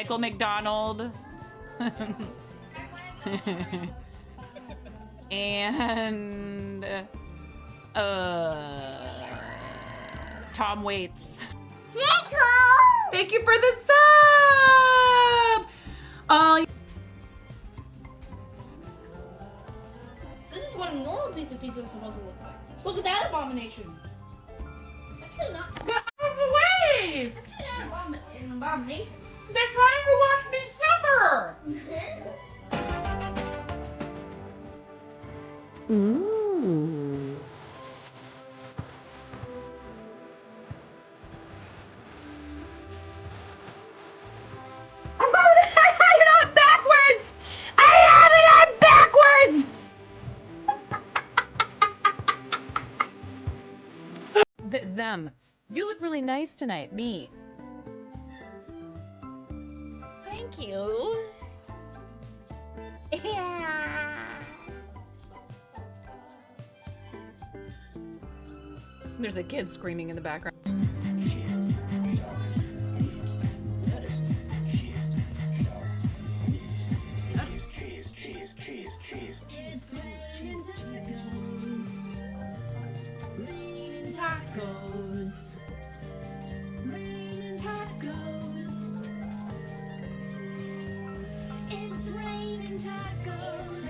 Michael McDonald. And Tom Waits. Thank you for the sub. This is what a normal piece of pizza is supposed to look like. Look at that abomination. Actually not. Get out of the way! Actually not an abomination. They're trying to watch me suffer. Ooh. I'm going to have it on backwards! I have it on backwards! Them. You look really nice tonight. Me. Thank you. Yeah. There's a kid screaming in the background. Tacos. Raining tacos. It's raining tacos.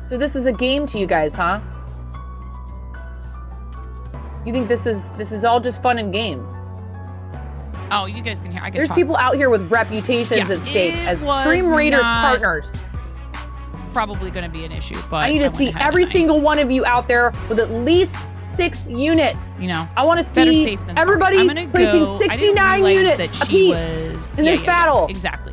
So this is a game to you guys, huh? You think this is all just fun and games? Oh, you guys can hear. I can There's talk. people out here with reputations Yeah, at stake it as was Stream Raiders not- partners. Probably going to be an issue, but I need to went see ahead every and single one of you out there with at least 6 units. You know, I want to better see safe than sorry. everybody I'm gonna placing go, 69 I didn't realize units that she apiece was in this battle. exactly.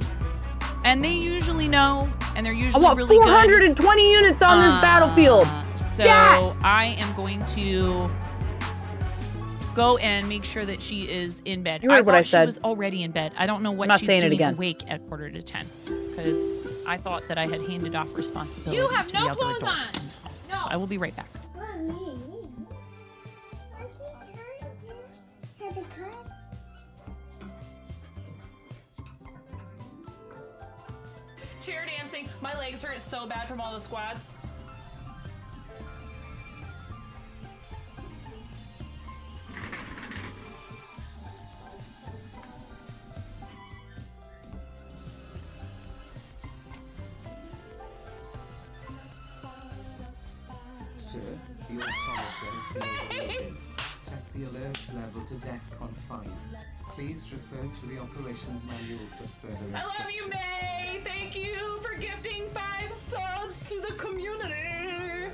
And they usually know, and they're I usually want really good. 420 units on this battlefield. So Stat! I am going to go and make sure that she is in bed. You heard what I thought said. She was already in bed. I don't know what I'm not she's saying it doing again. awake at 9:45 because I thought that I had handed off responsibility. You have to no the other clothes adults on. in the house. No. So I will be right back. Chair dancing. My legs hurt so bad from all the squats. Sir, your solitaire is loading. Set the alert level to DEFCON 5. Please refer to the operations manual for further I love you, instructions. May. Thank you for gifting 5 subs to the community.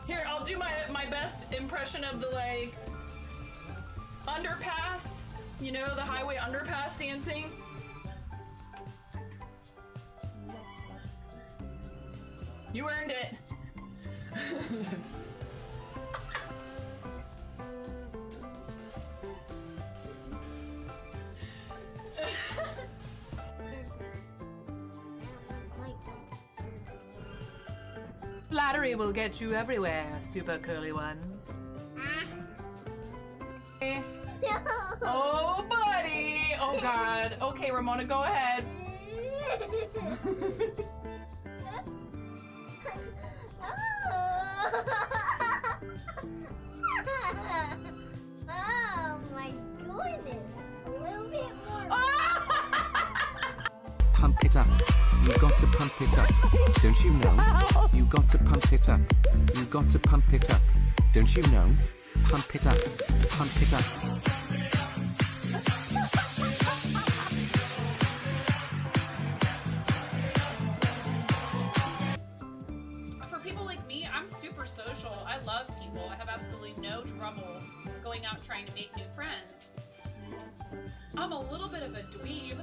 Here, I'll do my best impression of the like underpass. You know, the highway underpass dancing. You earned it. Flattery will get you everywhere, super curly one. Oh, buddy! Oh, God. Okay, Ramona, go ahead. Oh my goodness. A little bit more. Pump it up. You got to pump it up. Don't you know? You got to pump it up. You got to pump it up. Don't you know? Pump it up. Pump it up. For people like me, I'm super social. I love people. I have absolutely no trouble going out trying to make new friends. I'm a little bit of a dweeb.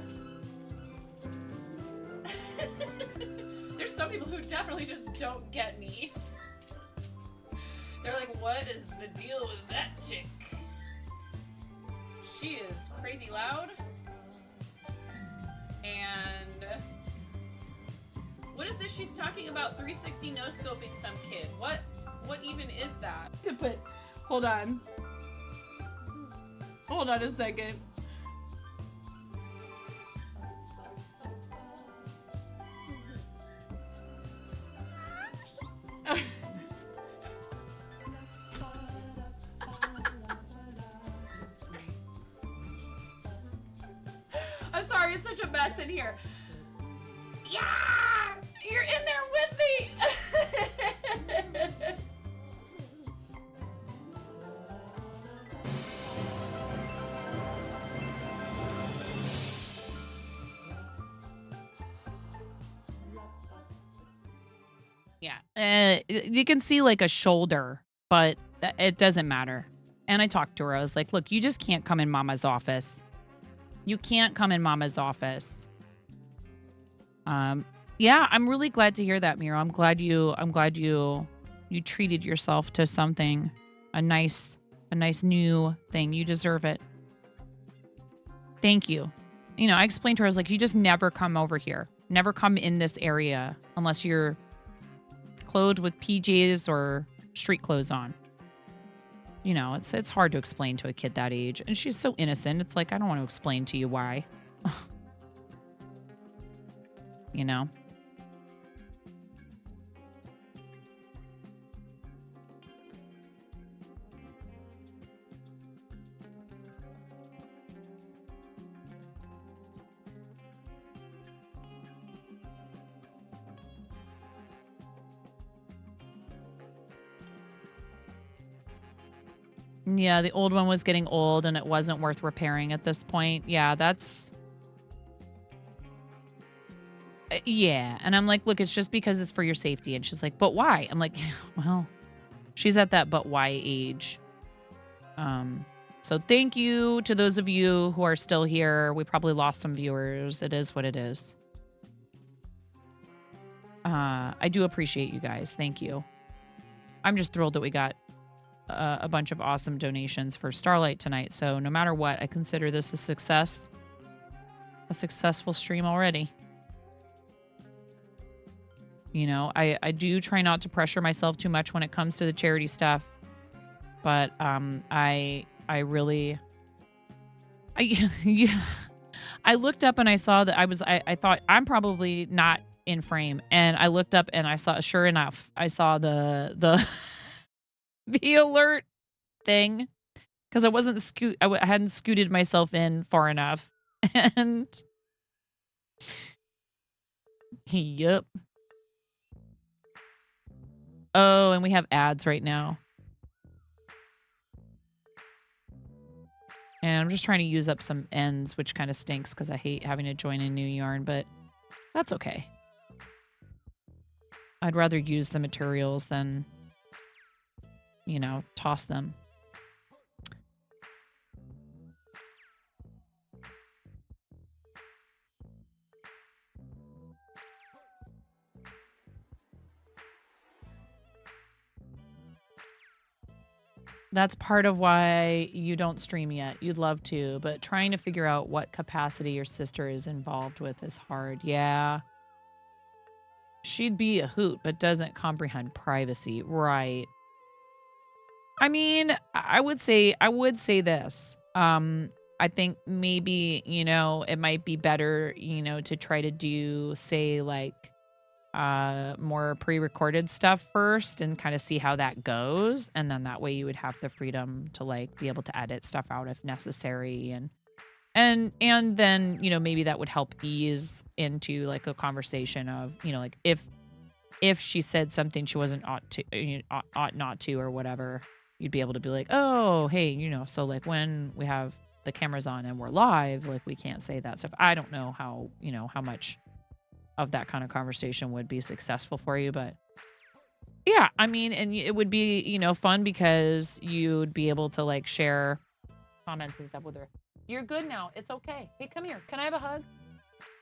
There's some people who definitely just don't get me. They're like, what is the deal with that chick? She is crazy loud. And What is this? She's talking about 360 no scoping some kid. What even is that? But hold on. Hold on a second. I'm sorry, it's such a mess in here. Yeah! You're in there with me! Yeah. You can see like a shoulder, but it doesn't matter. And I talked to her. I was like, look, you just can't come in Mama's office. You can't come in Mama's office. Yeah, I'm really glad to hear that, Miro. I'm glad you treated yourself to something, a nice new thing. You deserve it. Thank you. You know, I explained to her, I was like, you just never come over here. Never come in this area unless you're clothed with PJs or street clothes on. You know, it's hard to explain to a kid that age. And she's so innocent. It's like, I don't want to explain to you why. You know? Yeah, the old one was getting old and it wasn't worth repairing at this point. Yeah, that's... Yeah. And I'm like, look, it's just because it's for your safety. And she's like, but why? I'm like, well, she's at that but why age. So thank you to those of you who are still here. We probably lost some viewers. It is what it is. I do appreciate you guys. Thank you. I'm just thrilled that we got a bunch of awesome donations for Starlight tonight. So no matter what, I consider this a success. A successful stream already. You know, I do try not to pressure myself too much when it comes to the charity stuff. But I really I looked up and I saw that I thought I'm probably not in frame, and I looked up and I saw, sure enough, I saw the the alert thing, because I hadn't scooted myself in far enough. And yep. Oh, and we have ads right now. And I'm just trying to use up some ends, which kind of stinks because I hate having to join a new yarn, but that's okay. I'd rather use the materials than, you know, toss them. That's part of why you don't stream yet. You'd love to, but trying to figure out what capacity your sister is involved with is hard. Yeah. She'd be a hoot, but doesn't comprehend privacy. Right. I mean, I would say this. I think maybe, you know, it might be better, you know, to try to do, say, like, more pre-recorded stuff first and kind of see how that goes. And then that way you would have the freedom to, like, be able to edit stuff out if necessary. And then, you know, maybe that would help ease into, like, a conversation of, you know, like, if she said something she wasn't ought not to or whatever, you'd be able to be like, oh, hey, you know, so, like, when we have the cameras on and we're live, like, we can't say that stuff. I don't know how, you know, how much of that kind of conversation would be successful for you, but yeah, I mean, and it would be, you know, fun because you'd be able to, like, share comments and stuff with her. You're good now. It's okay. Hey, come here. Can I have a hug?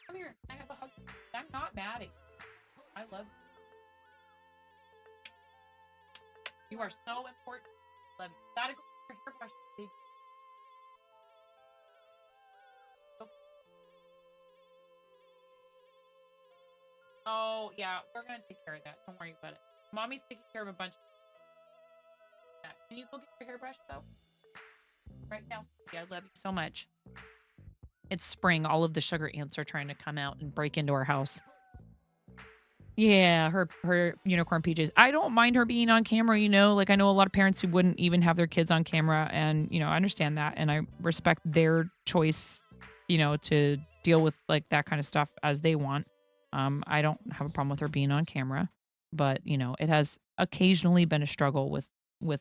Come here. Can I have a hug? I'm not mad at you. I love you. You are so important. Love you. Gotta go for your question, baby. Oh, So, yeah, we're going to take care of that. Don't worry about it. Mommy's taking care of a bunch of that. Can you go get your hairbrush, though? Right now. Yeah, I love you so much. It's spring. All of the sugar ants are trying to come out and break into our house. Yeah, her unicorn PJs. I don't mind her being on camera, you know. Like, I know a lot of parents who wouldn't even have their kids on camera. And, you know, I understand that. And I respect their choice, you know, to deal with, like, that kind of stuff as they want. I don't have a problem with her being on camera. But, you know, it has occasionally been a struggle with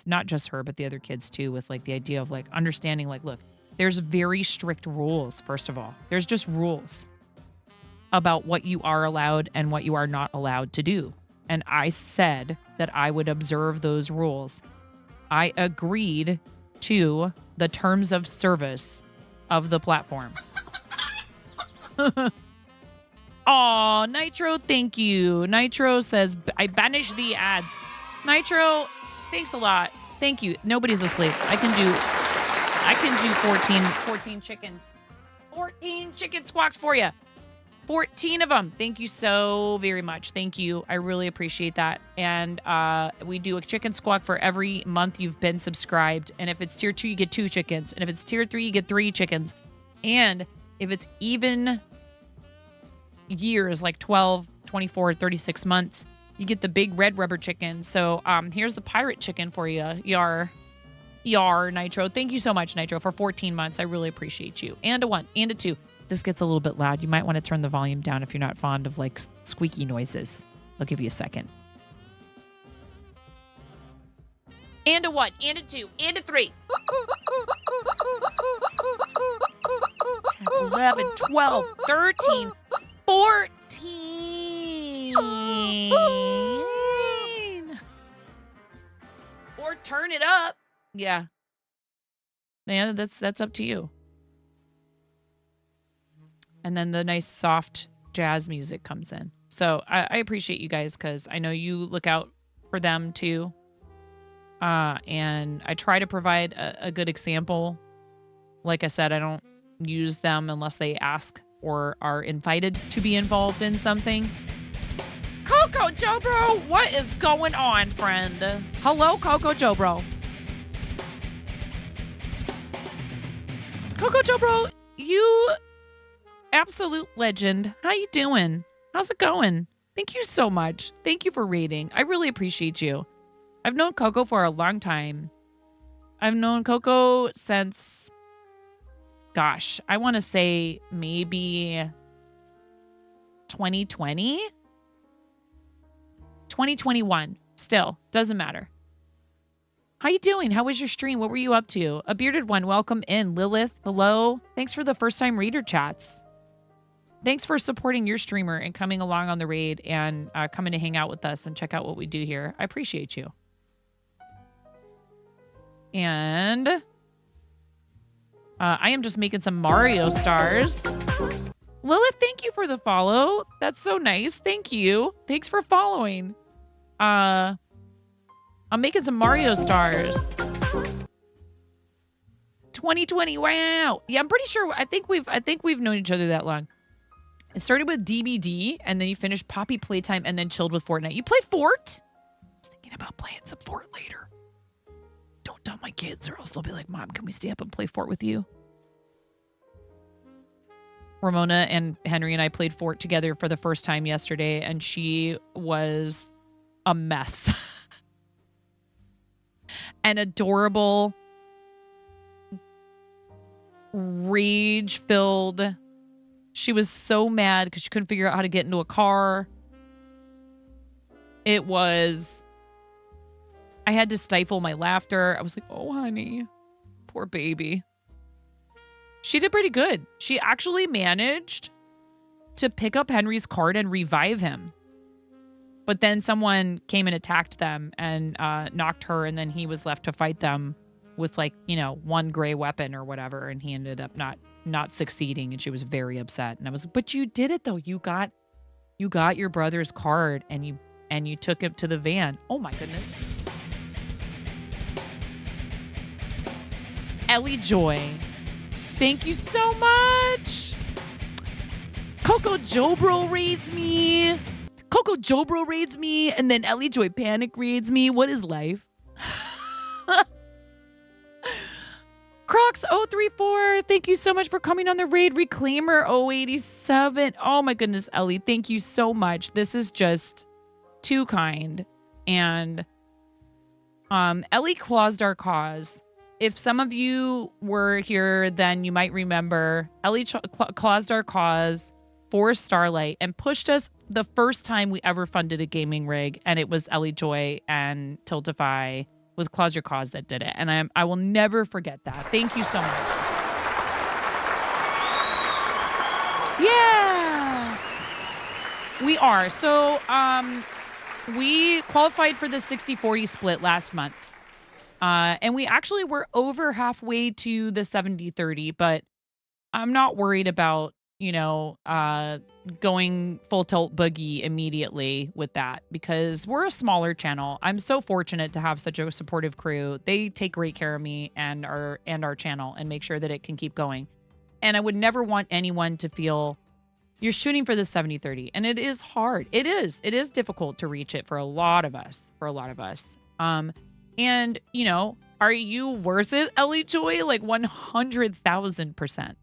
not just her, but the other kids, too, with, like, the idea of, like, understanding, like, look, there's very strict rules, first of all. There's just rules about what you are allowed and what you are not allowed to do. And I said that I would observe those rules. I agreed to the terms of service of the platform. Aw, Nitro, thank you. Nitro says, I banish the ads. Nitro, thanks a lot. Thank you. Nobody's asleep. I can do 14 chickens. 14 chicken squawks for you. 14 of them. Thank you so very much. Thank you. I really appreciate that. And we do a chicken squawk for every month you've been subscribed. And if it's tier 2, you get 2 chickens. And if it's tier 3, you get 3 chickens. And if it's even years, like 12, 24, 36 months, you get the big red rubber chicken. So here's the pirate chicken for you. Yar, Nitro. Thank you so much, Nitro, for 14 months. I really appreciate you. And a 1, and a 2. This gets a little bit loud. You might want to turn the volume down if you're not fond of, like, squeaky noises. I'll give you a second. And a 1, and a 2, and a 3. 11, 12, 13, 14. Or turn it up. Yeah. Yeah, that's up to you. And then the nice soft jazz music comes in. So I appreciate you guys because I know you look out for them too. And I try to provide a good example. Like I said, I don't use them unless they ask or are invited to be involved in something. Coco Jobro, what is going on, friend? Hello, Coco Jobro. Coco Jobro, you absolute legend. How you doing? How's it going? Thank you so much. Thank you for reading. I really appreciate you. I've known Coco for a long time. I've known Coco since, gosh, I want to say maybe 2020? 2021. Still, doesn't matter. How you doing? How was your stream? What were you up to? A bearded one, welcome in. Lilith, hello. Thanks for the first time reader chats. Thanks for supporting your streamer and coming along on the raid and coming to hang out with us and check out what we do here. I appreciate you. And I am just making some Mario stars. Lilith, thank you for the follow. That's so nice. Thank you. Thanks for following. I'm making some Mario stars. 2020. Wow. Yeah, I'm pretty sure. I think we've known each other that long. It started with DBD, and then you finished Poppy Playtime, and then chilled with Fortnite. You play Fort? I was thinking about playing some Fort later. Don't tell my kids, or else they'll be like, Mom, can we stay up and play Fort with you? Ramona and Henry and I played Fort together for the first time yesterday, and she was a mess. An adorable, rage-filled. She was so mad because she couldn't figure out how to get into a car. It was... I had to stifle my laughter. I was like, oh, honey. Poor baby. She did pretty good. She actually managed to pick up Henry's card and revive him. But then someone came and attacked them and knocked her, and then he was left to fight them with, like, you know, one gray weapon or whatever, and he ended up not succeeding, and she was very upset. And I was like, but you did it, though. You got your brother's card, and you took him to the van. Oh, my goodness. Ellie Joy, thank you so much. Coco Jobro reads me. Coco Jobro raids me, and then Ellie Joy Panic raids me. What is life? Crocs 034, thank you so much for coming on the raid. Reclaimer 087. Oh my goodness, Ellie, thank you so much. This is just too kind. And Ellie claused our cause. If some of you were here, then you might remember Ellie claused our cause for Starlight and pushed us the first time we ever funded a gaming rig, and it was Ellie Joy and Tiltify with Clause Your Cause that did it. And I will never forget that. Thank you so much. Yeah. We are. So we qualified for the 60-40 split last month. And we actually were over halfway to the 70-30, but I'm not worried about, going full tilt boogie immediately with that because we're a smaller channel. I'm so fortunate to have such a supportive crew. They take great care of me and our channel and make sure that it can keep going. And I would never want anyone to feel you're shooting for the 70-30. And it is hard. It is difficult to reach it for a lot of us. And, are you worth it, Ellie Joy? Like 100,000%.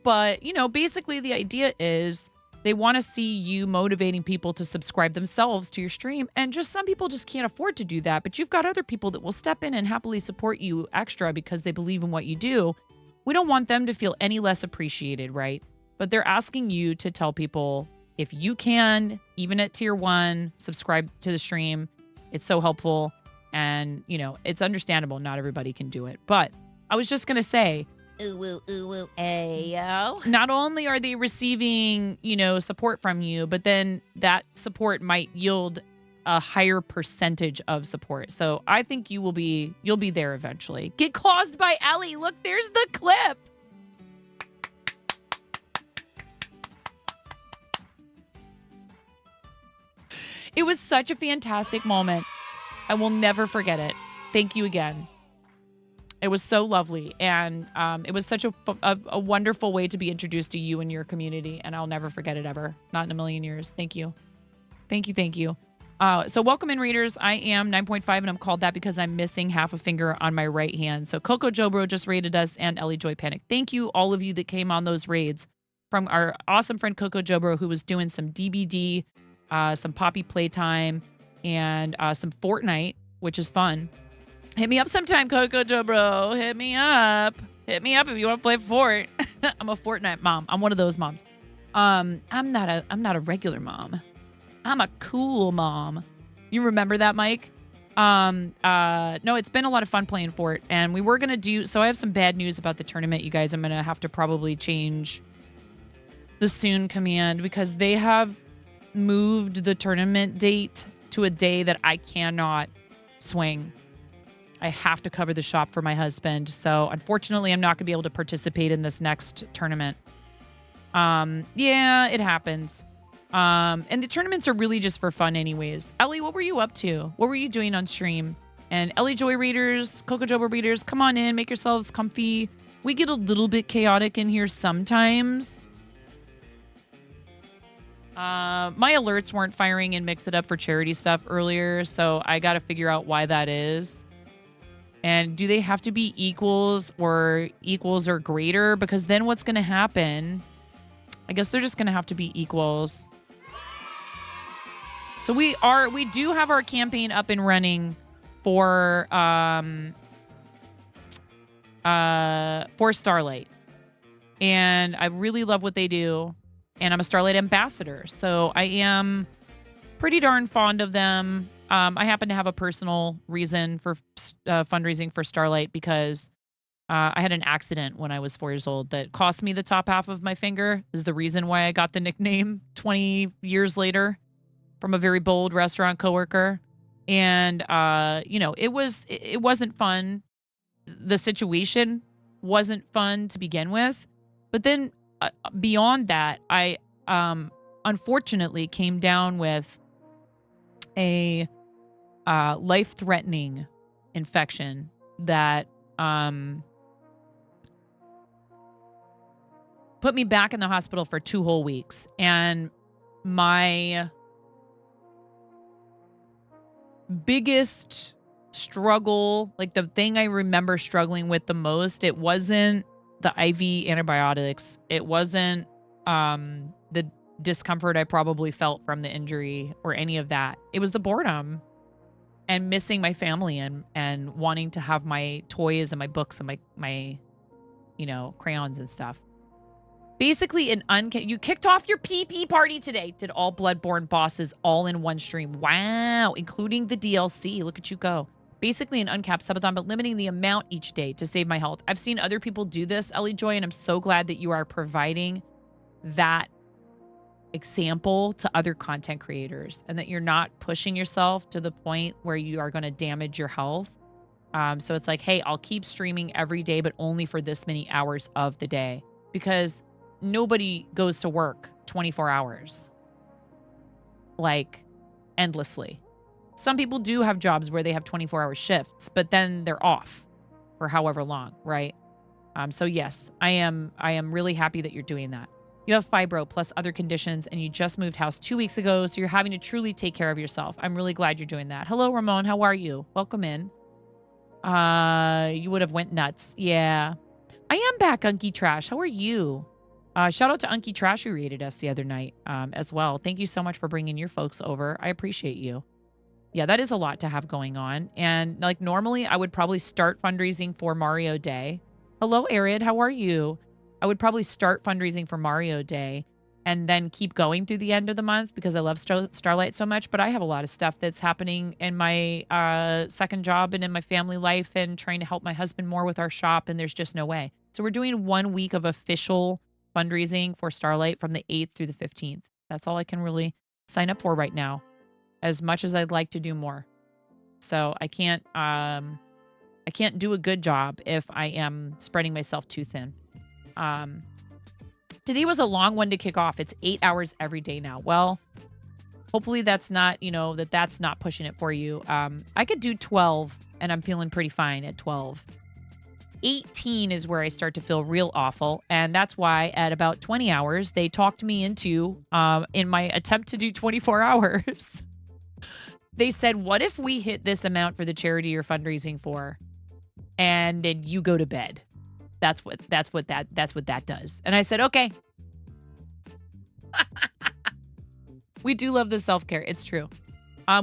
But, basically the idea is they want to see you motivating people to subscribe themselves to your stream. And just some people just can't afford to do that. But you've got other people that will step in and happily support you extra because they believe in what you do. We don't want them to feel any less appreciated, right? But they're asking you to tell people if you can, even at tier 1, subscribe to the stream. It's so helpful. And, it's understandable. Not everybody can do it. But I was just going to say, ayo. Not only are they receiving, support from you, but then that support might yield a higher percentage of support. So I think you'll be there eventually. Get claused by Ellie. Look, there's the clip. It was such a fantastic moment. I will never forget it. Thank you again. It was so lovely. And it was such a wonderful way to be introduced to you and your community. And I'll never forget it ever. Not in a million years. Thank you. Thank you. So welcome in, readers. I am 9.5, and I'm called that because I'm missing half a finger on my right hand. So Coco Jobro just raided us, and Ellie Joy Panic. Thank you, all of you that came on those raids. From our awesome friend Coco Jobro, who was doing some DBD, some Poppy Playtime, and some Fortnite, which is fun. Hit me up sometime, Coco Jobro. Hit me up if you want to play Fort. I'm a Fortnite mom. I'm one of those moms. I'm not a regular mom. I'm a cool mom. You remember that, Mike? No, it's been a lot of fun playing Fort, and we were gonna so I have some bad news about the tournament, you guys. I'm gonna have to probably change the soon command because they have moved the tournament date to a day that I cannot swing. I have to cover the shop for my husband. So unfortunately, I'm not gonna be able to participate in this next tournament. Yeah, it happens. And the tournaments are really just for fun anyways. Ellie, what were you up to? What were you doing on stream? And Ellie Joy readers, Coco Jobo readers, come on in, make yourselves comfy. We get a little bit chaotic in here sometimes. My alerts weren't firing in Mix It Up for charity stuff earlier, so I got to figure out why that is. And do they have to be equals or greater? Because then what's going to happen? I guess they're just going to have to be equals. So we do have our campaign up and running for Starlight. And I really love what they do. And I'm a Starlight ambassador. So I am pretty darn fond of them. I happen to have a personal reason for fundraising for Starlight because I had an accident when I was 4 years old that cost me the top half of my finger. Is the reason why I got the nickname 20 years later from a very bold restaurant coworker. And, it wasn't fun. The situation wasn't fun to begin with. But then beyond that, I unfortunately came down with a life-threatening infection that put me back in the hospital for 2 whole weeks. And my biggest struggle, like the thing I remember struggling with the most, it wasn't the IV antibiotics. It wasn't the discomfort I probably felt from the injury or any of that. It was the boredom and missing my family and wanting to have my toys and my books and my crayons and stuff. Basically, you kicked off your PP party today. Did all Bloodborne bosses all in one stream. Wow, including the DLC. Look at you go. Basically an uncapped subathon, but limiting the amount each day to save my health. I've seen other people do this, Ellie Joy, and I'm so glad that you are providing that example to other content creators and that you're not pushing yourself to the point where you are going to damage your health. So it's like, hey, I'll keep streaming every day, but only for this many hours of the day, because nobody goes to work 24 hours, like endlessly. Some people do have jobs where they have 24-hour shifts, but then they're off for however long, right? So yes, I am really happy that you're doing that. You have fibro plus other conditions, and you just moved house 2 weeks ago, so you're having to truly take care of yourself. I'm really glad you're doing that. Hello, Ramon. How are you? Welcome in. You would have went nuts. Yeah. I am back, Unky Trash. How are you? Shout out to Unky Trash who rated us the other night as well. Thank you so much for bringing your folks over. I appreciate you. Yeah, that is a lot to have going on. And like normally, I would probably start fundraising for Mario Day. Hello, Arid. How are you? I would probably start fundraising for Mario Day and then keep going through the end of the month because I love Starlight so much. But I have a lot of stuff that's happening in my second job and in my family life and trying to help my husband more with our shop. And there's just no way. So we're doing 1 week of official fundraising for Starlight from the 8th through the 15th. That's all I can really sign up for right now, as much as I'd like to do more. So I can't do a good job if I am spreading myself too thin. Today was a long one to kick off. It's 8 hours every day now. Well, hopefully that's not, that's not pushing it for you. I could do 12 and I'm feeling pretty fine at 12. 18 is where I start to feel real awful. And that's why at about 20 hours, they talked me into, in my attempt to do 24 hours, they said, what if we hit this amount for the charity you're fundraising for and then you go to bed? That's what that does. And I said, okay. We do love the self-care. It's true.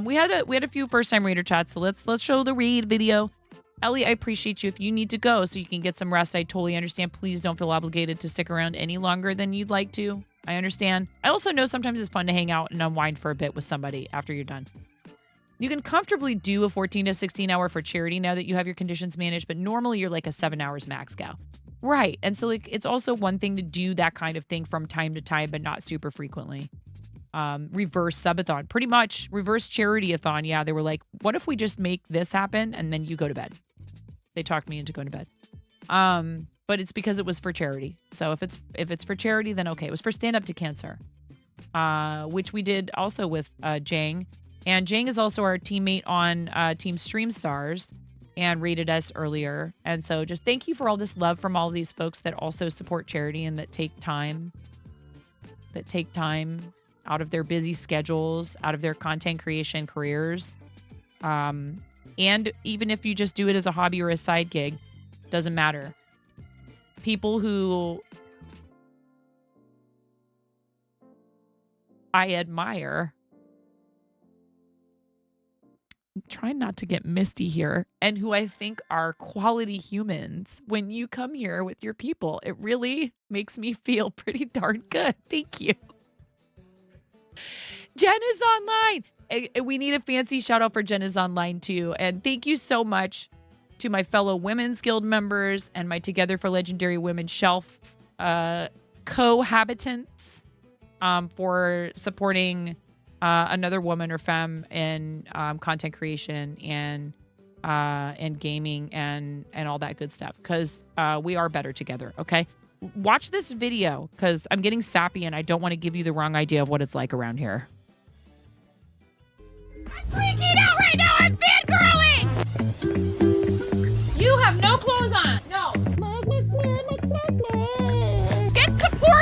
We had a few first-time reader chats, so let's show the read video. Ellie, I appreciate you. If you need to go so you can get some rest, I totally understand. Please don't feel obligated to stick around any longer than you'd like to. I understand. I also know sometimes it's fun to hang out and unwind for a bit with somebody after you're done. You can comfortably do a 14 to 16 hour for charity now that you have your conditions managed, but normally you're like a 7 hours max gal. Right. And so like it's also one thing to do that kind of thing from time to time, but not super frequently. Reverse subathon, pretty much reverse charity-a-thon. Yeah, they were like, what if we just make this happen and then you go to bed? They talked me into going to bed. But it's because it was for charity. So if it's for charity, then okay. It was for Stand Up to Cancer, which we did also with Jang. And Jang is also our teammate on Team Stream Stars and rated us earlier. And so just thank you for all this love from all these folks that also support charity and that take time out of their busy schedules, out of their content creation careers. And even if you just do it as a hobby or a side gig, doesn't matter. People who I admire, I'm trying not to get misty here, and who I think are quality humans. When you come here with your people, it really makes me feel pretty darn good. Thank you. Jen is online. We need a fancy shout out for Jen is online too. And thank you so much to my fellow Women's Guild members and my Together for Legendary Women Shelf cohabitants for supporting another woman or femme in content creation and gaming and all that good stuff, because we are better together. Okay, watch this video because I'm getting sappy and I don't want to give you the wrong idea of what it's like around here. I'm freaking out right now. I'm fangirling. You have no clothes on. No. Get support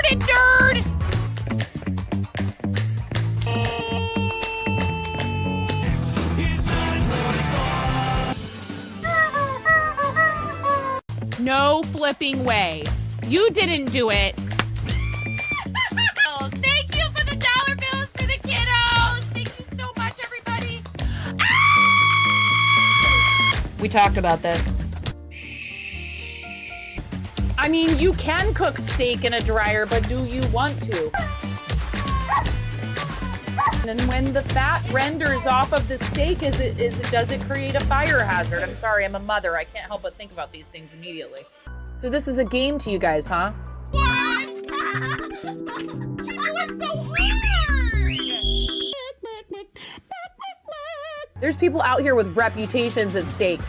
No flipping way. You didn't do it. Thank you for the dollar bills for the kiddos. Thank you so much, everybody. We talked about this. I mean, you can cook steak in a dryer, but do you want to? And when the fat renders off of the steak, does it create a fire hazard? I'm sorry, I'm a mother. I can't help but think about these things immediately. So this is a game to you guys, huh? What? She went so hard! There's people out here with reputations at stake.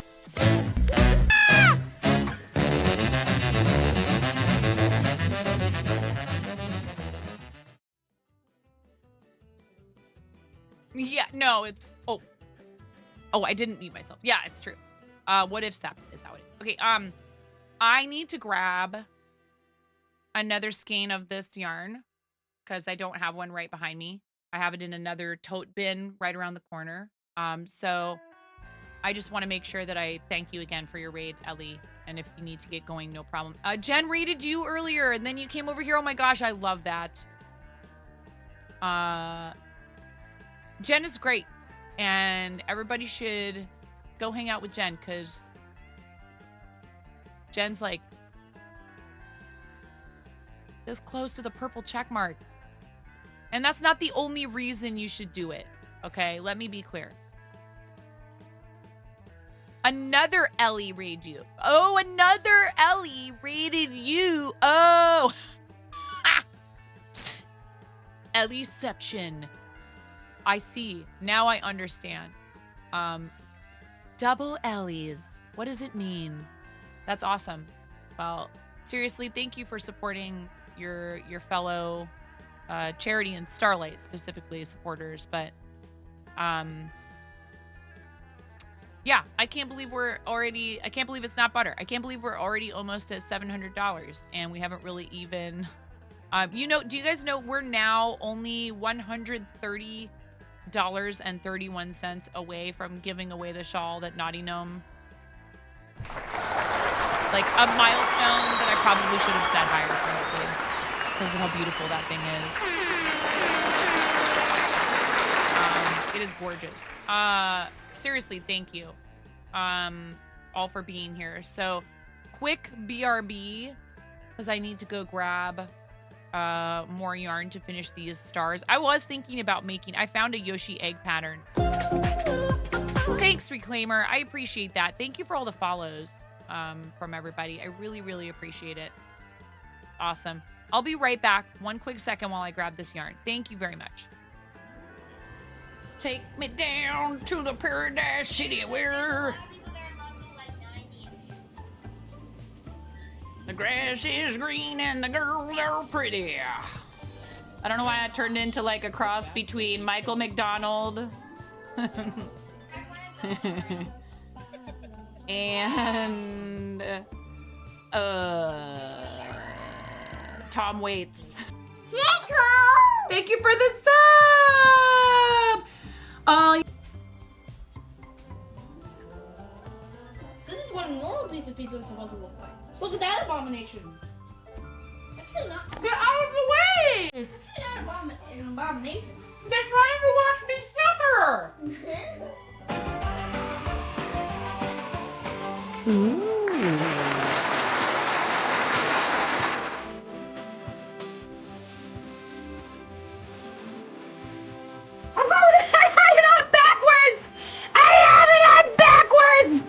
Yeah, no, it's oh, I didn't mute myself. Yeah, it's true. What if step is how it is. Okay, I need to grab another skein of this yarn because I don't have one right behind me. I have it in another tote bin right around the corner. So I just want to make sure that I thank you again for your raid, Ellie. And if you need to get going, no problem. Jen raided you earlier and then you came over here. Oh my gosh, I love that. Jen is great, and everybody should go hang out with Jen because Jen's like this close to the purple check mark. And that's not the only reason you should do it, okay? Let me be clear. Another Ellie raided you. Oh, another Ellie raided you. Oh. Ellieception. I see. Now I understand. Double Ellie's. What does it mean? That's awesome. Well, seriously, thank you for supporting your fellow Charity and Starlight specifically supporters. But yeah, I can't believe I can't believe it's not butter. I can't believe we're already almost at $700 and we haven't really even do you guys know we're now only $130.31 away from giving away the shawl that Naughty Gnome, like a milestone that I probably should have set higher probably because of how beautiful that thing is. It is gorgeous. Seriously, thank you all for being here. So quick BRB because I need to go grab more yarn to finish these stars. I was thinking about I found a Yoshi egg pattern. Thanks, Reclaimer. I appreciate that. Thank you for all the follows from everybody. I really, really appreciate it. Awesome. I'll be right back. One quick second while I grab this yarn. Thank you very much. Take me down to the Paradise City where the grass is green and the girls are pretty. I don't know why I turned into like a cross between Michael McDonald and Tom Waits. Thank you for the sub. This is what a normal piece of pizza is supposed to look like. Look at that abomination. Actually not. Get out of the way! Actually not an abomination. They're trying to watch me suffer! I have it on backwards! I have it on backwards!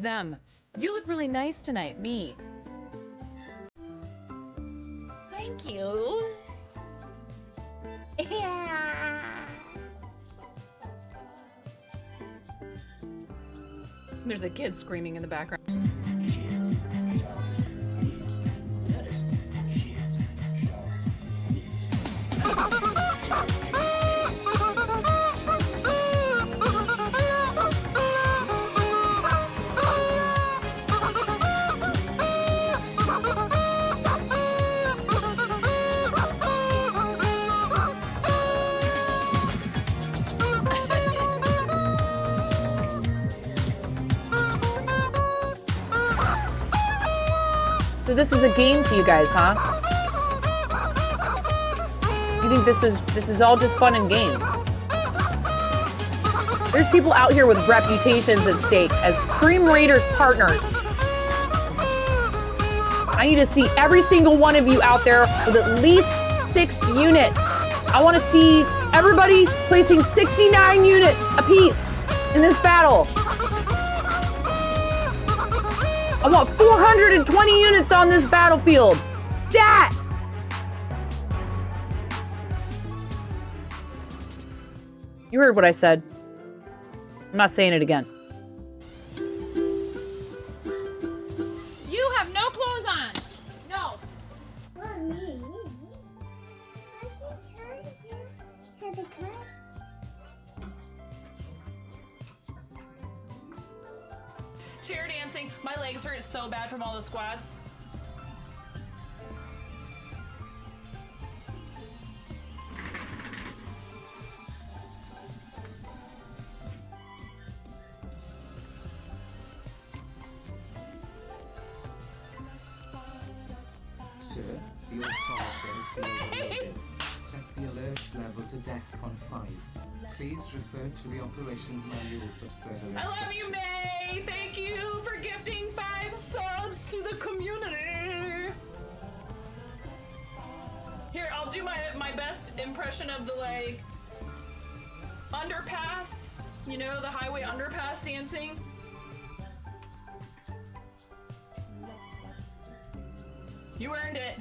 Them. You look really nice tonight. Me. Thank you. Yeah. There's a kid screaming in the background. So this is a game to you guys, huh? You think this is all just fun and games? There's people out here with reputations at stake as Cream Raiders partners. I need to see every single one of you out there with at least 6 units. I want to see everybody placing 69 units apiece in this battle. I want 420 units on this battlefield. Stat! You heard what I said. I'm not saying it again. You have no clothes on. No. Mommy, I can the cut. Chair dancing. My legs hurt so bad from all the squats. Sir, your sorrow feel overloaded. Set the alert level to DEFCON 5. Please refer to the operations manual for further I love you, instructions. May. Thank you for gifting 5 subs to the community. Here, I'll do my best impression of the like underpass. You know, the highway underpass dancing. You earned it.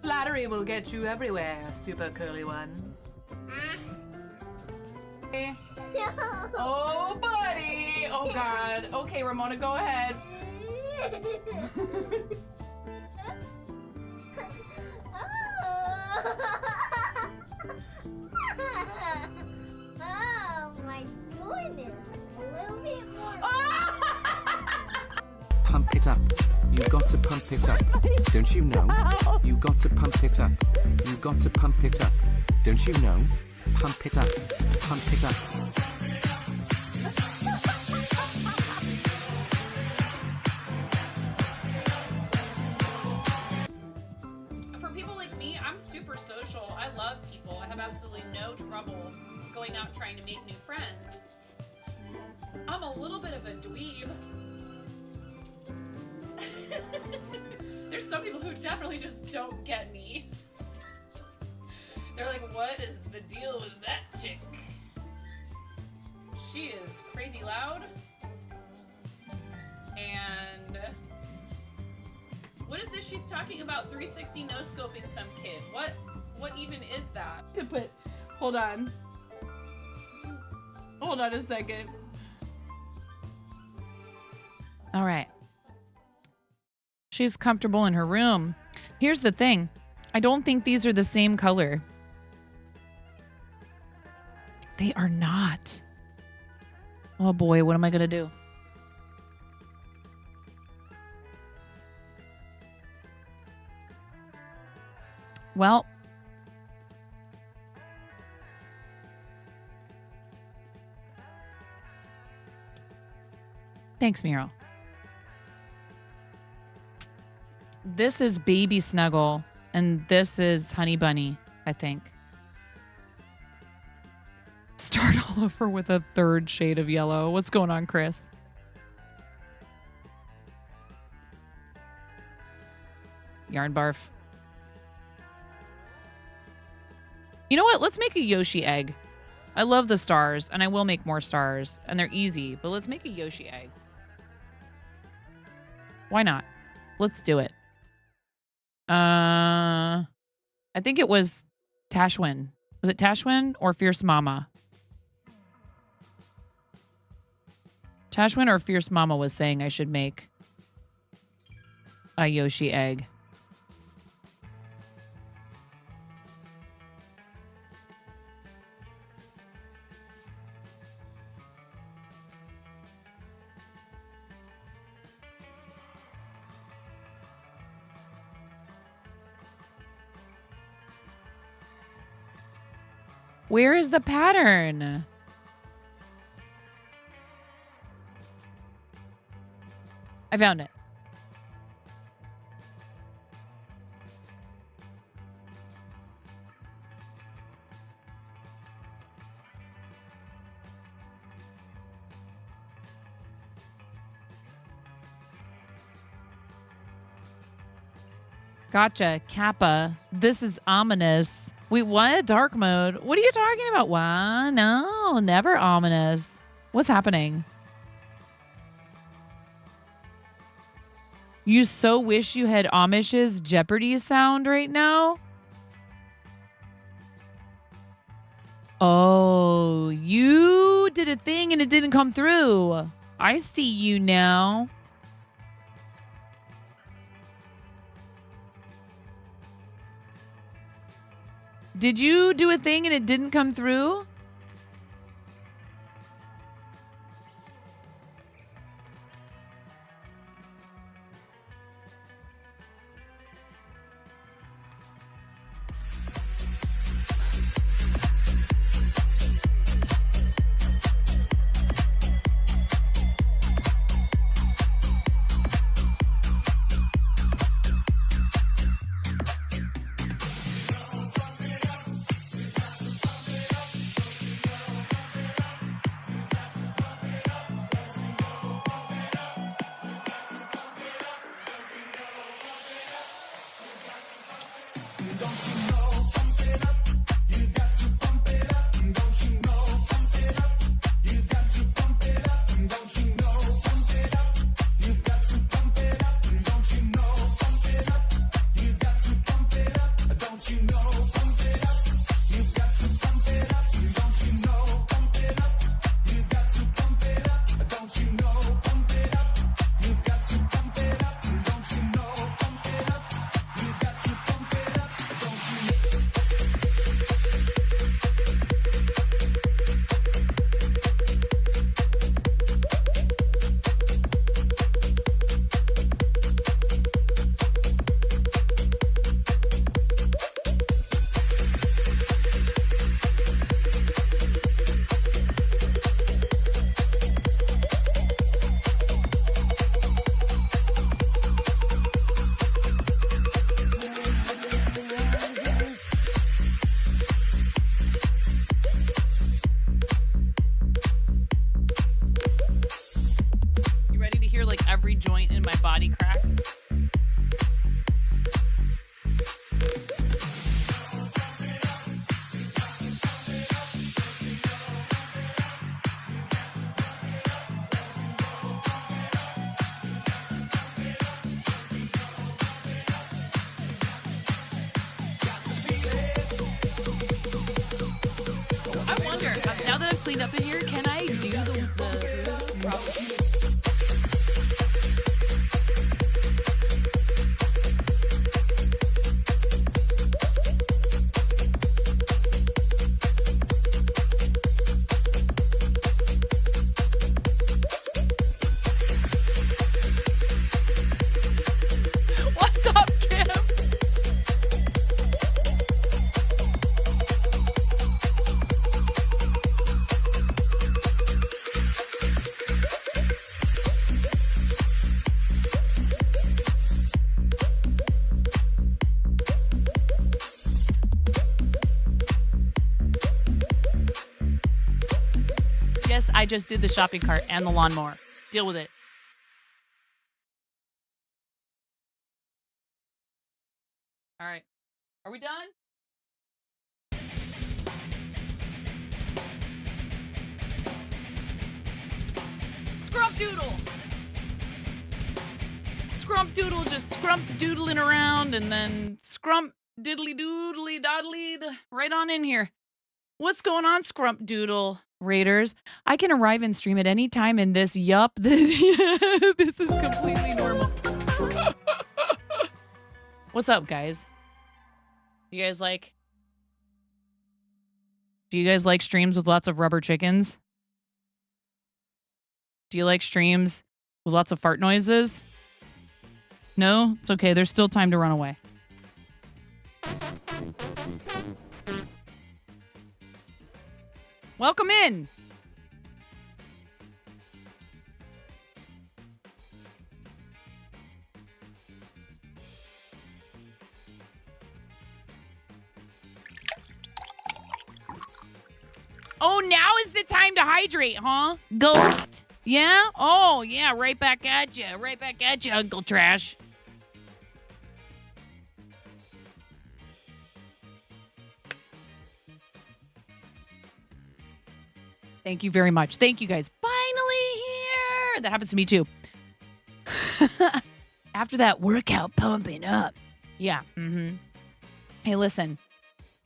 Flattery will get you everywhere, super curly one. Oh, buddy. Oh, God. Okay, Ramona, go ahead. Oh my goodness. A little bit more. Pump it up. You got to pump it up. Don't you know? You got to pump it up. You got to pump it up. Don't you know? Pump it up. Pump it up. For people like me, I'm super social. I love people. I have absolutely no trouble going out trying to make new friends. I'm a little bit of a dweeb. There's some people who definitely just don't get me. They're like, what is the deal with that chick? She is crazy loud. And what is this she's talking about? 360 no scoping some kid. What even is that? But hold on. Hold on a second. All right. She's comfortable in her room. Here's the thing. I don't think these are the same color. They are not. Oh boy, what am I going to do? Well, thanks, Miro. This is Baby Snuggle, and this is Honey Bunny, I think. Start all over with a 3rd shade of yellow. What's going on, Chris? Yarn barf. You know what? Let's make a Yoshi egg. I love the stars, and I will make more stars, and they're easy, but let's make a Yoshi egg. Why not? Let's do it. I think it was Tashwin. Was it Tashwin or Fierce Mama? Tashwin or Fierce Mama was saying I should make a Yoshi egg. Where is the pattern? I found it. Gotcha. Kappa. This is ominous. Wait, what? Dark mode? What are you talking about? Why? No, never ominous. What's happening? You so wish you had Amish's Jeopardy sound right now? Oh, you did a thing and it didn't come through. I see you now. Did you do a thing and it didn't come through? Every joint in my body crack. I wonder, now that I've cleaned up in here, can I do the proper? I just did the shopping cart and the lawnmower. Deal with it. All right. Are we done? Scrump doodle. Scrump doodle just scrump doodling around and then scrump diddly doodly doddly right on in here. What's going on, Scrump Doodle Raiders? I can arrive and stream at any time in this. Yup. This is completely normal. What's up, guys? Do you guys like streams with lots of rubber chickens? Do you like streams with lots of fart noises? No? It's okay. There's still time to run away. Welcome in. Oh, now is the time to hydrate, huh? Ghost. Yeah? Oh, yeah, right back at you. Right back at you, Uncle Trash. Thank you very much. Thank you, guys. Finally here. That happens to me, too. After that workout pumping up. Yeah. Mm-hmm. Hey, listen.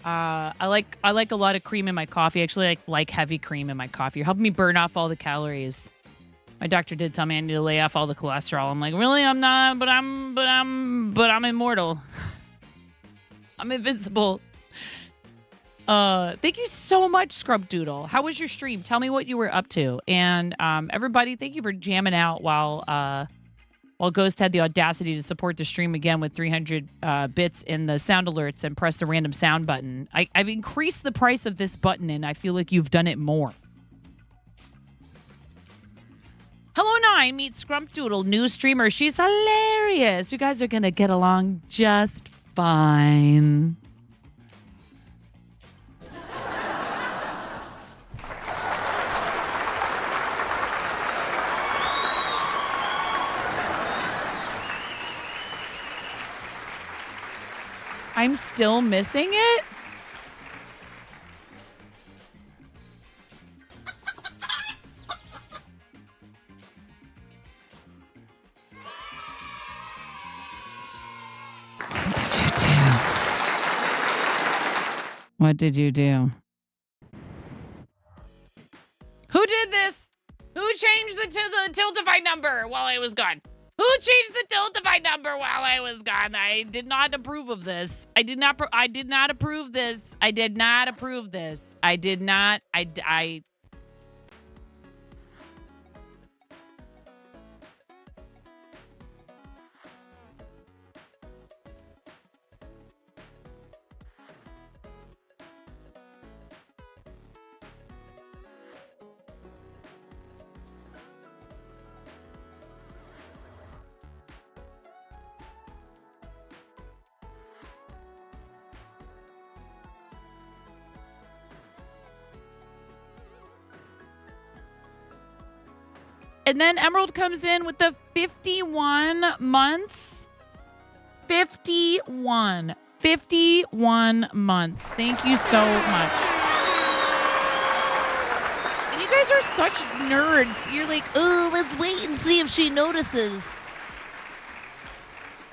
I like a lot of cream in my coffee. Actually, I like heavy cream in my coffee. You're helping me burn off all the calories. My doctor did tell me I need to lay off all the cholesterol. I'm like, really? I'm not, but I'm immortal. I'm invincible. Thank you so much, Scrub Doodle. How was your stream? Tell me what you were up to. And everybody, thank you for jamming out while Ghost had the audacity to support the stream again with 300 bits in the sound alerts and press the random sound button. I've increased the price of this button, and I feel like you've done it more. Hello, Nine. Meet Scrumpdoodle, new streamer. She's hilarious. You guys are going to get along just fine. I'm still missing it? What did you do? Who did this? Who changed the Tiltify number while I was gone? Who changed the Tiltify number while I was gone? I did not approve of this. I did not approve this. I did not approve this. I did not. I And then Emerald comes in with the 51 months. 51 months. Thank you so much. And you guys are such nerds. You're like, oh, let's wait and see if she notices.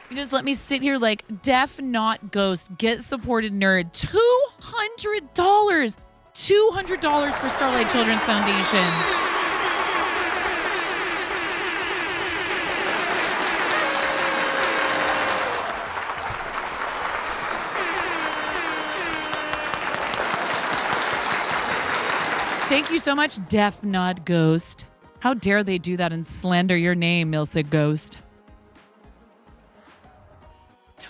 You just let me sit here like deaf, not ghost, get supported nerd. $200. $200 for Starlight Children's Foundation. Thank you so much, Deaf Not Ghost. How dare they do that and slander your name, Milsa Ghost.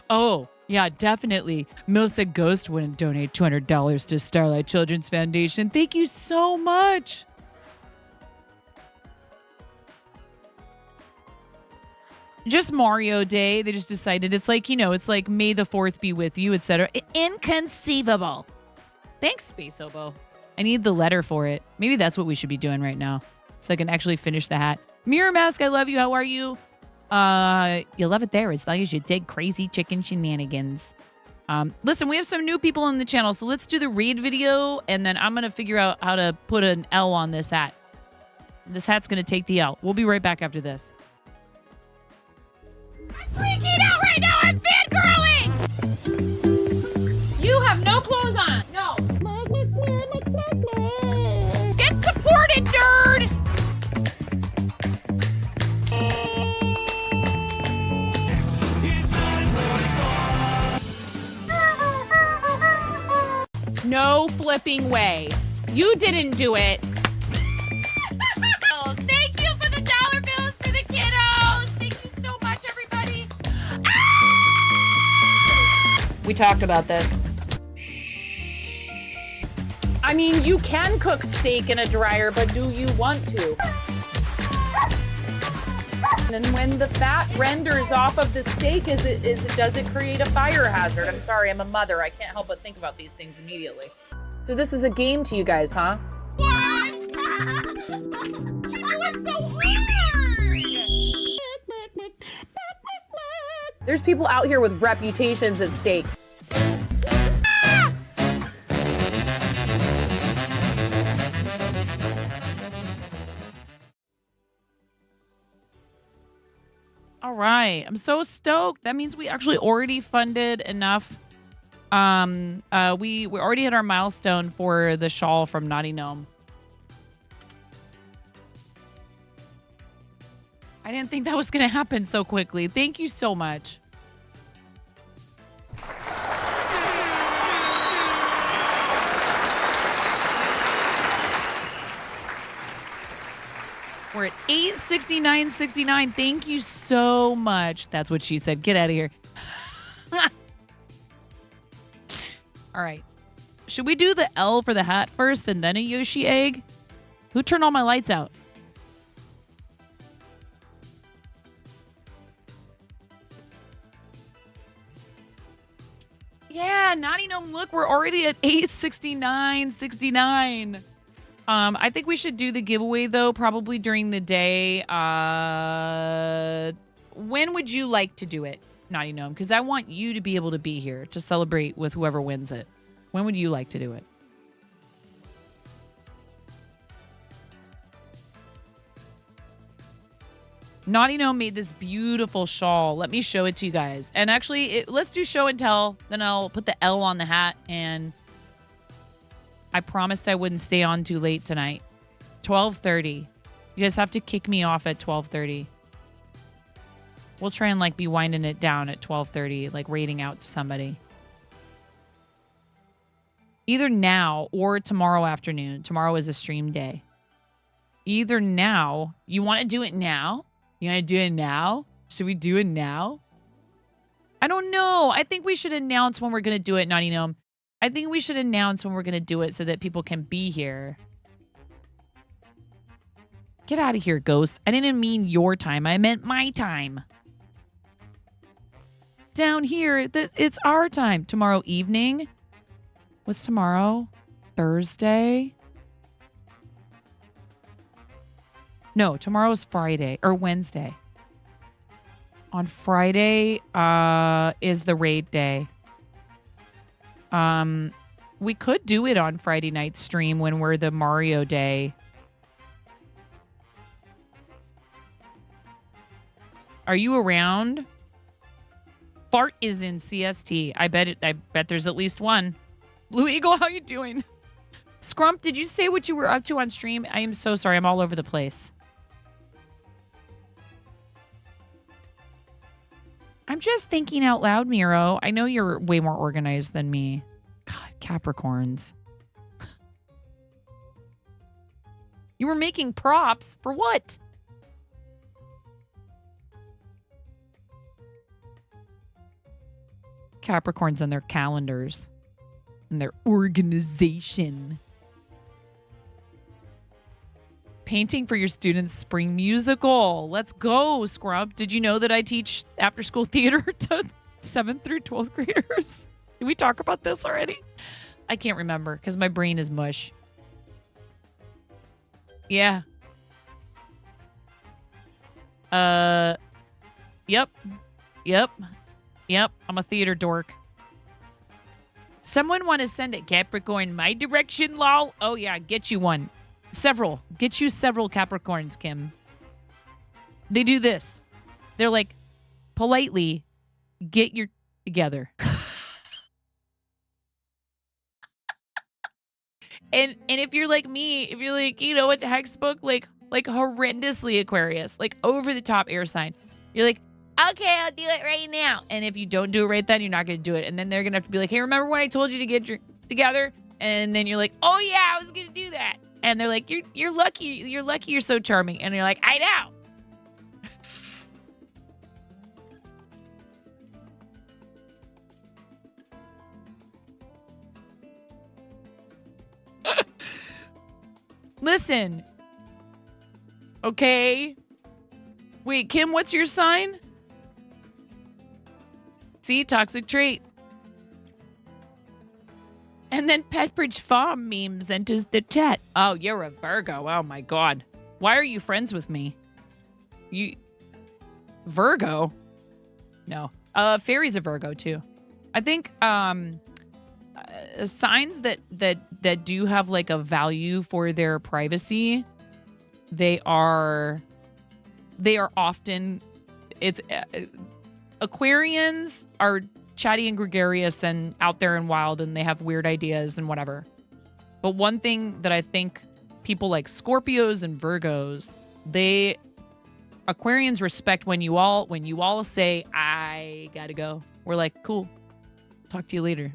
Oh, yeah, definitely. Milsa Ghost wouldn't donate $200 to Starlight Children's Foundation. Thank you so much. Just Mario Day. They just decided it's like, it's like May the 4th be with you, etc. Inconceivable. Thanks, Space Oboe. I need the letter for it. Maybe that's what we should be doing right now, so I can actually finish the hat. Mirror Mask, I love you. How are you? You'll love it there as long as you dig crazy chicken shenanigans. Listen, we have some new people on the channel, so let's do the raid video, and then I'm going to figure out how to put an L on this hat. This hat's going to take the L. We'll be right back after this. I'm freaking out right now. I'm fangirling. You have no clothes on. No. Get supported, nerd! No flipping way. You didn't do it. Thank you for the dollar bills for the kiddos. Thank you so much, everybody. Ah! We talked about this. I mean, you can cook steak in a dryer, but do you want to? And when the fat renders off of the steak, does it create a fire hazard? I'm sorry, I'm a mother. I can't help but think about these things immediately. So this is a game to you guys, huh? What? She do it so hard! There's people out here with reputations at stake. All right, I'm so stoked. That means we actually already funded enough. We already hit our milestone for the shawl from Naughty Gnome. I didn't think that was going to happen so quickly. Thank you so much. We're at 869.69. Thank you so much. That's what she said. Get out of here. All right. Should we do the L for the hat first and then a Yoshi egg? Who turned all my lights out? Yeah, Naughty Gnome, look, we're already at 869.69. I think we should do the giveaway, though, probably during the day. When would you like to do it, Naughty Gnome? Because I want you to be able to be here to celebrate with whoever wins it. When would you like to do it? Naughty Gnome made this beautiful shawl. Let me show it to you guys. And actually, let's do show and tell. Then I'll put the L on the hat. And I promised I wouldn't stay on too late tonight. 12:30. You guys have to kick me off at 12:30. We'll try and be winding it down at 12:30, raiding out to somebody. Either now or tomorrow afternoon. Tomorrow is a stream day. Either now. You want to do it now? You want to do it now? Should we do it now? I don't know. I think we should announce when we're going to do it, Naughty Gnome. I think we should announce when we're going to do it so that people can be here. Get out of here, Ghost. I didn't mean your time. I meant my time. Down here, it's our time. Tomorrow evening? What's tomorrow? Thursday? No, tomorrow's Friday or Wednesday. On Friday is the raid day. We could do it on Friday night stream when we're the Mario day. Are you around? Fart is in CST. I bet there's at least one. Blue Eagle, how you doing? Scrump, did you say what you were up to on stream? I am so sorry. I'm all over the place. I'm just thinking out loud, Miro. I know you're way more organized than me. God, Capricorns. You were making props for what? Capricorns and their calendars and their organization. Painting for your students' spring musical. Let's go, Scrub. Did you know that I teach after-school theater to 7th through 12th graders? Did we talk about this already? I can't remember because my brain is mush. Yeah. Yep. I'm a theater dork. Someone want to send a Capricorn my direction, lol? Oh, yeah, get you one. Several. Get you several Capricorns, Kim. They do this. They're like, politely, get your together. and if you're like me, if you're like, you know what, textbook, like horrendously Aquarius, like over the top air sign, you're like, okay, I'll do it right now. And if you don't do it right then, you're not going to do it. And then they're going to have to be like, hey, remember when I told you to get your together? And then you're like, oh, yeah, I was going to do that. And they're like, you're lucky. You're lucky you're so charming. And you're like, I know. Listen. Okay. Wait, Kim, what's your sign? See, toxic trait. And then Petbridge Farm memes enters the chat. Oh, you're a Virgo. Oh my God. Why are you friends with me? You Virgo? No. Fairy's a Virgo too. I think signs that do have like a value for their privacy, they are often Aquarians are chatty and gregarious and out there and wild, and they have weird ideas and whatever. But one thing that I think people like Scorpios and Virgos, Aquarians respect when you all say, I gotta go. We're like, cool. Talk to you later.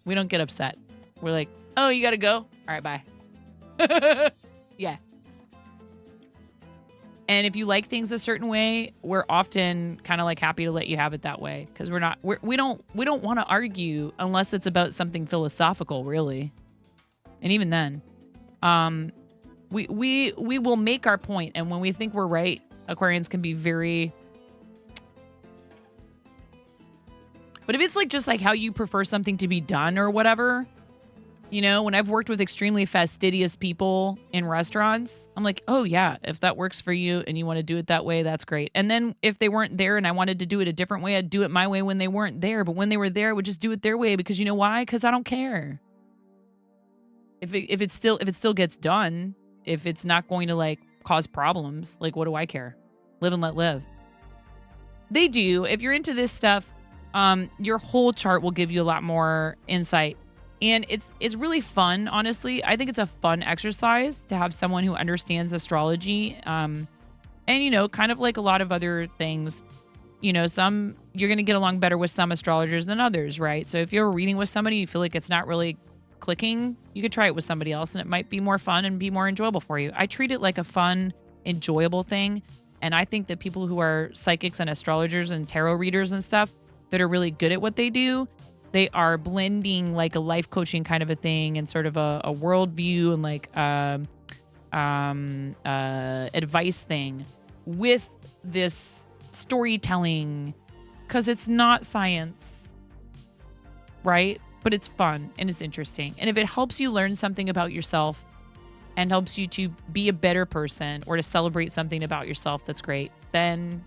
We don't get upset. We're like, oh, you gotta go? All right, bye. Yeah. And if you like things a certain way, we're often kind of like happy to let you have it that way, because we don't want to argue unless it's about something philosophical, really. And even then, we will make our point, and when we think we're right, Aquarians can be very. But if it's like just like how you prefer something to be done or whatever, you know, when I've worked with extremely fastidious people in restaurants, I'm like, oh yeah, if that works for you and you want to do it that way, that's great. And then if they weren't there and I wanted to do it a different way, I'd do it my way when they weren't there. But when they were there, I would just do it their way, because you know why? Because I don't care. If it still gets done, if it's not going to like cause problems, like what do I care? Live and let live. They do. If you're into this stuff, your whole chart will give you a lot more insight. And it's really fun, honestly. I think it's a fun exercise to have someone who understands astrology. And, you know, kind of like a lot of other things, you know, you're going to get along better with some astrologers than others, right? So if you're reading with somebody, you feel like it's not really clicking, you could try it with somebody else and it might be more fun and be more enjoyable for you. I treat it like a fun, enjoyable thing. And I think that people who are psychics and astrologers and tarot readers and stuff that are really good at what they do, they are blending like a life coaching kind of a thing and sort of a worldview and like advice thing with this storytelling, because it's not science, right? But it's fun and it's interesting. And if it helps you learn something about yourself and helps you to be a better person or to celebrate something about yourself that's great, then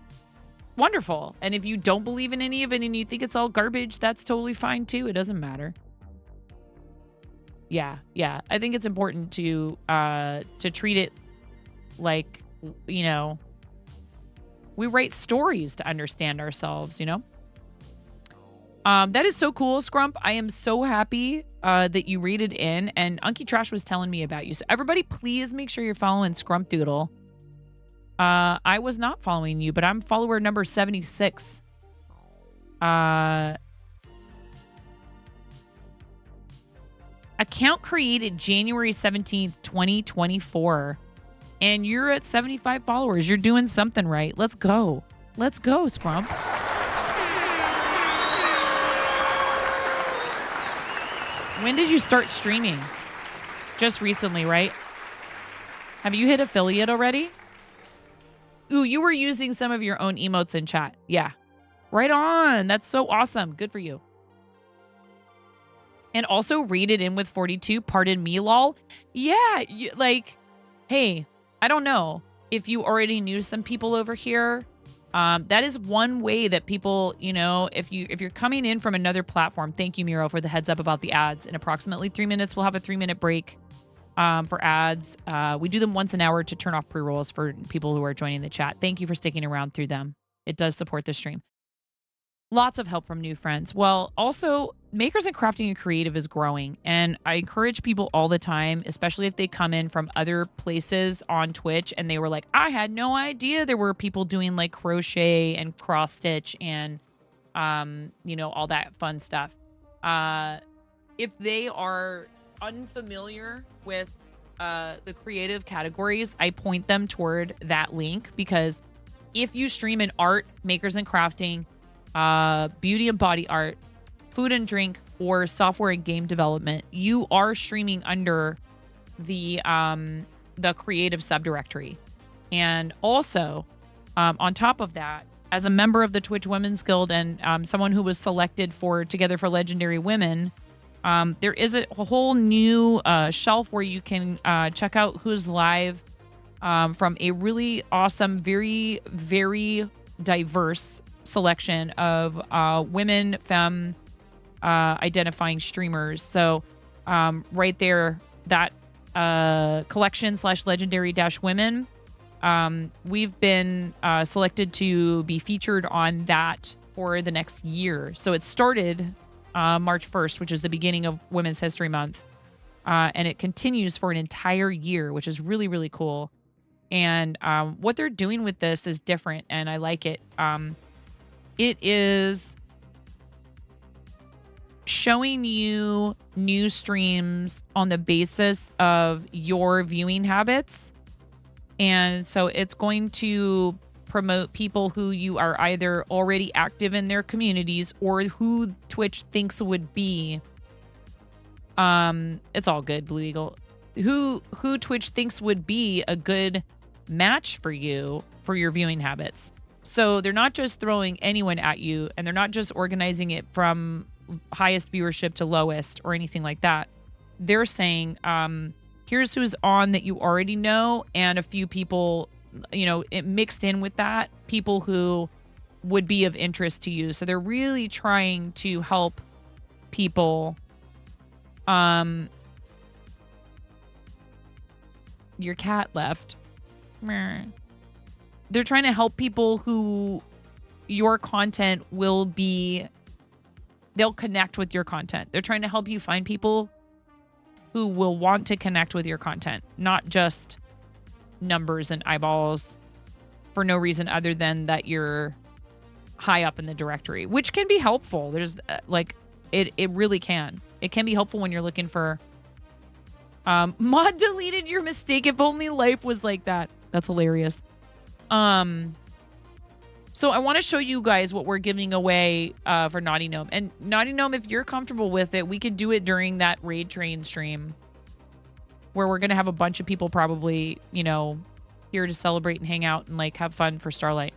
wonderful. And if you don't believe in any of it and you think it's all garbage, that's totally fine too. It doesn't matter. Yeah. I think it's important to treat it like, you know, we write stories to understand ourselves, you know? That is so cool, Scrump. I am so happy that you read it in. And Unky Trash was telling me about you. So everybody, please make sure you're following Scrump Doodle. I was not following you, but I'm follower number 76. Account created January 17th, 2024. And you're at 75 followers. You're doing something right. Let's go. Let's go, Scrump. When did you start streaming? Just recently, right? Have you hit affiliate already? Ooh, you were using some of your own emotes in chat. Yeah. Right on. That's so awesome. Good for you. And also read it in with 42. Pardon me, lol. Yeah. Like, hey, I don't know if you already knew some people over here. That is one way that people, you know, if you're coming in from another platform, thank you, Miro, for the heads up about the ads. In approximately 3 minutes, we'll have a 3-minute break for ads. We do them once an hour to turn off pre-rolls for people who are joining the chat. Thank you for sticking around through them. It does support the stream. Lots of help from new friends. Well, also, Makers and Crafting and Creative is growing, and I encourage people all the time, especially if they come in from other places on Twitch and they were like, I had no idea there were people doing like crochet and cross stitch and, you know, all that fun stuff. If they are unfamiliar with the creative categories, I point them toward that link, because if you stream in art, Makers and Crafting, beauty and body art, food and drink, or software and game development, you are streaming under the creative subdirectory. And also, on top of that, as a member of the Twitch Women's Guild and someone who was selected for Together for Legendary Women, there is a whole new shelf where you can check out who's live from a really awesome, very, very diverse selection of women, femme identifying streamers. So right there, that collection / legendary - women, we've been selected to be featured on that for the next year. So it started March 1st, which is the beginning of Women's History Month. And it continues for an entire year, which is really, really cool. And what they're doing with this is different, and I like it. It is showing you new streams on the basis of your viewing habits. And so it's going to promote people who you are either already active in their communities or who Twitch thinks would be it's all good, Blue Eagle. Who Twitch thinks would be a good match for you for your viewing habits. So they're not just throwing anyone at you, and they're not just organizing it from highest viewership to lowest or anything like that. They're saying, here's who's on that you already know, and a few people, it mixed in with that, people who would be of interest to you. So they're really trying to help people. Your cat left. Meh. They're trying to help people who your content will be, they'll connect with your content. They're trying to help you find people who will want to connect with your content, not just numbers and eyeballs for no reason other than that you're high up in the directory, which can be helpful. There's it really can. It can be helpful when you're looking for mod deleted your mistake. If only life was like that. That's hilarious. So I want to show you guys what we're giving away for Naughty Gnome. And Naughty Gnome, if you're comfortable with it, we could do it during that Raid Train stream where we're going to have a bunch of people probably, here to celebrate and hang out and have fun for Starlight.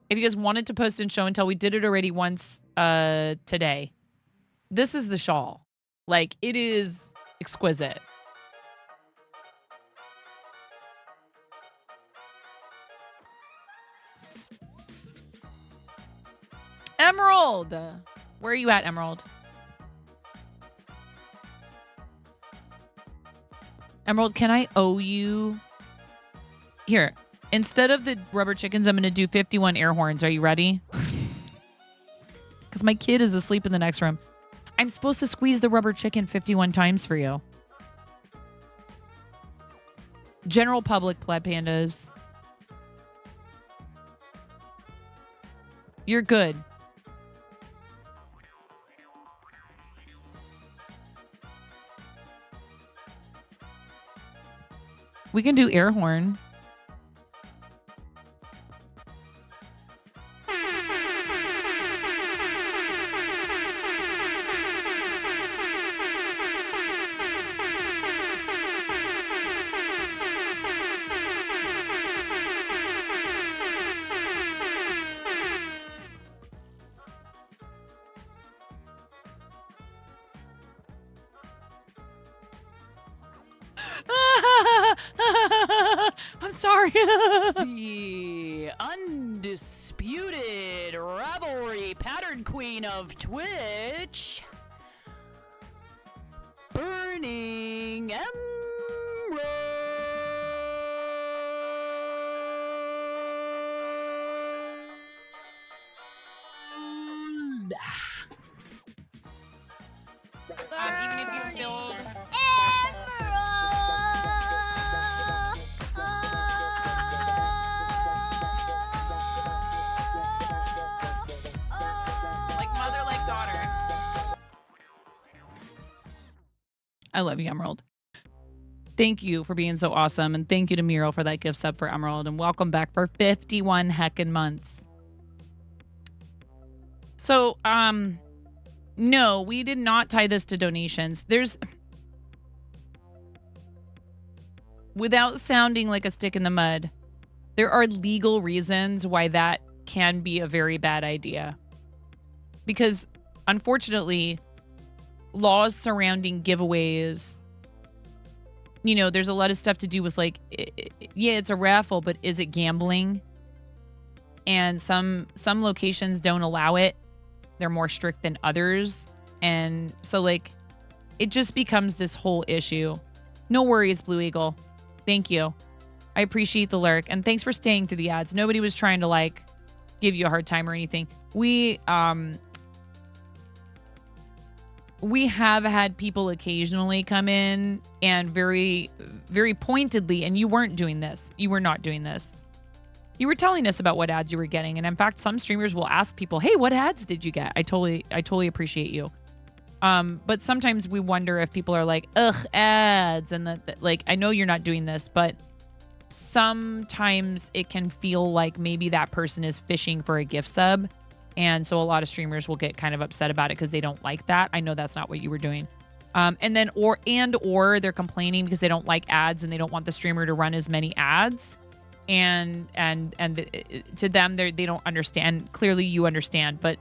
If you guys wanted to post and show and tell, we did it already once today. This is the shawl. It is exquisite. Emerald! Where are you at, Emerald? Emerald, can I owe you? Here. Instead of the rubber chickens, I'm going to do 51 air horns. Are you ready? Because my kid is asleep in the next room. I'm supposed to squeeze the rubber chicken 51 times for you. General public, Plaid Pandas. You're good. We can do air horn. I'm sorry. The undisputed revelry pattern queen of Twitch, Burning Emerald. Even if you filled... I love you, Emerald. Thank you for being so awesome. And thank you to Muriel for that gift sub for Emerald. And welcome back for 51 heckin' months. So, no, we did not tie this to donations. Without sounding like a stick in the mud, there are legal reasons why that can be a very bad idea. Because, unfortunately, laws surrounding giveaways, there's a lot of stuff to do with like, yeah, it's a raffle, but is it gambling? And some locations don't allow it. They're more strict than others. And so like, it just becomes this whole issue. No worries, Blue Eagle. Thank you. I appreciate the lurk. And thanks for staying through the ads. Nobody was trying to like give you a hard time or anything. We have had people occasionally come in and very, very pointedly, and you weren't doing this. You were not doing this. You were telling us about what ads you were getting. And in fact, some streamers will ask people, hey, what ads did you get? I totally appreciate you. But sometimes we wonder if people are like, ugh, ads. And like, I know you're not doing this, but sometimes it can feel like maybe that person is fishing for a gift sub. And so a lot of streamers will get kind of upset about it because they don't like that. I know that's not what you were doing. And then, or they're complaining because they don't like ads and they don't want the streamer to run as many ads. And to them, they don't understand. Clearly you understand, but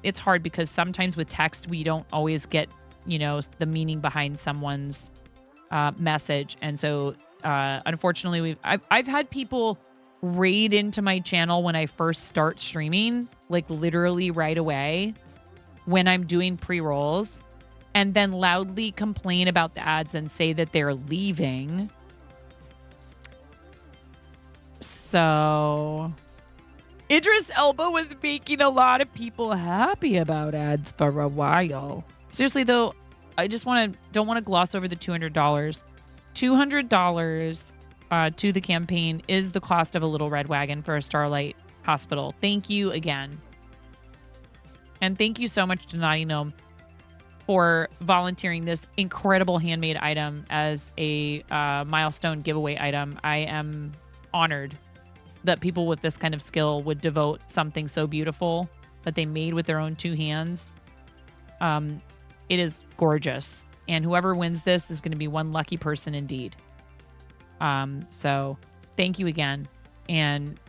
it's hard because sometimes with text, we don't always get, the meaning behind someone's message. And so, unfortunately, I've had people raid into my channel when I first start streaming, like literally right away when I'm doing pre-rolls, and then loudly complain about the ads and say that they're leaving. So Idris Elba was making a lot of people happy about ads for a while. Seriously though, I just don't want to gloss over the $200. $200 to the campaign is the cost of a little red wagon for a Starlight Hospital. Thank you again. And thank you so much to Naughty Gnome for volunteering this incredible handmade item as a milestone giveaway item. I am honored that people with this kind of skill would devote something so beautiful that they made with their own two hands. It is gorgeous. And whoever wins this is going to be one lucky person indeed. So thank you again. And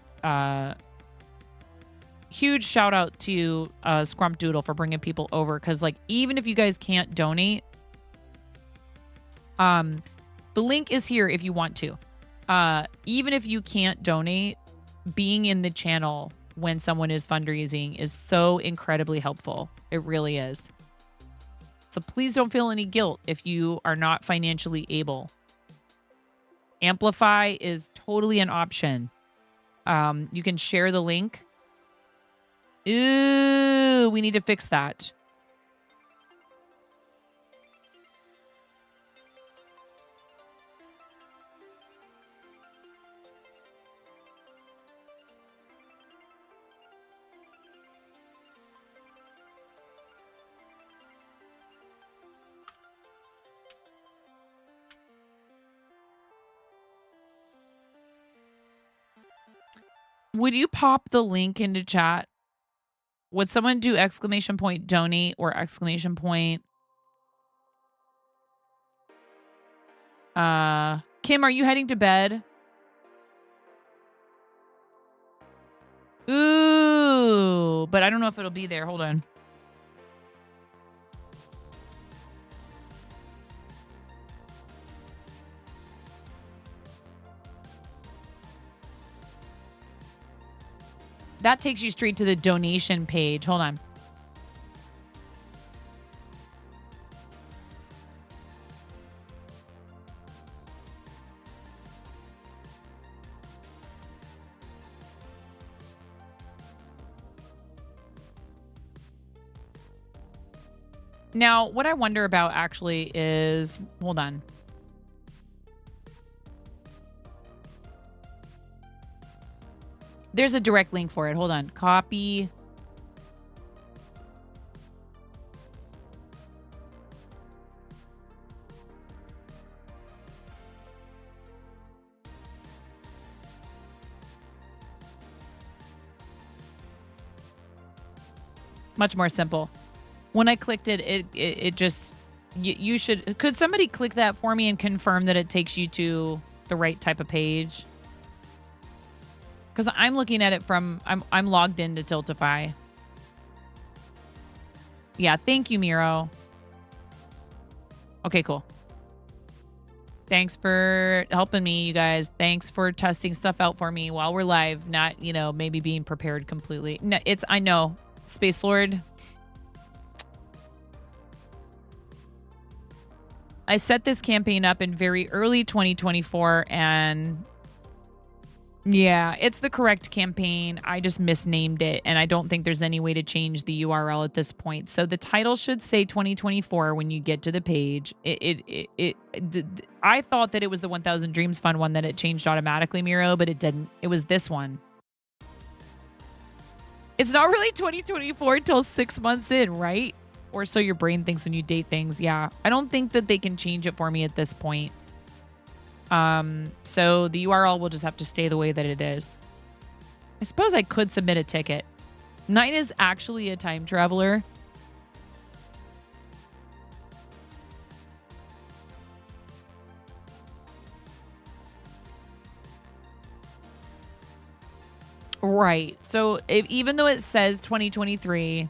huge shout out to Scrump Doodle for bringing people over. Because like, even if you guys can't donate, the link is here if you want to. Even if you can't donate, being in the channel when someone is fundraising is so incredibly helpful. It really is. So please don't feel any guilt if you are not financially able. Amplify is totally an option. You can share the link. Ooh, we need to fix that. Would you pop the link into chat? Would someone do !donate or !? Kim, are you heading to bed? Ooh, but I don't know if it'll be there. Hold on. That takes you straight to the donation page. Hold on. Now, what I wonder about actually is, hold on. There's a direct link for it. Hold on. Copy. Much more simple. When I clicked it, it just, you should, could somebody click that for me and confirm that it takes you to the right type of page? Because I'm looking at it from, I'm logged into Tiltify. Yeah, thank you, Miro. Okay, cool. Thanks for helping me, you guys. Thanks for testing stuff out for me while we're live, not, you know, maybe being prepared completely. No, I know. Space Lord. I set this campaign up in very early 2024, and yeah, it's the correct campaign. I just misnamed it, and I don't think there's any way to change the URL at this point. So the title should say 2024 when you get to the page. I thought that it was the 1000 Dreams Fund one that it changed automatically, Miro, but it didn't. It was this one. It's not really 2024 until 6 months in, right? Or so your brain thinks when you date things. Yeah, I don't think that they can change it for me at this point. So the URL will just have to stay the way that it is. I suppose I could submit a ticket. 9 is actually a time traveler. Right. So even though it says 2023,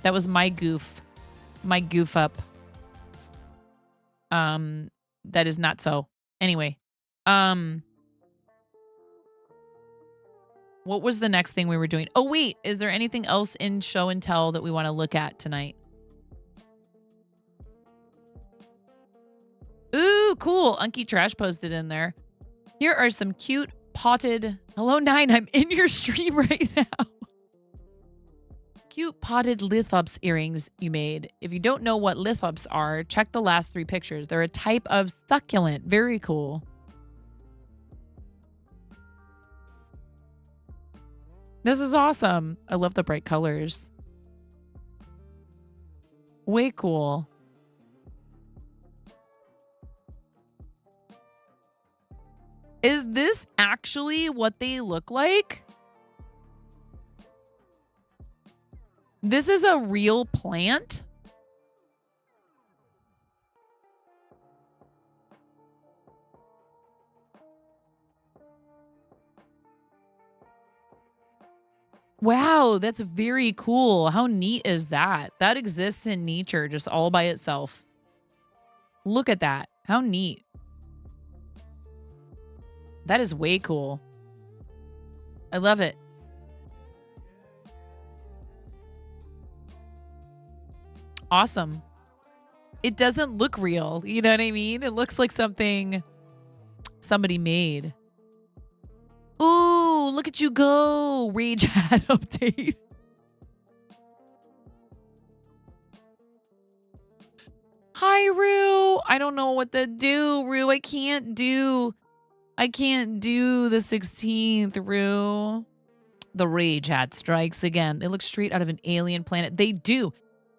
that was my goof up. That is not so. Anyway, what was the next thing we were doing? Oh, wait, is there anything else in show and tell that we want to look at tonight? Ooh, cool. Unky Trash posted in there. Here are some cute potted... Hello, 9. I'm in your stream right now. Cute potted lithops earrings you made. If you don't know what lithops are, check the last 3 pictures. They're a type of succulent. Very cool. This is awesome. I love the bright colors. Way cool. Is this actually what they look like? This is a real plant? Wow, that's very cool. How neat is that? That exists in nature just all by itself. Look at that. How neat. That is way cool. I love it. Awesome. It doesn't look real. You know what I mean? It looks like something somebody made. Ooh, look at you go. Rage hat update. Hi, Rue. I don't know what to do, Rue. I can't do the 16th, Rue. The Rage hat strikes again. They look straight out of an alien planet. They do.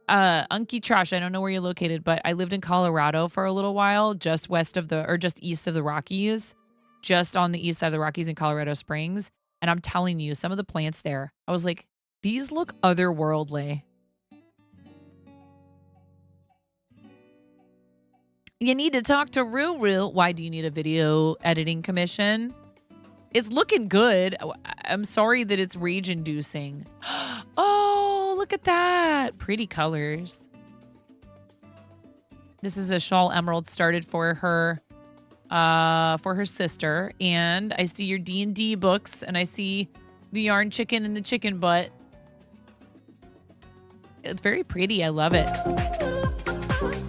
Unky Trash, I don't know where you're located, but I lived in Colorado for a little while, just east of the Rockies, just on the east side of the Rockies in Colorado Springs. And I'm telling you, some of the plants there, I was like, these look otherworldly. You need to talk to Ruru. Why do you need a video editing commission? It's looking good. I'm sorry that it's rage inducing. Oh, look at that. Pretty colors. This is a shawl Emerald started for her sister. And I see your D&D books, and I see the yarn chicken and the chicken butt. It's very pretty. I love it.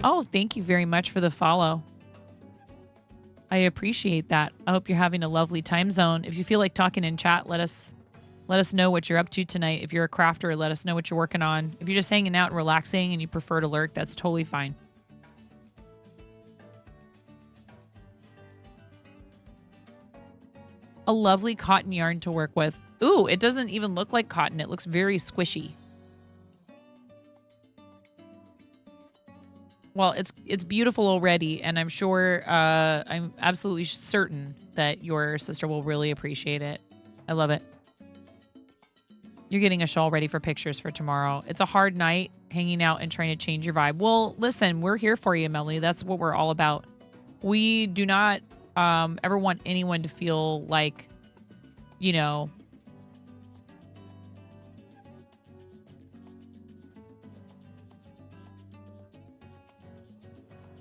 Oh, thank you very much for the follow. I appreciate that. I hope you're having a lovely time zone. If you feel like talking in chat, let us know what you're up to tonight. If you're a crafter, let us know what you're working on. If you're just hanging out and relaxing and you prefer to lurk, that's totally fine. A lovely cotton yarn to work with. Ooh, it doesn't even look like cotton. It looks very squishy. Well, it's beautiful already, and I'm sure, I'm absolutely certain that your sister will really appreciate it. I love it. You're getting a shawl ready for pictures for tomorrow. It's a hard night hanging out and trying to change your vibe. Well, listen, we're here for you, Melanie. That's what we're all about. We do not ever want anyone to feel like, you know,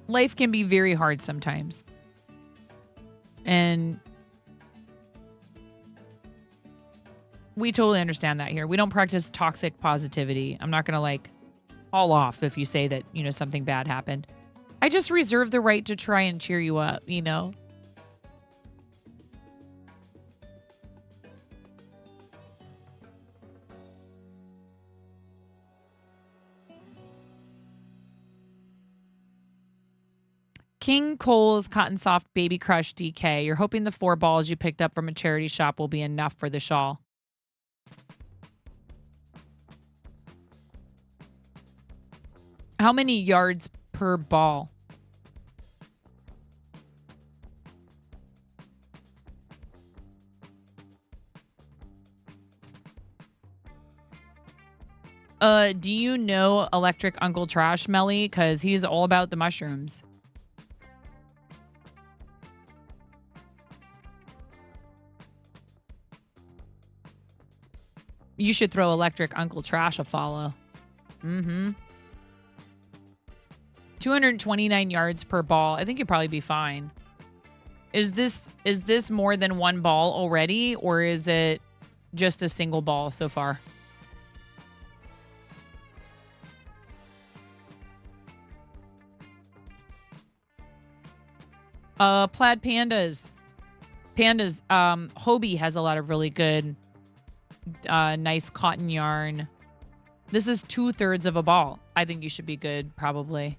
life can be very hard sometimes. And we totally understand that here. We don't practice toxic positivity. I'm not going to like haul off if you say that, you know, something bad happened. I just reserve the right to try and cheer you up, you know? King Cole's Cotton Soft Baby Crush DK. You're hoping the 4 balls you picked up from a charity shop will be enough for the shawl. How many yards per ball? Do you know Electric Uncle Trash, Melly? Because he's all about the mushrooms. You should throw Electric Uncle Trash a follow. 229 yards per ball. I think you'd probably be fine. Is this more than 1 ball already, or is it just a single ball so far? Plaid Pandas. Hobie has a lot of really good, nice cotton yarn. This is 2/3 of a ball. I think you should be good, probably.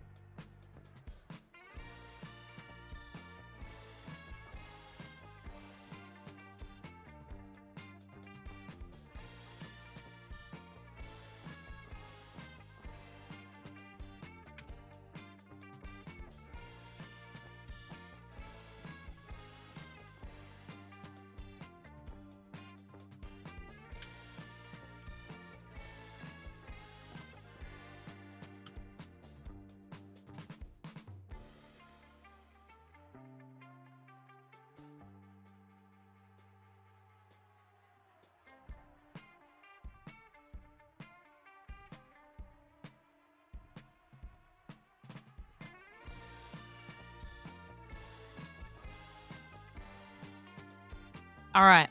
All right.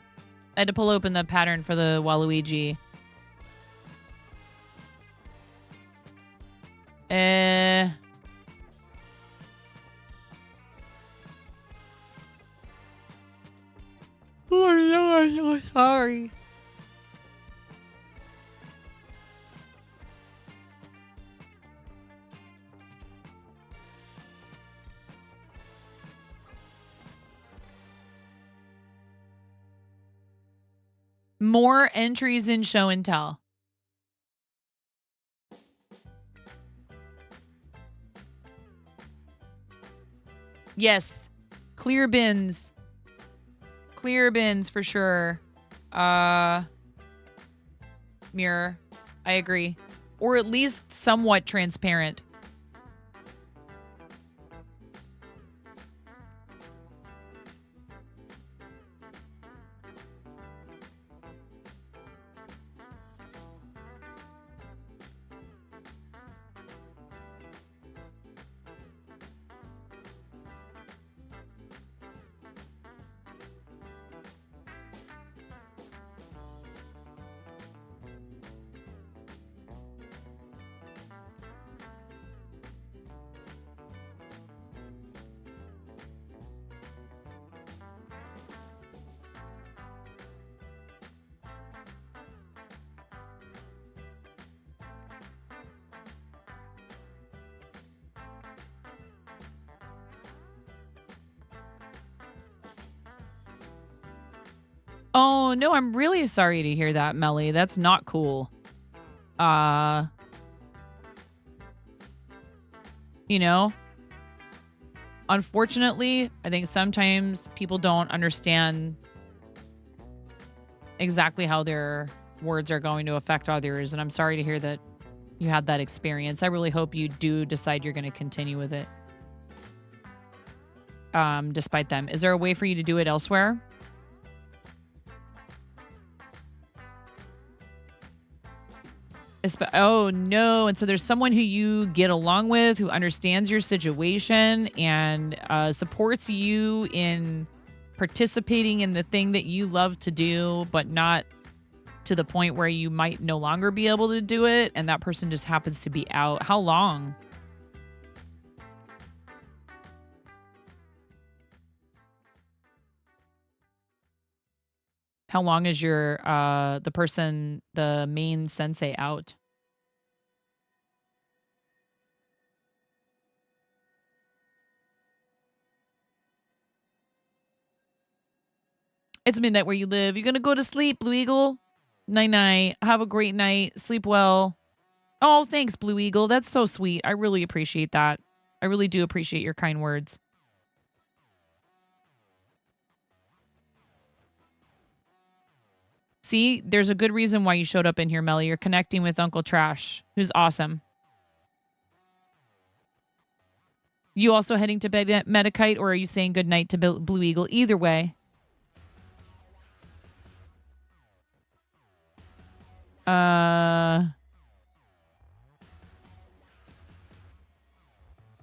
I had to pull open the pattern for the Waluigi. Oh no, I'm so sorry. More entries in show and tell. Yes. Clear bins. Clear bins for sure. Mirror. I agree. Or at least somewhat transparent. Oh, no, I'm really sorry to hear that, Melly. That's not cool. You know, unfortunately, I think sometimes people don't understand exactly how their words are going to affect others. And I'm sorry to hear that you had that experience. I really hope you do decide you're going to continue with it. Despite them. Is there a way for you to do it elsewhere? Oh, no. And so there's someone who you get along with, who understands your situation and supports you in participating in the thing that you love to do, but not to the point where you might no longer be able to do it. And that person just happens to be out. How long? How long is your the main sensei out? It's midnight where you live. You're gonna go to sleep, Blue Eagle. Night night. Have a great night. Sleep well. Oh, thanks, Blue Eagle. That's so sweet. I really appreciate that. I really do appreciate your kind words. See, there's a good reason why you showed up in here, Melly. You're connecting with Uncle Trash, who's awesome. You also heading to bed at Medikite, or are you saying goodnight to Blue Eagle? Either way.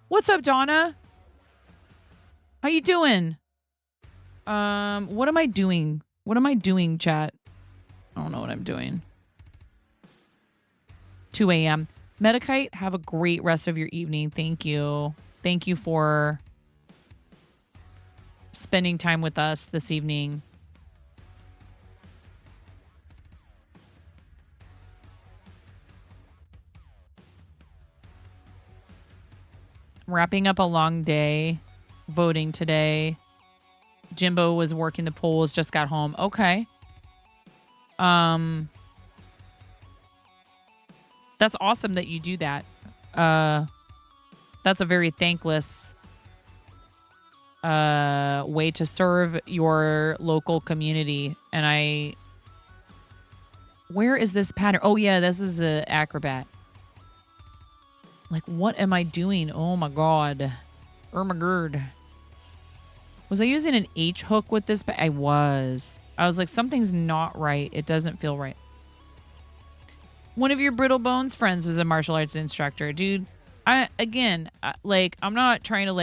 What's up, Donna? How you doing? What am I doing? What am I doing, chat? I don't know what I'm doing. 2 a.m. Medikite, have a great rest of your evening. Thank you. Thank you for spending time with us this evening. I'm wrapping up a long day voting today. Jimbo was working the polls, just got home. Okay. That's awesome that you do that. That's a very thankless way to serve your local community. And where is this pattern? Oh yeah, this is a acrobat. Like, what am I doing? Oh my god. Oh my god. Was I using an H hook with this? I was. I was like, something's not right. It doesn't feel right. One of your Brittle Bones friends was a martial arts instructor. Dude, I'm not trying to,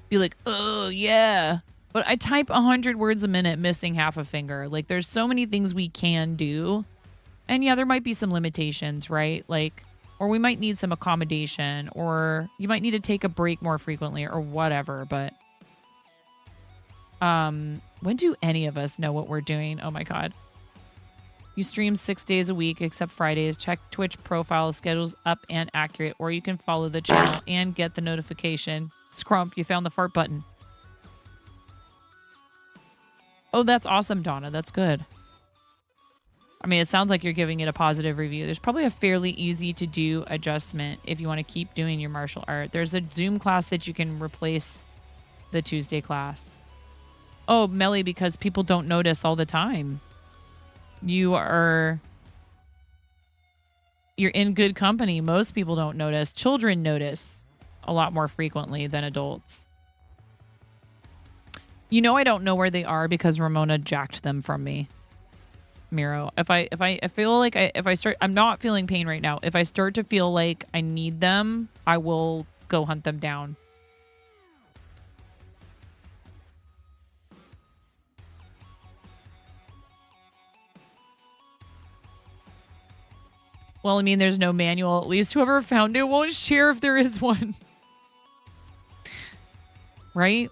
be like, oh, yeah. But I type 100 words a minute missing half a finger. Like, there's so many things we can do. And, yeah, there might be some limitations, right? Or we might need some accommodation. Or you might need to take a break more frequently or whatever. But when do any of us know what we're doing? Oh, my God. You stream 6 days a week except Fridays. Check Twitch profile. Schedule's up and accurate. Or you can follow the channel and get the notification. Scrump, you found the fart button. Oh, that's awesome, Donna. That's good. I mean, it sounds like you're giving it a positive review. There's probably a fairly easy to do adjustment if you want to keep doing your martial art. There's a Zoom class that you can replace the Tuesday class. Oh, Melly, because people don't notice all the time. You're in good company. Most people don't notice. Children notice a lot more frequently than adults. You know, I don't know where they are because Ramona jacked them from me. Miro, if I feel like I'm not feeling pain right now. If I start to feel like I need them, I will go hunt them down. Well, I mean, there's no manual. At least whoever found it won't share if there is one. Right?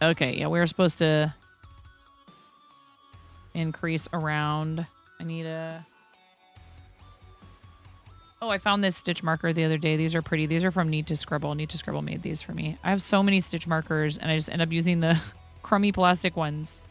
Okay, yeah, we were supposed to increase around. I need a... Oh, I found this stitch marker the other day. These are pretty. These are from Need to Scribble. Need to Scribble made these for me. I have so many stitch markers, and I just end up using the crummy plastic ones.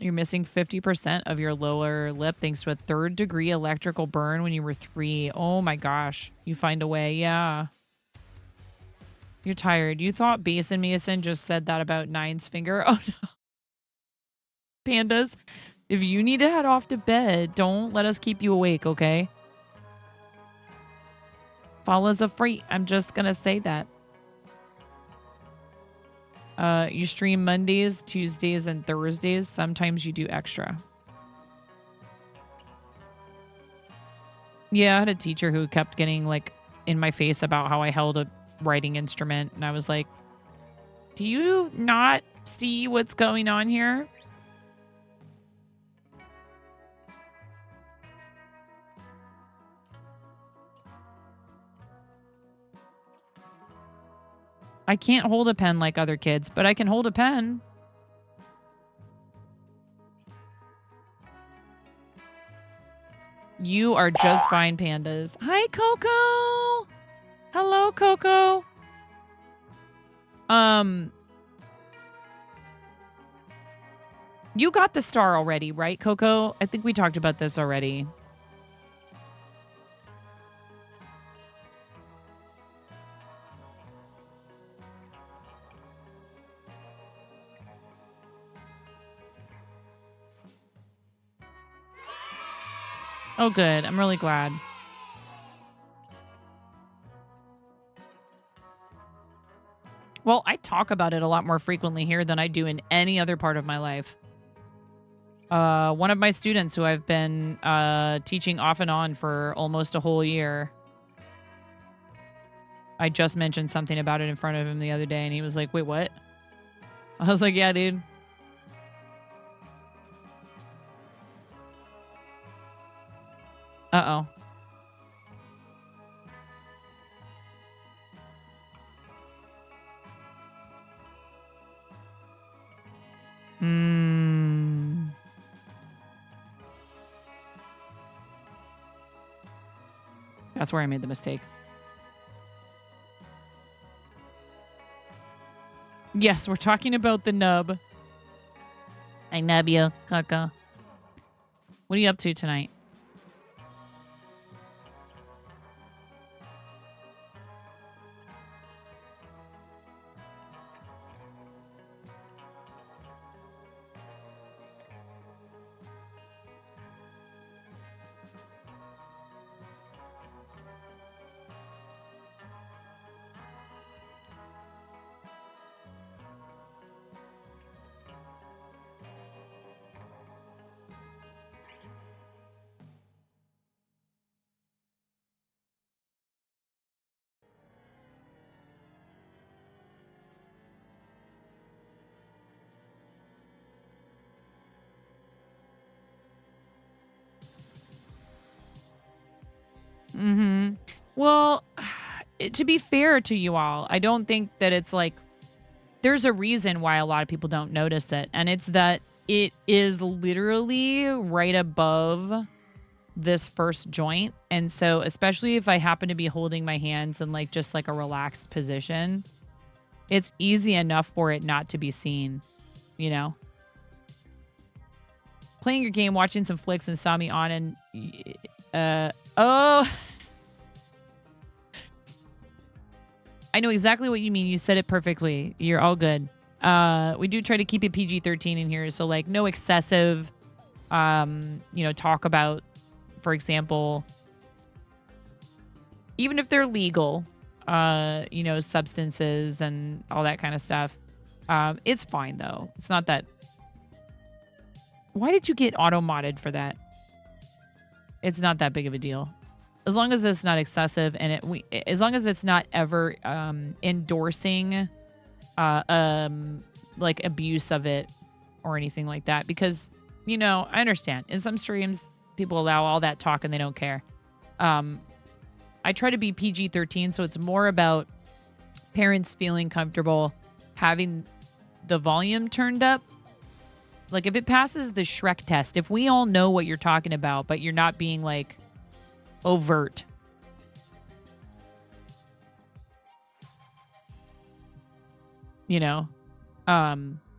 You're missing 50% of your lower lip thanks to a 3rd-degree electrical burn when you were 3. Oh my gosh. You find a way. Yeah. You're tired. You thought Basin Mason just said that about Nine's finger. Oh no. Pandas, if you need to head off to bed, don't let us keep you awake, okay? Follows a free. I'm just gonna say that. You stream Mondays, Tuesdays, and Thursdays. Sometimes you do extra. Yeah, I had a teacher who kept getting like in my face about how I held a writing instrument, and I was like, do you not see what's going on here? I can't hold a pen like other kids, but I can hold a pen. You are just fine, pandas. Hi, Coco. Hello, Coco. You got the star already, right, Coco? I think we talked about this already. Oh, good. I'm really glad. Well, I talk about it a lot more frequently here than I do in any other part of my life. One of my students who I've been teaching off and on for almost a whole year, I just mentioned something about it in front of him the other day, and he was like, wait, what? I was like, yeah, dude. Uh-oh. That's where I made the mistake. Yes, we're talking about the nub. I nub you, Kaka. What are you up to tonight? Well, to be fair to you all, I don't think that it's like there's a reason why a lot of people don't notice it, and it's that it is literally right above this first joint. And so especially if I happen to be holding my hands in like just like a relaxed position, it's easy enough for it not to be seen, you know? Playing your game, watching some flicks, and saw me on and oh, I know exactly what you mean. You said it perfectly. You're all good. We do try to keep it PG-13 in here, so like no excessive talk about, for example, even if they're legal, substances and all that kind of stuff. It's fine though. It's not that. Why did you get auto-modded for that? It's not that big of a deal. As long as it's not excessive and as long as it's not ever endorsing like abuse of it or anything like that. Because, I understand. In some streams, people allow all that talk and they don't care. I try to be PG-13, so it's more about parents feeling comfortable having the volume turned up. Like if it passes the Shrek test, if we all know what you're talking about, but you're not being like overt.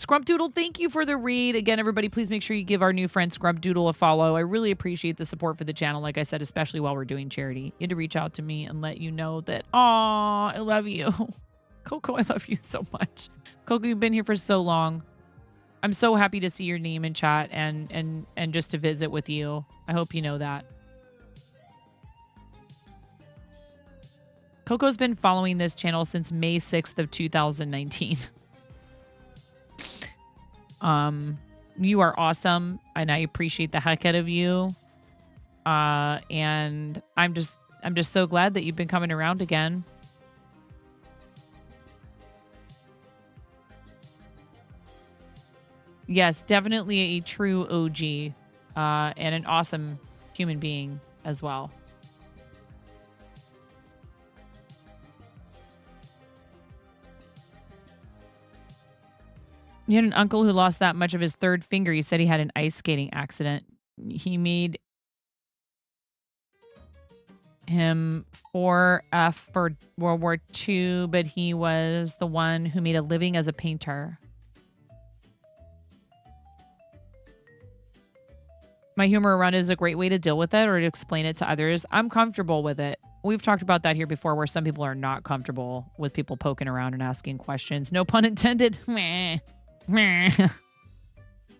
Scrumpdoodle, thank you for the read. Again, everybody, please make sure you give our new friend Scrumpdoodle a follow. I really appreciate the support for the channel, like I said, especially while we're doing charity. You had to reach out to me and let you know that, aw, I love you. Coco, I love you so much. Coco, you've been here for so long. I'm so happy to see your name in chat and just to visit with you. I hope you know that. Coco's been following this channel since May 6th of 2019. You are awesome, and I appreciate the heck out of you. And I'm just so glad that you've been coming around again. Yes, definitely a true OG, and an awesome human being as well. You had an uncle who lost that much of his third finger. You said he had an ice skating accident. He made him 4F for World War II, but he was the one who made a living as a painter. My humor around it is a great way to deal with it or to explain it to others. I'm comfortable with it. We've talked about that here before where some people are not comfortable with people poking around and asking questions. No pun intended. Meh. Meh.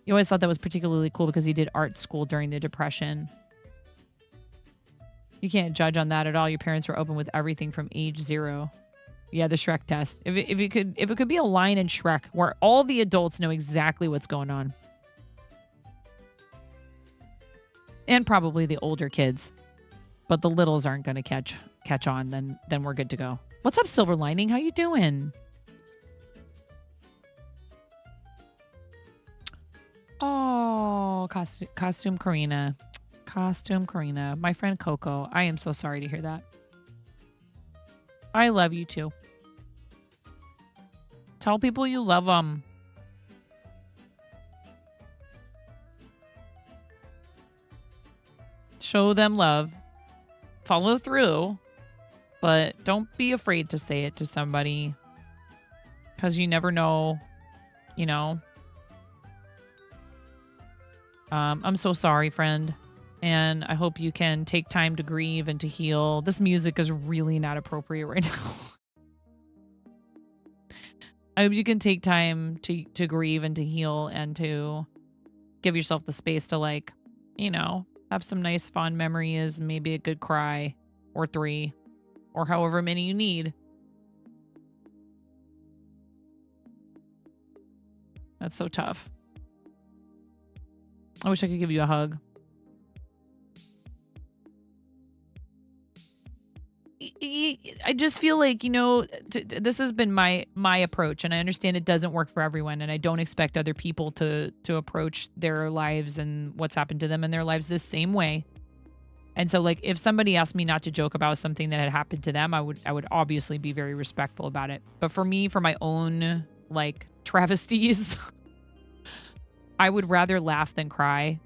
You always thought that was particularly cool because he did art school during the Depression. You can't judge on that at all. Your parents were open with everything from age 0. Yeah, the Shrek test. If it could be a line in Shrek where all the adults know exactly what's going on. And probably the older kids. But the littles aren't going to catch on, then we're good to go. What's up, Silver Lining? How you doing? Oh, costume Karina. Costume Karina. My friend Coco. I am so sorry to hear that. I love you too. Tell people you love them. Show them love. Follow through. But don't be afraid to say it to somebody. Because you never know, you know. I'm so sorry, friend. And I hope you can take time to grieve and to heal. This music is really not appropriate right now. I hope you can take time to grieve and to heal and to give yourself the space to, like, you know, have some nice fond memories, maybe a good cry or 3 or however many you need. That's so tough. I wish I could give you a hug. I just feel like, you know, this has been my approach, and I understand it doesn't work for everyone, and I don't expect other people to approach their lives and what's happened to them in their lives this same way. And so, like, if somebody asked me not to joke about something that had happened to them, I would obviously be very respectful about it. But for me, for my own, like, travesties, I would rather laugh than cry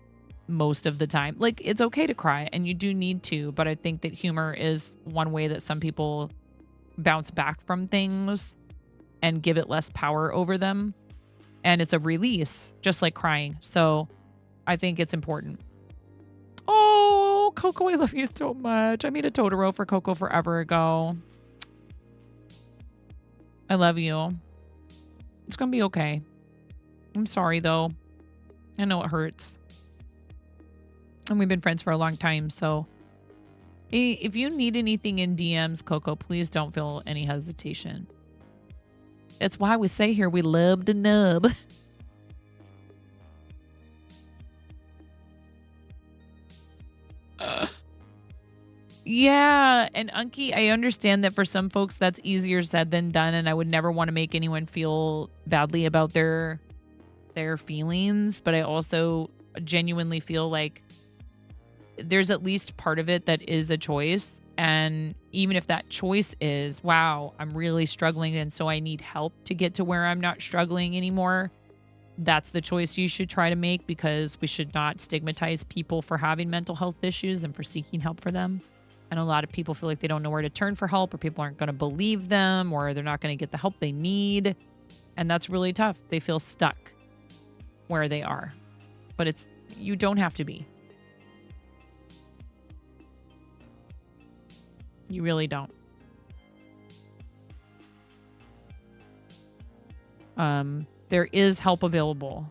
most of the time. Like, it's okay to cry, and you do need to, but I think that humor is one way that some people bounce back from things and give it less power over them. And it's a release, just like crying. So I think it's important. Oh, Coco, I love you so much. I made a Totoro for Coco forever ago. I love you. It's gonna be okay. I'm sorry, though. I know it hurts. And we've been friends for a long time, so if you need anything in DMs, Coco, please don't feel any hesitation. That's why we say here we love to nub. Yeah, and Unky, I understand that for some folks that's easier said than done, and I would never want to make anyone feel badly about their feelings, but I also genuinely feel like there's at least part of it that is a choice. And even if that choice is, wow, I'm really struggling and so I need help to get to where I'm not struggling anymore, that's the choice you should try to make, because we should not stigmatize people for having mental health issues and for seeking help for them. And a lot of people feel like they don't know where to turn for help, or people aren't going to believe them, or they're not going to get the help they need. And that's really tough. They feel stuck where they are. But you don't have to be. You really don't. There is help available.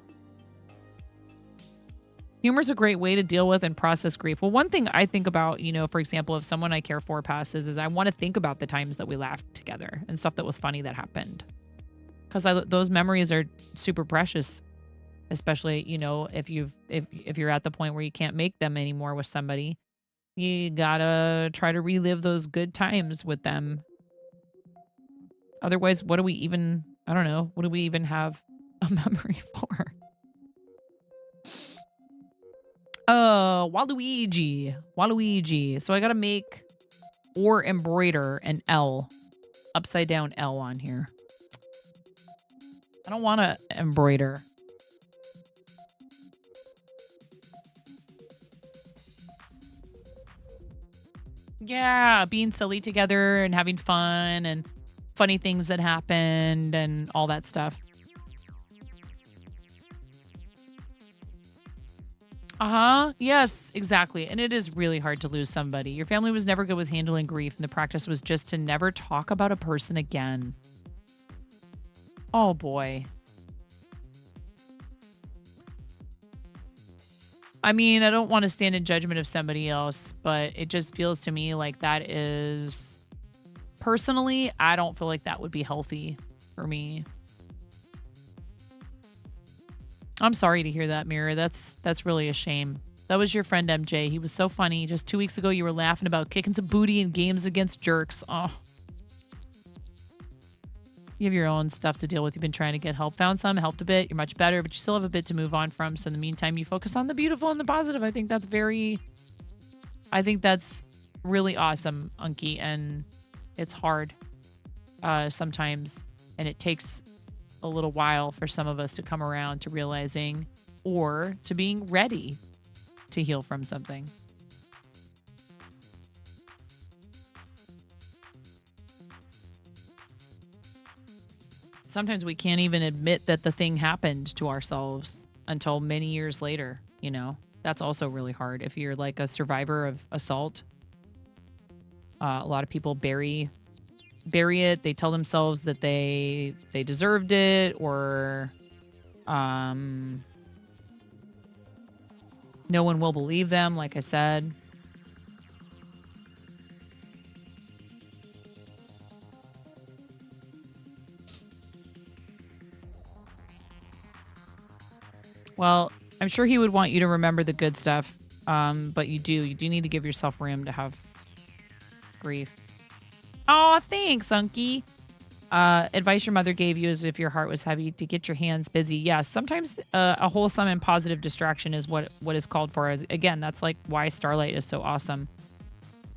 Humor is a great way to deal with and process grief. Well, one thing I think about, for example, if someone I care for passes, is I want to think about the times that we laughed together and stuff that was funny that happened. Because those memories are super precious, especially, if you're at the point where you can't make them anymore with somebody. You gotta try to relive those good times with them. Otherwise, what do we even have a memory for? Waluigi. So I gotta make or embroider an L, upside down L on here. I don't want to embroider. Yeah, being silly together and having fun and funny things that happened and all that stuff. Yes, exactly. And it is really hard to lose somebody. Your family was never good with handling grief, and the practice was just to never talk about a person again. Oh, boy. I mean, I don't want to stand in judgment of somebody else, but it just feels to me like that is... Personally, I don't feel like that would be healthy for me. I'm sorry to hear that, Mira. That's really a shame. That was your friend MJ. He was so funny. Just 2 weeks ago, you were laughing about kicking some booty in games against jerks. Oh. You have your own stuff to deal with. You've been trying to get help. Found some, helped a bit. You're much better, but you still have a bit to move on from. So in the meantime, you focus on the beautiful and the positive. I think that's really awesome, Unky. And it's hard sometimes. And it takes a little while for some of us to come around to realizing or to being ready to heal from something. Sometimes we can't even admit that the thing happened to ourselves until many years later, That's also really hard. If you're like a survivor of assault, a lot of people bury it. They tell themselves that they deserved it, or no one will believe them, like I said. Well, I'm sure he would want you to remember the good stuff, but you do need to give yourself room to have grief. Oh, thanks, Unky. Advice your mother gave you is if your heart was heavy to get your hands busy. Yes, sometimes a wholesome and positive distraction is what is called for. Again, that's like why Starlight is so awesome.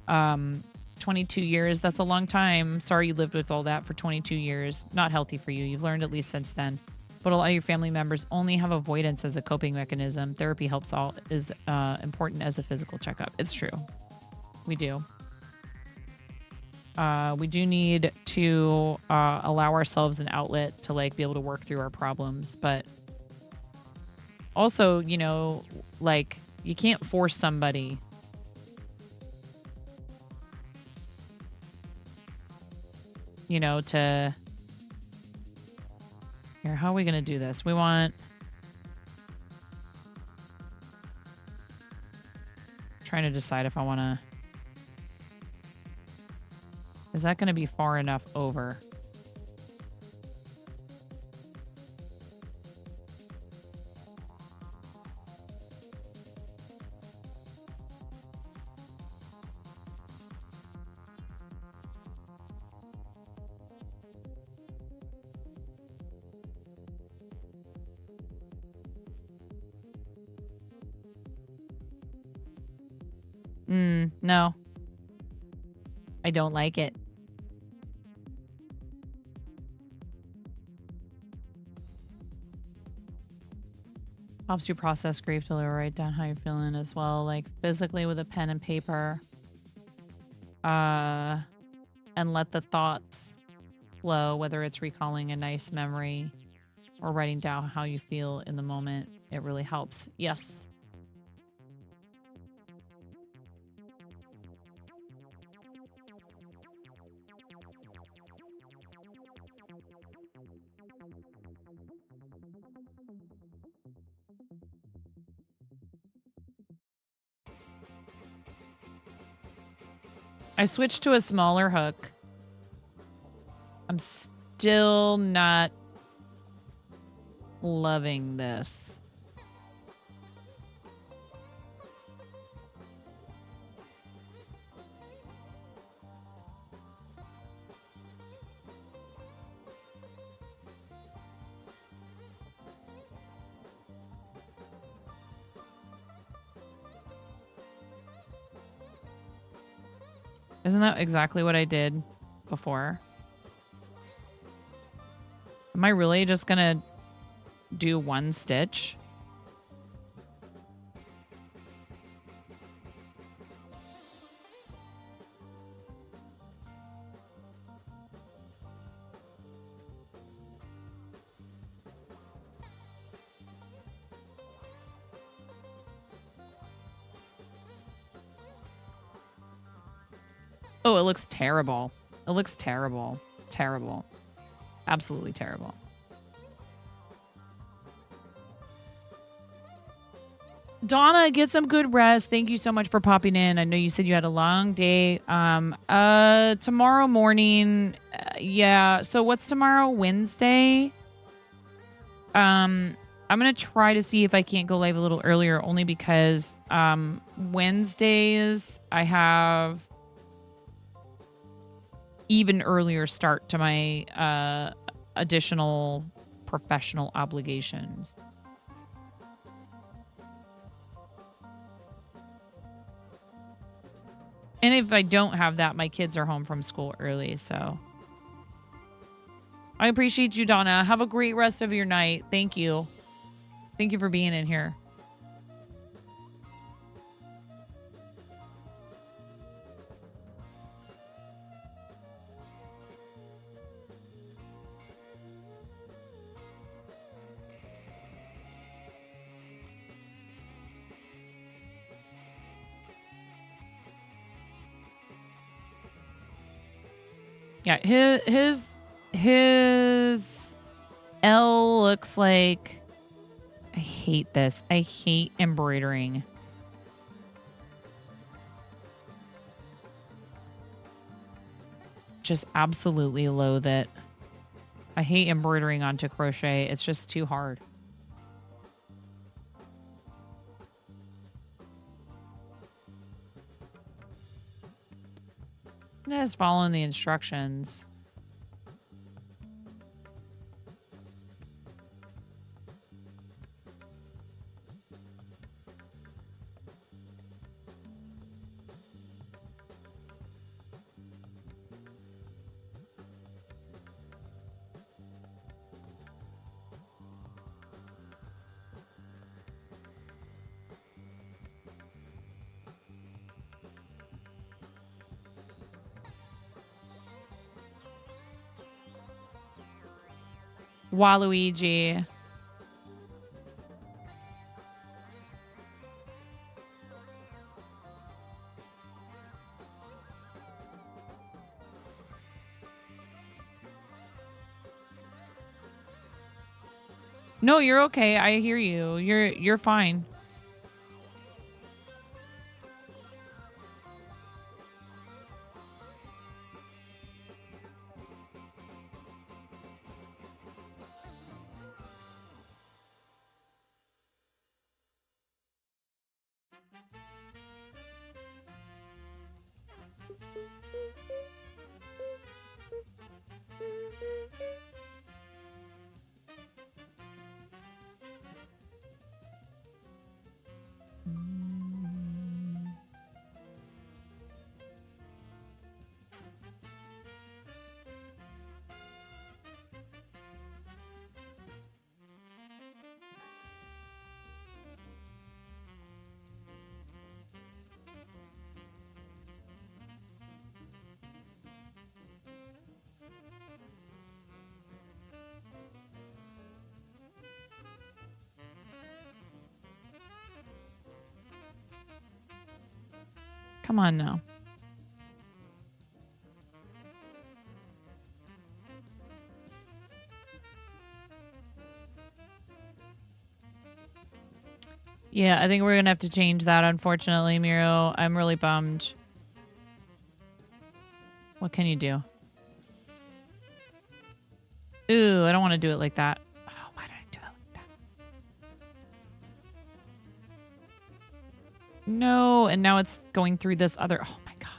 22 years, that's a long time. Sorry you lived with all that for 22 years. Not healthy for you. You've learned at least since then. But a lot of your family members only have avoidance as a coping mechanism. Therapy helps is important as a physical checkup. It's true. We do. We do need to allow ourselves an outlet to be able to work through our problems. But also, you can't force somebody to... Here, how are we going to do this? We want... Trying to decide if I want to... Is that going to be far enough over? No. I don't like it. Helps you process grief to write down how you're feeling as well, like physically with a pen and paper. And let the thoughts flow, whether it's recalling a nice memory or writing down how you feel in the moment. It really helps. Yes. I switched to a smaller hook. I'm still not loving this. Isn't that exactly what I did before? Am I really just gonna do one stitch? Oh, it looks terrible. It looks terrible. Terrible. Absolutely terrible. Donna, get some good rest. Thank you so much for popping in. I know you said you had a long day. Tomorrow morning, yeah. So what's tomorrow? Wednesday? I'm gonna try to see if I can't go live a little earlier, only because Wednesdays I have even earlier start to my additional professional obligations. And if I don't have that, my kids are home from school early, so I appreciate you, Donna. Have a great rest of your night. Thank you. Thank you for being in here. Yeah, his L looks like, I hate this. I hate embroidering. Just absolutely loathe it. I hate embroidering onto crochet. It's just too hard. Just following the instructions. Waluigi. No, you're okay. I hear you. You're fine. Come on now. Yeah, I think we're going to have to change that, unfortunately, Miro. I'm really bummed. What can you do? Ooh, I don't want to do it like that. Oh, why did I do it like that? No, and now it's going through this other... Oh, my God.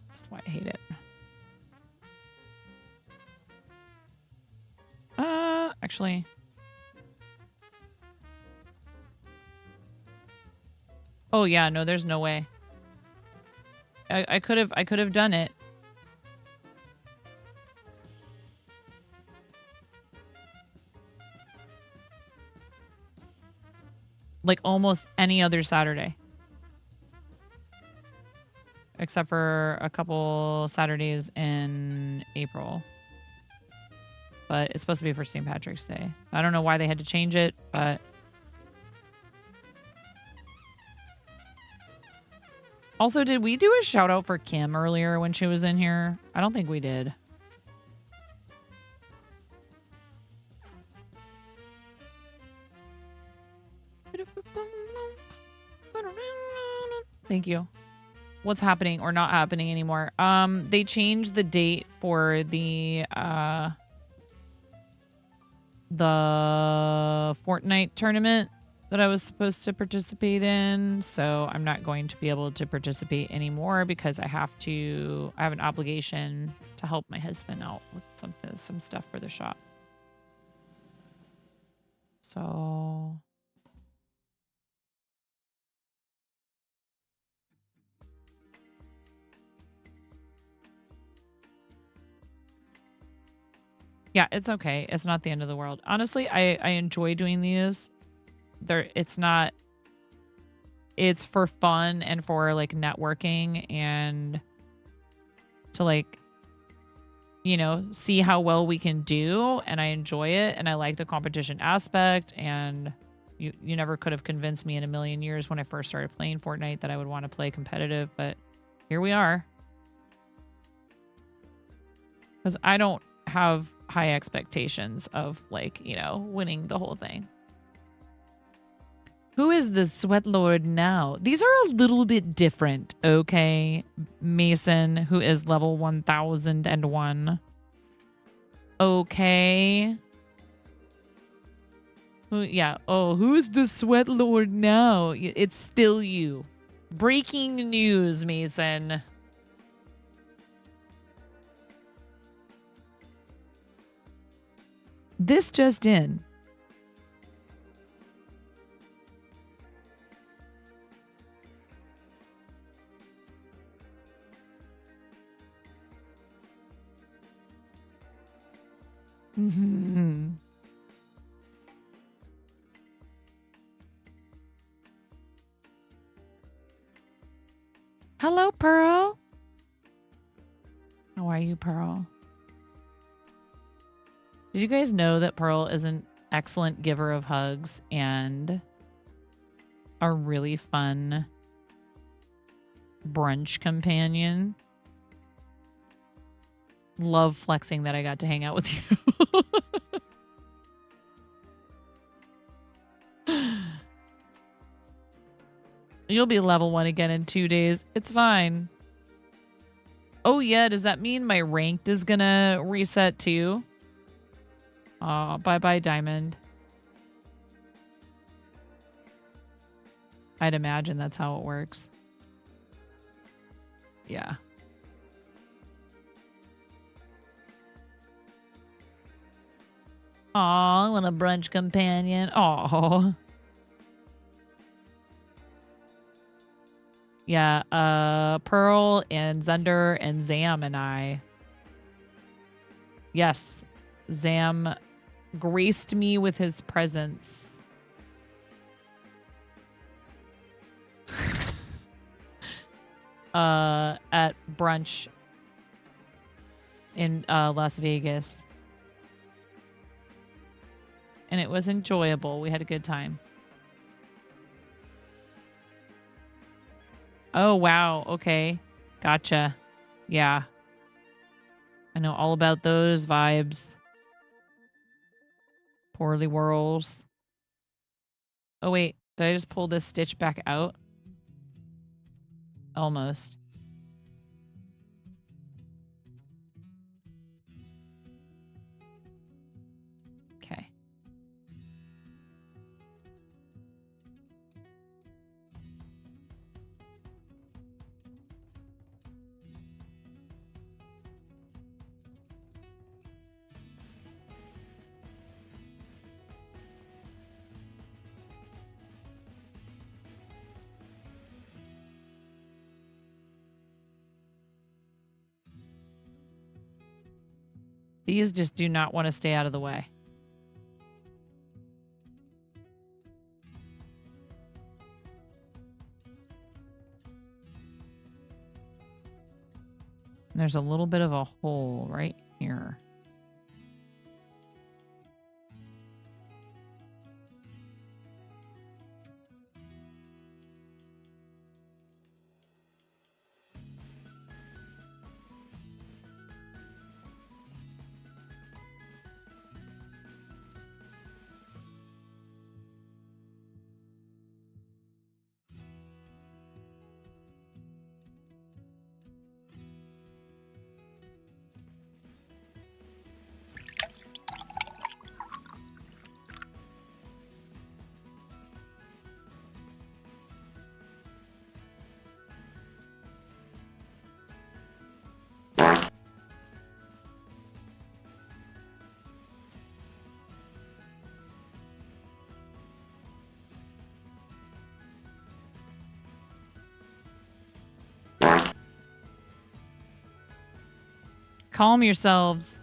That's why I hate it. Actually... Oh yeah, no, there's no way. I could have done it. Like almost any other Saturday. Except for a couple Saturdays in April. But it's supposed to be for St. Patrick's Day. I don't know why they had to change it, but... Also, did we do a shout out for Kim earlier when she was in here? I don't think we did. Thank you. What's happening or not happening anymore? They changed the date for the Fortnite tournament that I was supposed to participate in, so I'm not going to be able to participate anymore because I have an obligation to help my husband out with some stuff for the shop. So yeah, it's okay. It's not the end of the world. Honestly, I enjoy doing these. It's for fun and for like networking and to like, you know, see how well we can do. And I enjoy it. And I like the competition aspect. And you never could have convinced me in a million years when I first started playing Fortnite that I would want to play competitive. But here we are. Because I don't have high expectations of like, you know, winning the whole thing. Who is the Sweat Lord now? These are a little bit different, okay? Mason, who is level 1001. Okay. Yeah. Oh, who's the Sweat Lord now? It's still you. Breaking news, Mason. This just in. Hello, Pearl. How are you, Pearl? Did you guys know that Pearl is an excellent giver of hugs and a really fun brunch companion? Love flexing that I got to hang out with you. You'll be level 1 again in 2 days. It's fine. Oh yeah, does that mean my ranked is gonna reset too? Oh, bye-bye, Diamond. I'd imagine that's how it works. Yeah. Aw, I want a brunch companion. Aw. Yeah, Pearl and Zunder and Zam and I. Yes, Zam graced me with his presence. At brunch in Las Vegas. And it was enjoyable. We had a good time. Oh, wow. Okay. Gotcha. Yeah. I know all about those vibes. Poorly whirls. Oh, wait. Did I just pull this stitch back out? Almost. Okay. These just do not want to stay out of the way. There's a little bit of a hole right here. Calm yourselves.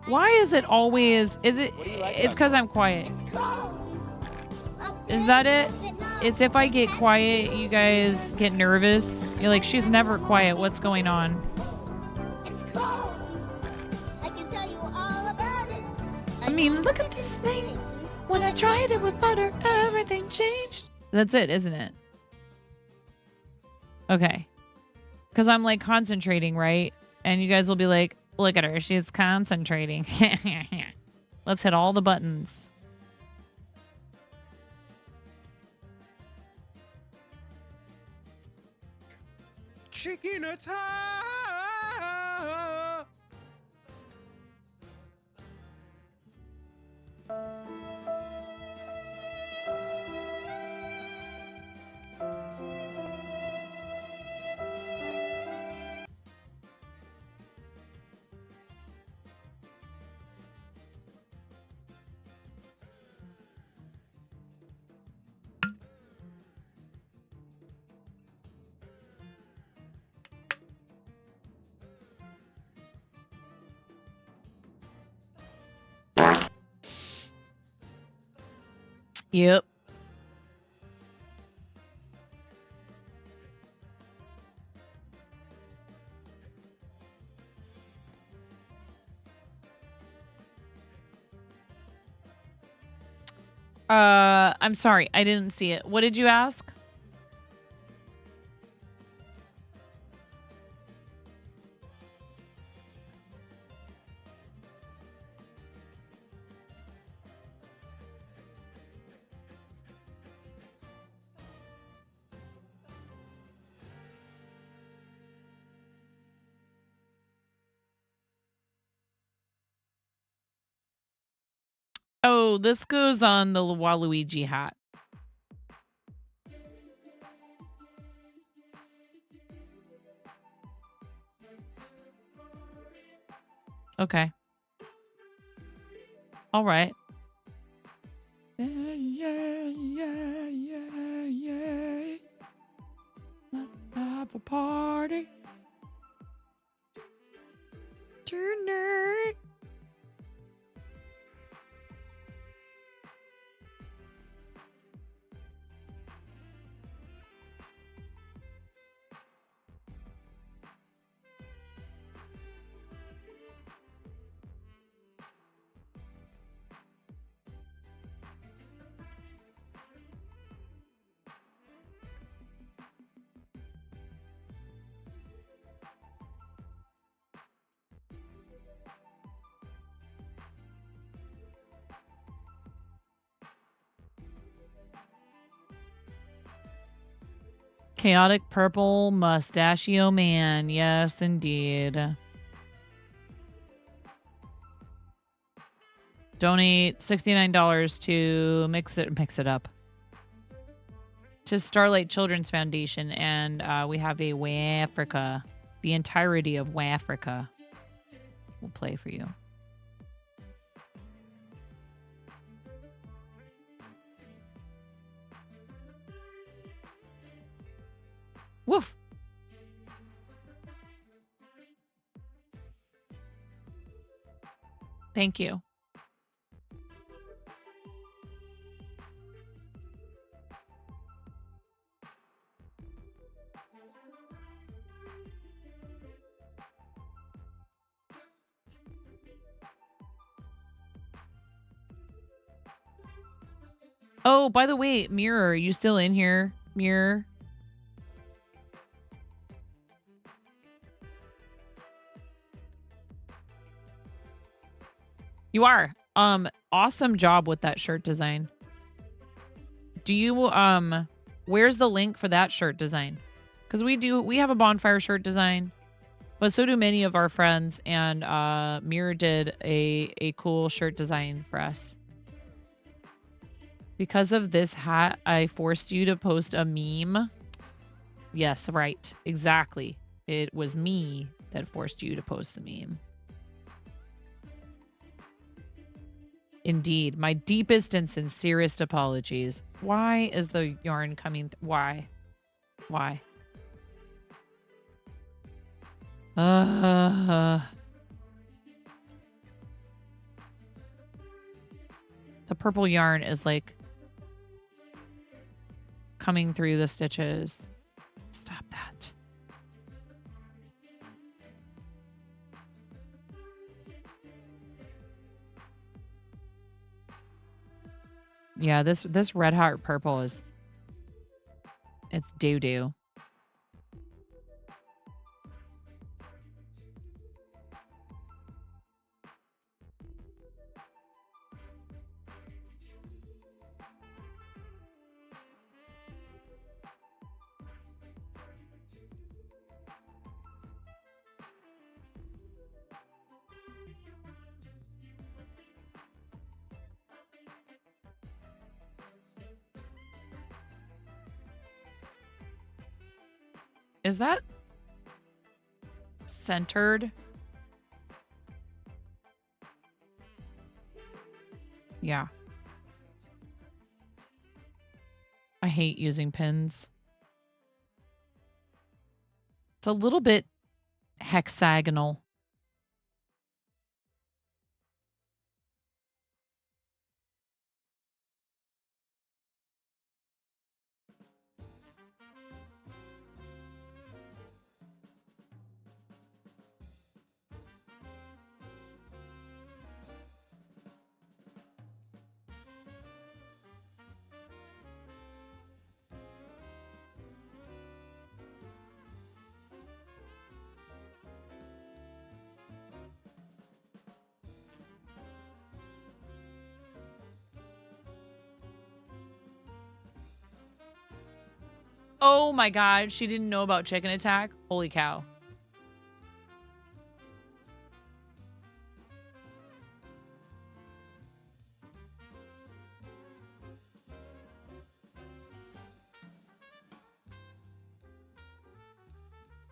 Why is it always... Is it... It's because I'm quiet. Is that it? It's if I get quiet, you guys get nervous. You're like, she's never quiet. What's going on? It's cold. I can tell you all about it. I mean, look at this thing. When I tried it with butter, everything changed. That's it, isn't it? Okay. Because I'm like concentrating, right? And you guys will be like, look at her. She's concentrating. Let's hit all the buttons. Chicken attack! Yep. I'm sorry. I didn't see it. What did you ask? Oh, this goes on the Waluigi hat. Okay. All right. Yeah, yeah, yeah, yeah, yeah. Let's have a party tonight. Chaotic purple mustachio man. Yes, indeed. Donate $69 to mix it up. To Starlight Children's Foundation, and we have a Wafrica. The entirety of Wafrica will play for you. Woof. Thank you. Oh, by the way, Mirror, are you still in here? Mirror? You are. Awesome job with that shirt design. Do you where's the link for that shirt design? Because we have a bonfire shirt design, but so do many of our friends, and Mirror did a cool shirt design for us. Because of this hat, I forced you to post a meme. Yes, right. Exactly. It was me that forced you to post the meme. Indeed. My deepest and sincerest apologies. Why is the yarn coming? Why? Why? The purple yarn is like coming through the stitches. Stop that. Yeah, this red hot purple is, it's doo-doo. Is that centered? Yeah. I hate using pins. It's a little bit hexagonal. Oh my god, she didn't know about chicken attack? Holy cow.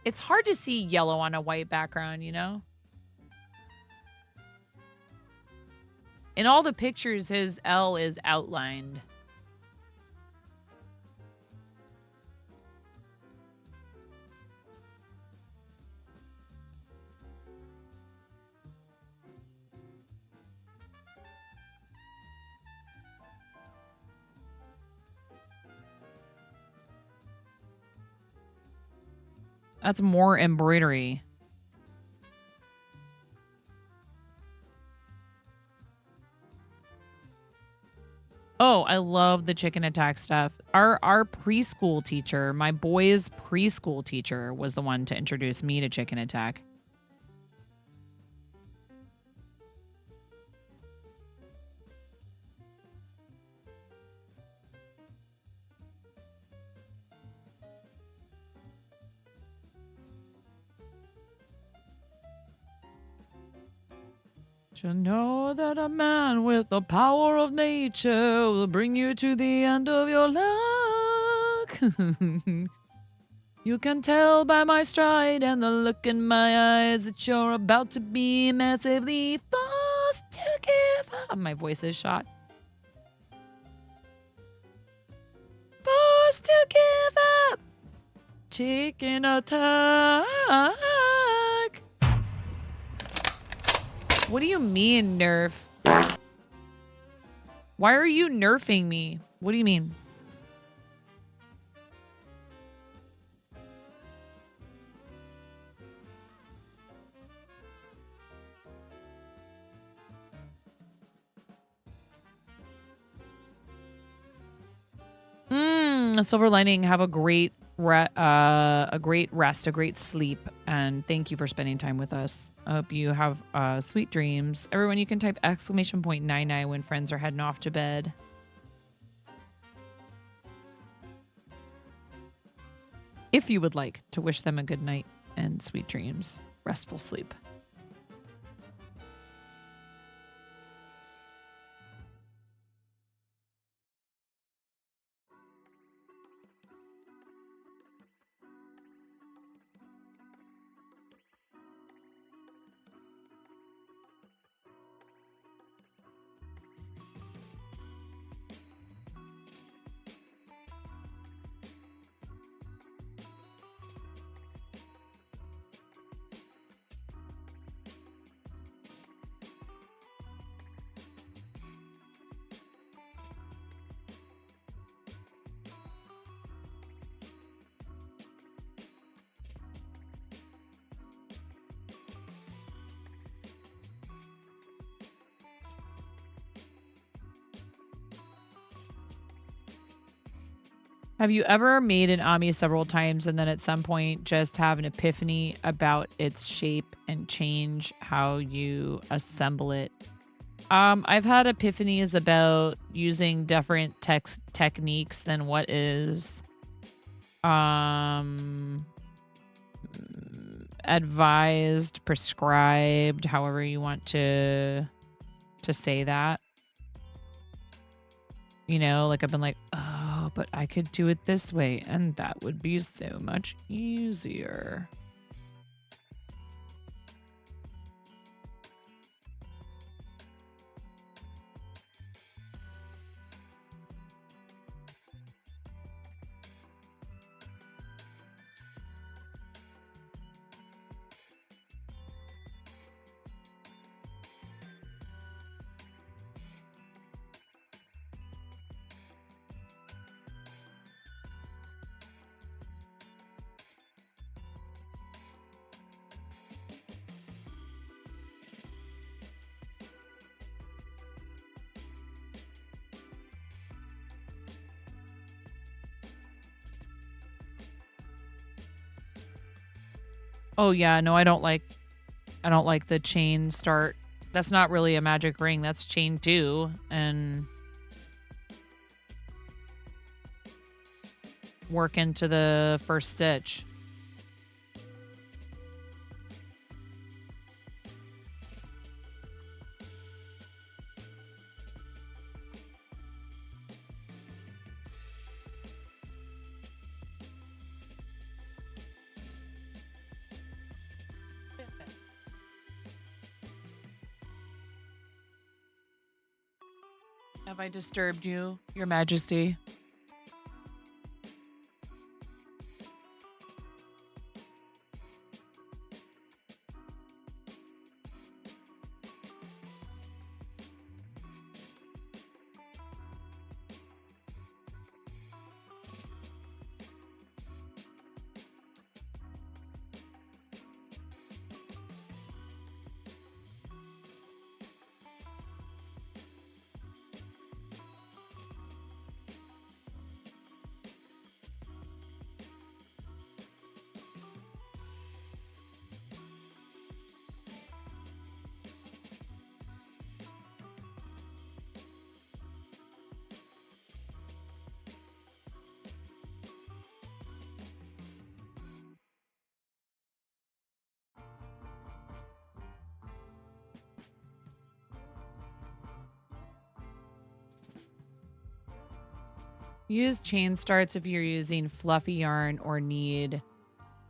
It's hard to see yellow on a white background, you know? In all the pictures, his L is outlined. That's more embroidery. Oh, I love the chicken attack stuff. Our preschool teacher, my boy's preschool teacher, was the one to introduce me to chicken attack. To know that a man with the power of nature will bring you to the end of your luck. You can tell by my stride and the look in my eyes that you're about to be massively forced to give up. My voice is shot. Forced to give up. Taking attack. What do you mean, nerf? Why are you nerfing me? What do you mean? A silver lining. Have a great rest, a great sleep, and thank you for spending time with us. I hope you have sweet dreams. Everyone, you can type !99 when friends are heading off to bed. If you would like to wish them a good night and sweet dreams, restful sleep. Have you ever made an Ami several times and then at some point just have an epiphany about its shape and change how you assemble it? I've had epiphanies about using different techniques than what is advised, prescribed, however you want to say that. You know, like I've been like, oh, but I could do it this way, and that would be so much easier. Oh yeah, no, I don't like the chain start. That's not really a magic ring. That's chain 2 and work into the first stitch. Have I disturbed you, Your Majesty? Use chain starts if you're using fluffy yarn or need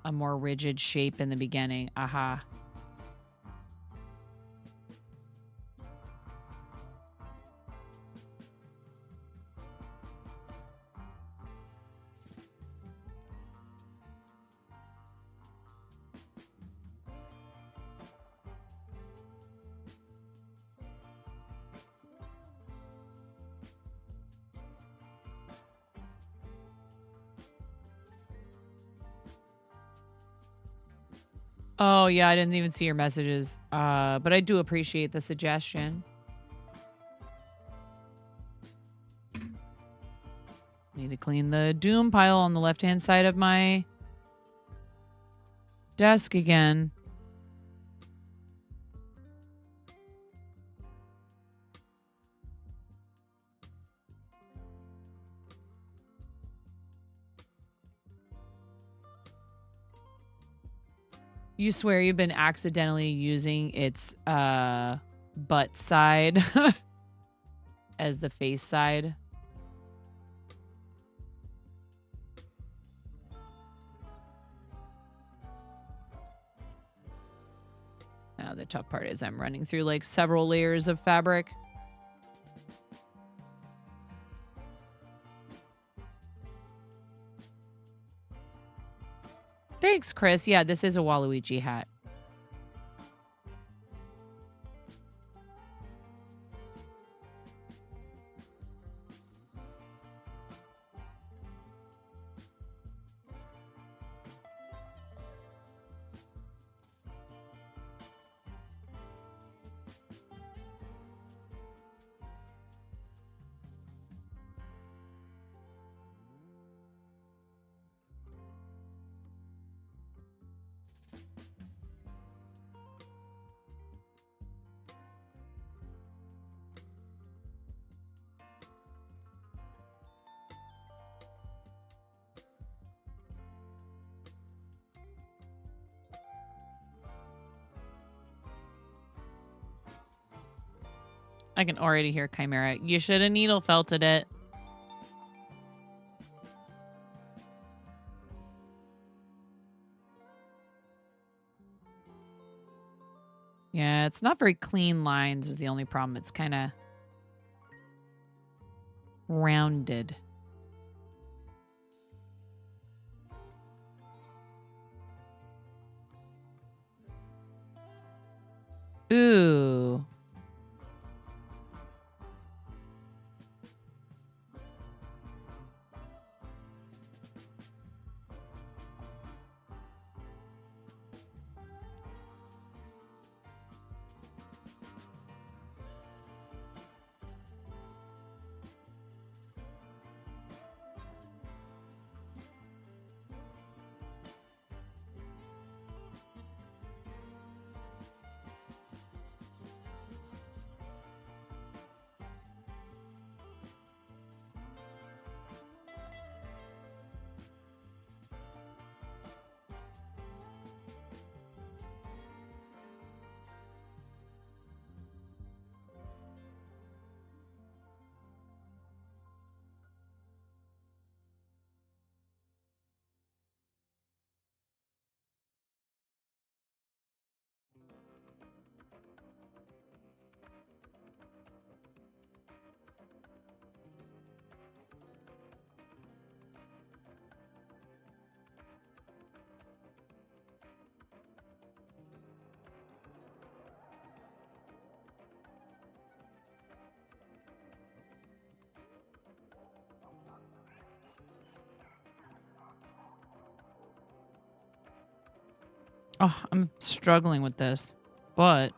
a more rigid shape in the beginning. Aha. Oh, yeah, I didn't even see your messages. But I do appreciate the suggestion. Need to clean the doom pile on the left-hand side of my desk again. You swear you've been accidentally using its butt side as the face side? Now the tough part is I'm running through like several layers of fabric. Thanks, Chris. Yeah, this is a Waluigi hat. I can already hear Chimera. You should have needle felted it. Yeah, it's not very clean lines is the only problem. It's kind of rounded. Ooh. Oh, I'm struggling with this, but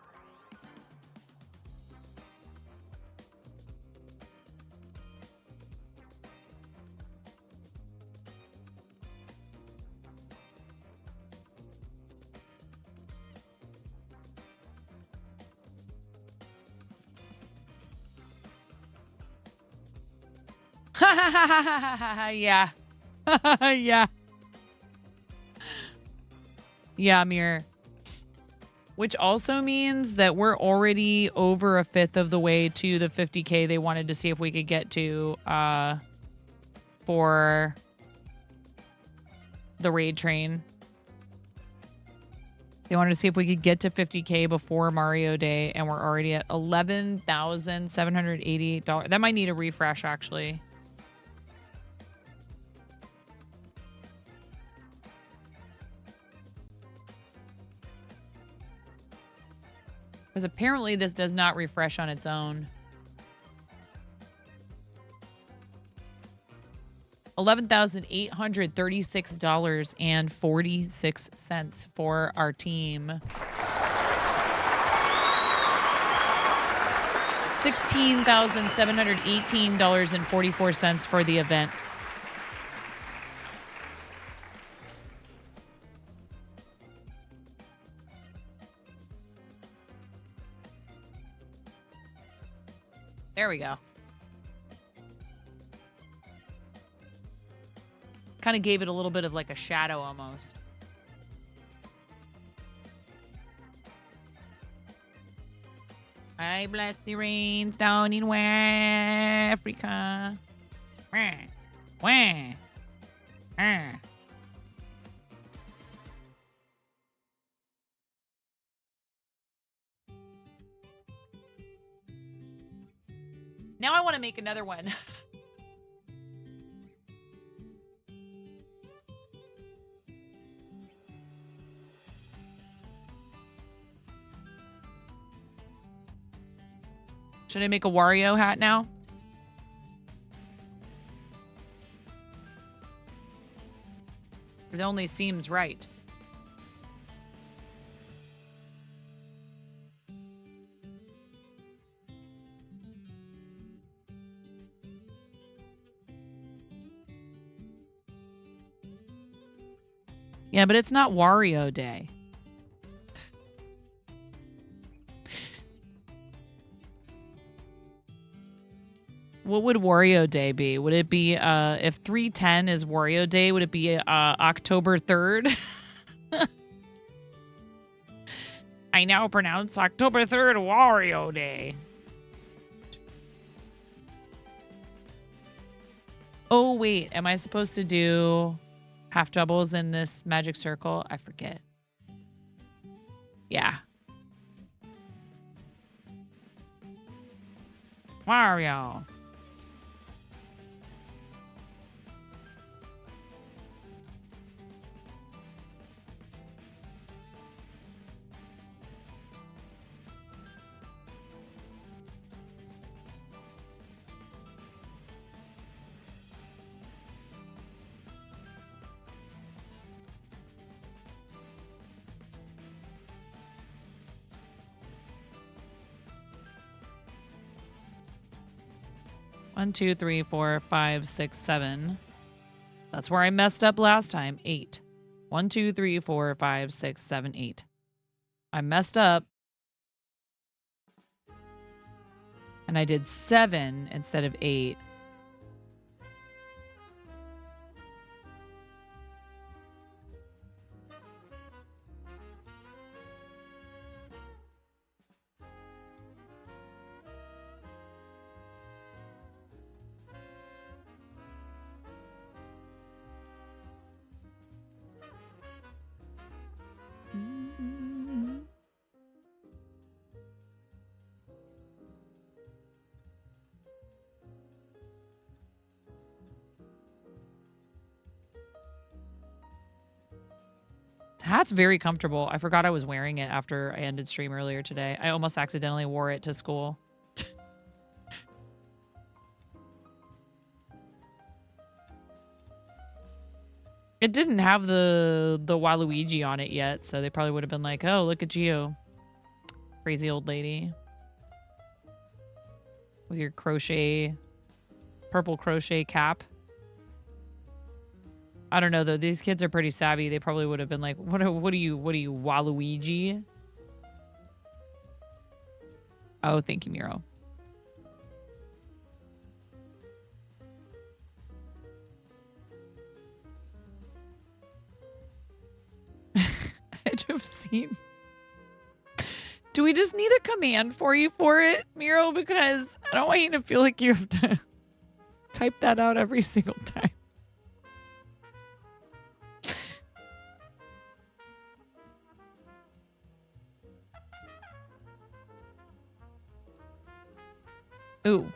yeah. Yeah. Yeah, Mir. Which also means that we're already over a fifth of the way to the 50K they wanted to see if we could get to for the raid train. They wanted to see if we could get to 50K before Mario Day, and we're already at $11,788. That might need a refresh, actually. Because apparently this does not refresh on its own. $11,836.46 for our team. $16,718.44 for the event. There we go. Kind of gave it a little bit of like a shadow almost. I bless the rains down in Africa. Wah, wah, ah. Now I want to make another one. Should I make a Wario hat now? It only seems right. Yeah, but it's not Wario Day. What would Wario Day be? Would it be, if 310 is Wario Day, would it be October 3rd? I now pronounce October 3rd Wario Day. Oh, wait. Am I supposed to do half doubles in this magic circle? I forget. Yeah. Wario. One, two, three, four, five, six, 7. That's where I messed up last time. 8. 1, 2, 3, 4, 5, 6, 7, 8. I messed up. And I did 7 instead of 8. Hat's very comfortable. I forgot I was wearing it after I ended stream earlier today. I almost accidentally wore it to school. It didn't have the Waluigi on it yet, so they probably would have been like, oh, look at you. Crazy old lady. With your crochet, purple crochet cap. I don't know though. These kids are pretty savvy. They probably would have been like, "What are you, Waluigi?" Oh, thank you, Miro. Edge of scene. Do we just need a command for you for it, Miro? Because I don't want you to feel like you have to type that out every single time. Ooh.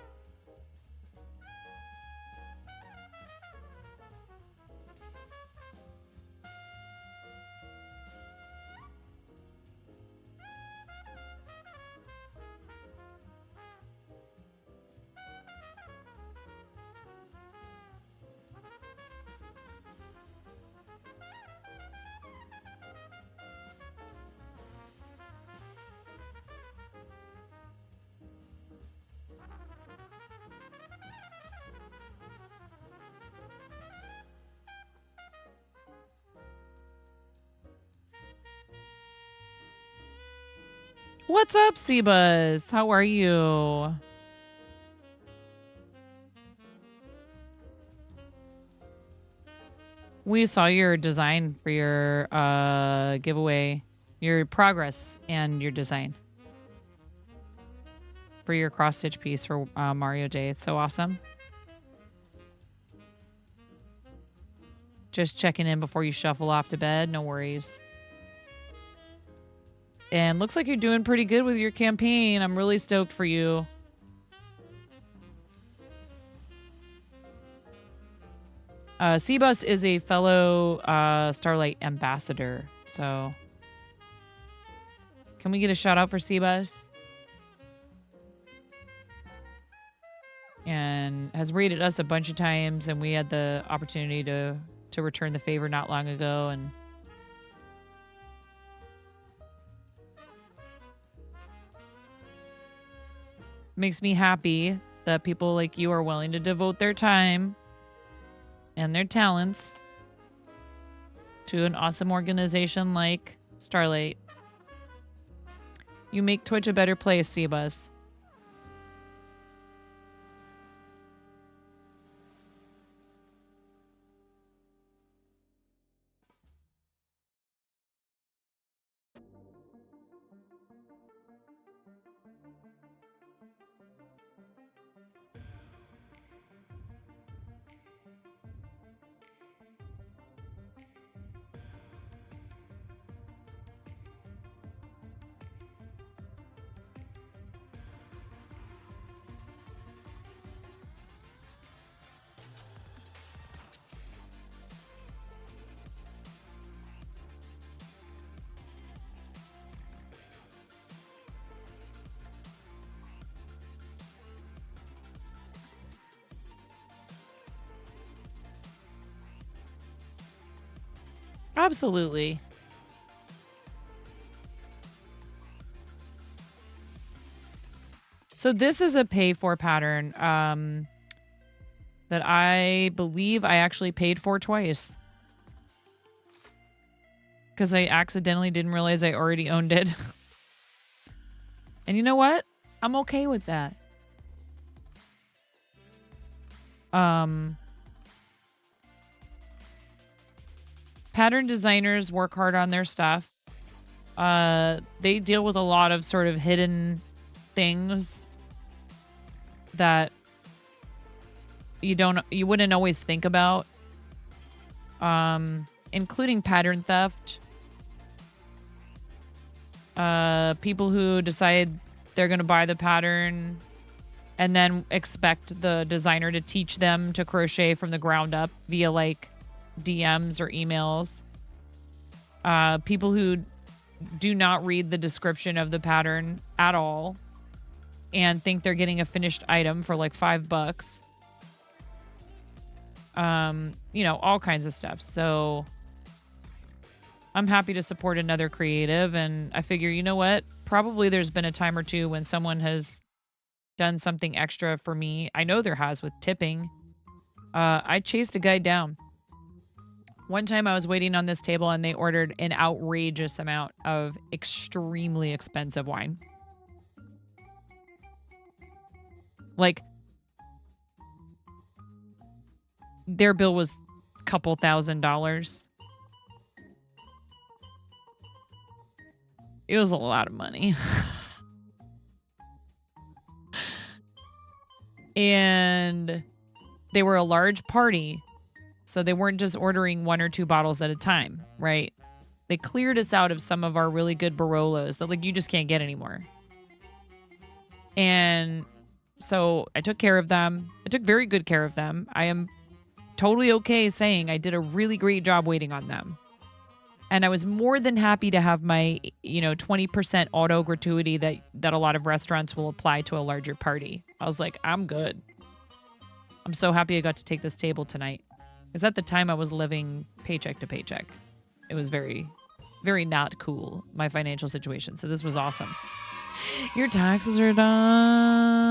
What's up, Sebas? How are you? We saw your design for your giveaway, your progress and your design for your cross-stitch piece for Mario Day. It's so awesome. Just checking in before you shuffle off to bed. No worries. And looks like you're doing pretty good with your campaign. I'm really stoked for you. Sebus is a fellow Starlight ambassador. So can we get a shout out for Sebus? And has rated us a bunch of times, and we had the opportunity to return the favor not long ago, and makes me happy that people like you are willing to devote their time and their talents to an awesome organization like Starlight. You make Twitch a better place, Sebus. Absolutely. So this is a pay for pattern that I believe I actually paid for twice. Because I accidentally didn't realize I already owned it. And you know what? I'm okay with that. Pattern designers work hard on their stuff. They deal with a lot of sort of hidden things that you wouldn't always think about, including pattern theft. People who decide they're going to buy the pattern and then expect the designer to teach them to crochet from the ground up via like DMs or emails. People who do not read the description of the pattern at all and think they're getting a finished item for like $5. You know, all kinds of stuff. So I'm happy to support another creative, and I figure, you know what? Probably there's been a time or two when someone has done something extra for me. I know there has with tipping. I chased a guy down. One time I was waiting on this table and they ordered an outrageous amount of extremely expensive wine. Like, their bill was a couple $1,000s. It was a lot of money. And they were a large party. So they weren't just ordering 1 or 2 bottles at a time, right? They cleared us out of some of our really good Barolos that like you just can't get anymore. And So I took care of them. I took very good care of them. I am totally okay saying I did a really great job waiting on them. And I was more than happy to have my, 20% auto gratuity that a lot of restaurants will apply to a larger party. I was like, I'm good. I'm so happy I got to take this table tonight. Because at the time I was living paycheck to paycheck. It was very, very not cool, my financial situation. So this was awesome. Your taxes are done.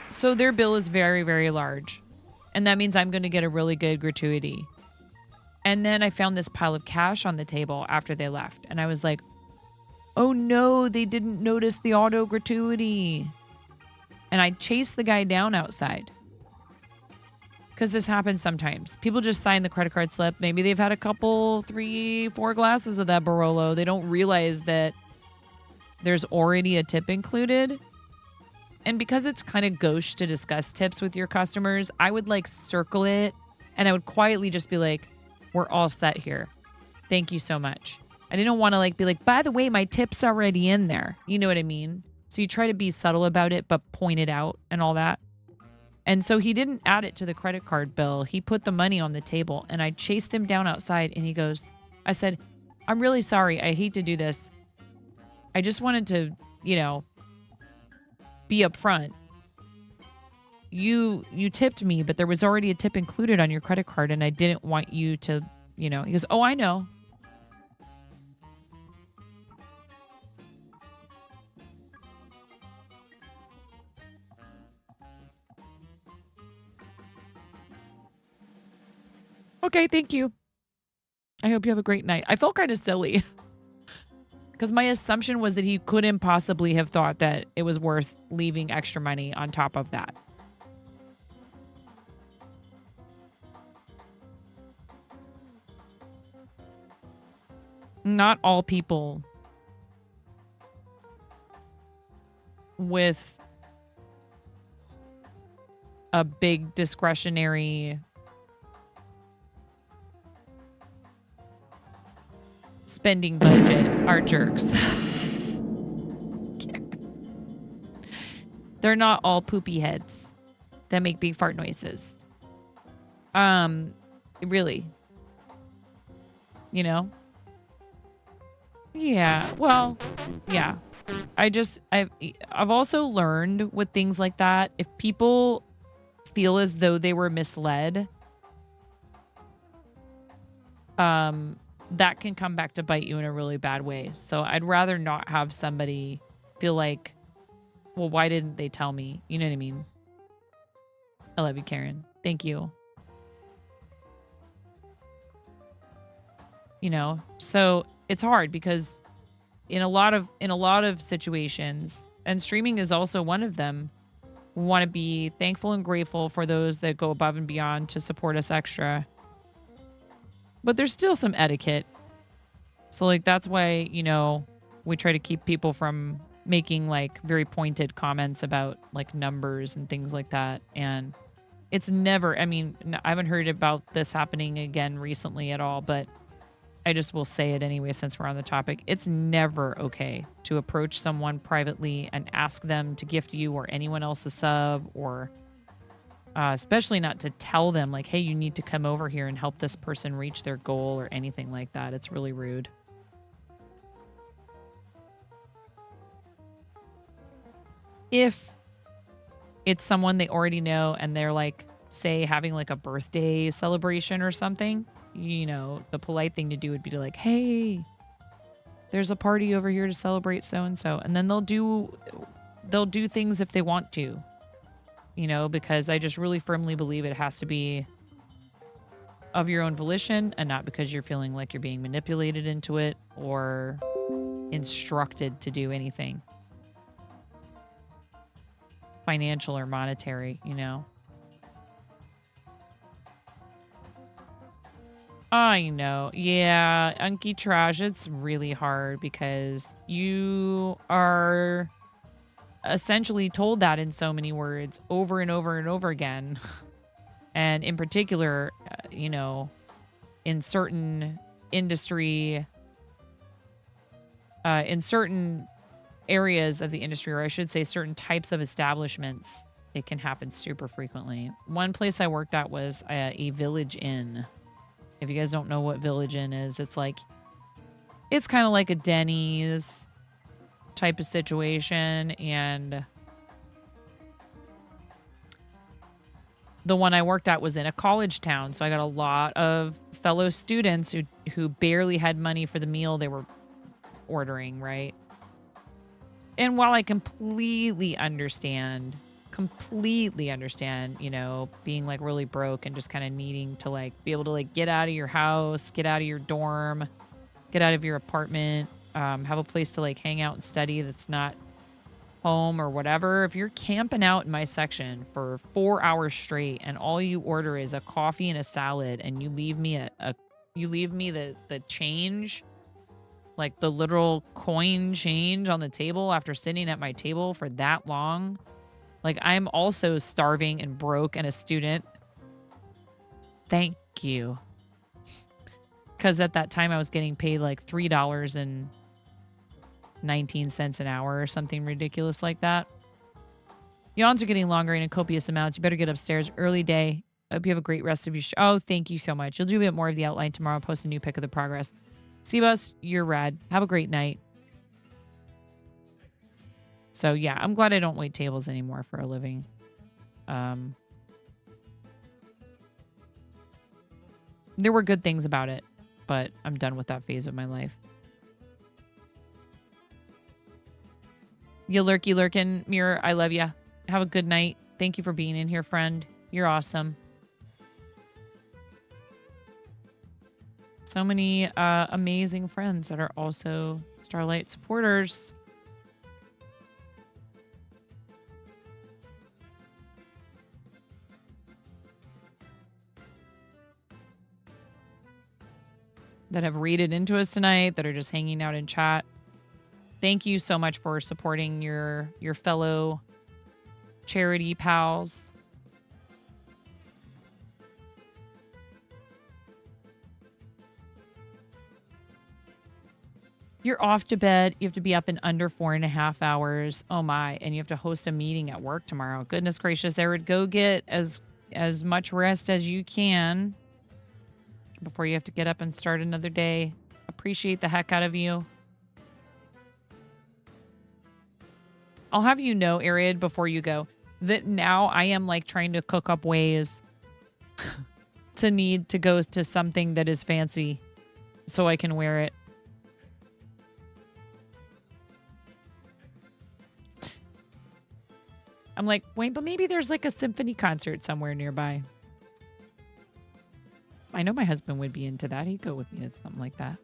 So their bill is very, very large. And that means I'm going to get a really good gratuity. And then I found this pile of cash on the table after they left. And I was like, oh no, they didn't notice the auto gratuity. And I chased the guy down outside. Because this happens sometimes. People just sign the credit card slip. Maybe they've had a couple, 3, 4 glasses of that Barolo. They don't realize that there's already a tip included. And because it's kind of gauche to discuss tips with your customers, I would like circle it and I would quietly just be like, we're all set here. Thank you so much. I didn't want to like be like, by the way, my tip's already in there. You know what I mean? So you try to be subtle about it, but point it out and all that. And so he didn't add it to the credit card bill. He put the money on the table and I chased him down outside and he goes, I said, I'm really sorry. I hate to do this. I just wanted to, be upfront. You tipped me, but there was already a tip included on your credit card and I didn't want you to, he goes, oh, I know. Okay, thank you. I hope you have a great night. I felt kind of silly because my assumption was that he couldn't possibly have thought that it was worth leaving extra money on top of that. Not all people with a big discretionary spending budget are jerks. They're not all poopy heads that make big fart noises. Really. Yeah, well, yeah. I've also learned with things like that, if people feel as though they were misled, that can come back to bite you in a really bad way. So I'd rather not have somebody feel like, well, why didn't they tell me? You know what I mean? I love you, Karen. Thank you. So it's hard because in a lot of situations, and streaming is also one of them, we want to be thankful and grateful for those that go above and beyond to support us extra. But there's still some etiquette. So like that's why, we try to keep people from making like very pointed comments about like numbers and things like that. And it's never, I haven't heard about this happening again recently at all, but I just will say it anyway since we're on the topic. It's never okay to approach someone privately and ask them to gift you or anyone else a sub, or especially not to tell them like, hey, you need to come over here and help this person reach their goal or anything like that. It's really rude. If it's someone they already know and they're like, say, having like a birthday celebration or something, the polite thing to do would be to like, hey, there's a party over here to celebrate so-and-so. And then they'll do things if they want to, because I just really firmly believe it has to be of your own volition and not because you're feeling like you're being manipulated into it or instructed to do anything financial or monetary, I know. Yeah, Unky Trash, it's really hard because you are essentially told that in so many words over and over and over again. And in particular, in certain industry, in certain areas of the industry, or I should say certain types of establishments, it can happen super frequently. One place I worked at was a Village Inn. If you guys don't know what Village Inn is, it's kind of like a Denny's type of situation. And the one I worked at was in a college town. So I got a lot of fellow students who barely had money for the meal they were ordering, right? And while I completely understand, you know, being like really broke and just kind of needing to like be able to like get out of your house, get out of your dorm, get out of your apartment, have a place to like hang out and study that's not home or whatever. If you're camping out in my section for 4 hours straight and all you order is a coffee and a salad and you leave me the change, like the literal coin change on the table after sitting at my table for that long, like I'm also starving and broke and a student. Thank you. Because at that time I was getting paid like $3.19 an hour or something ridiculous like that. Yawns are getting longer in copious amounts. You better get upstairs. Early day. I hope you have a great rest of your show. Oh, thank you so much. You'll do a bit more of the outline tomorrow. I'll post a new pic of the progress. Seabus, you're rad. Have a great night. So yeah, I'm glad I don't wait tables anymore for a living. There were good things about it, but I'm done with that phase of my life. You lurky lurkin, Mirror, I love ya. Have a good night. Thank you for being in here, friend. You're awesome. So many amazing friends that are also Starlight supporters. That have raided into us tonight, that are just hanging out in chat. Thank you so much for supporting your fellow charity pals. You're off to bed. You have to be up in under 4.5 hours. Oh my. And you have to host a meeting at work tomorrow. Goodness gracious. There would go get as much rest as you can before you have to get up and start another day. Appreciate the heck out of you. I'll have you know, Arid, before you go, that now I am like trying to cook up ways to need to go to something that is fancy so I can wear it. I'm like, wait, but maybe there's like a symphony concert somewhere nearby. I know my husband would be into that. He'd go with me to something like that.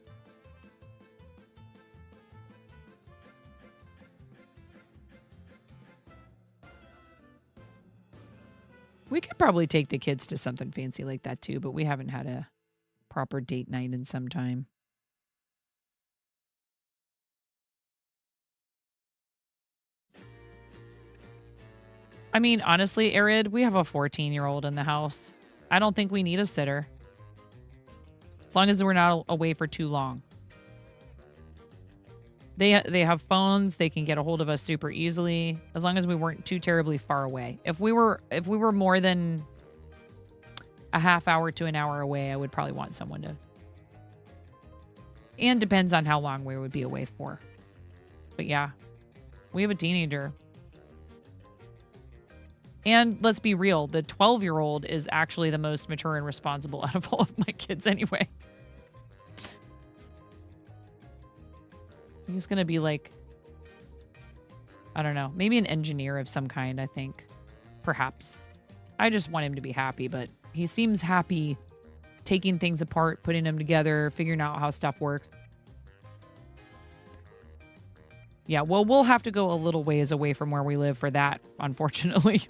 We could probably take the kids to something fancy like that too, but we haven't had a proper date night in some time. I mean, honestly, Arid, we have a 14-year-old in the house. I don't think we need a sitter. As long as we're not away for too long. They have phones. They can get a hold of us super easily. As long as we weren't too terribly far away. If we were more than a half hour to an hour away, I would probably want someone to. And depends on how long we would be away for. But yeah, we have a teenager. And let's be real, the 12-year-old is actually the most mature and responsible out of all of my kids anyway. He's going to be like, I don't know, maybe an engineer of some kind, I think. Perhaps. I just want him to be happy, but he seems happy taking things apart, putting them together, figuring out how stuff works. Yeah, well, we'll have to go a little ways away from where we live for that, unfortunately.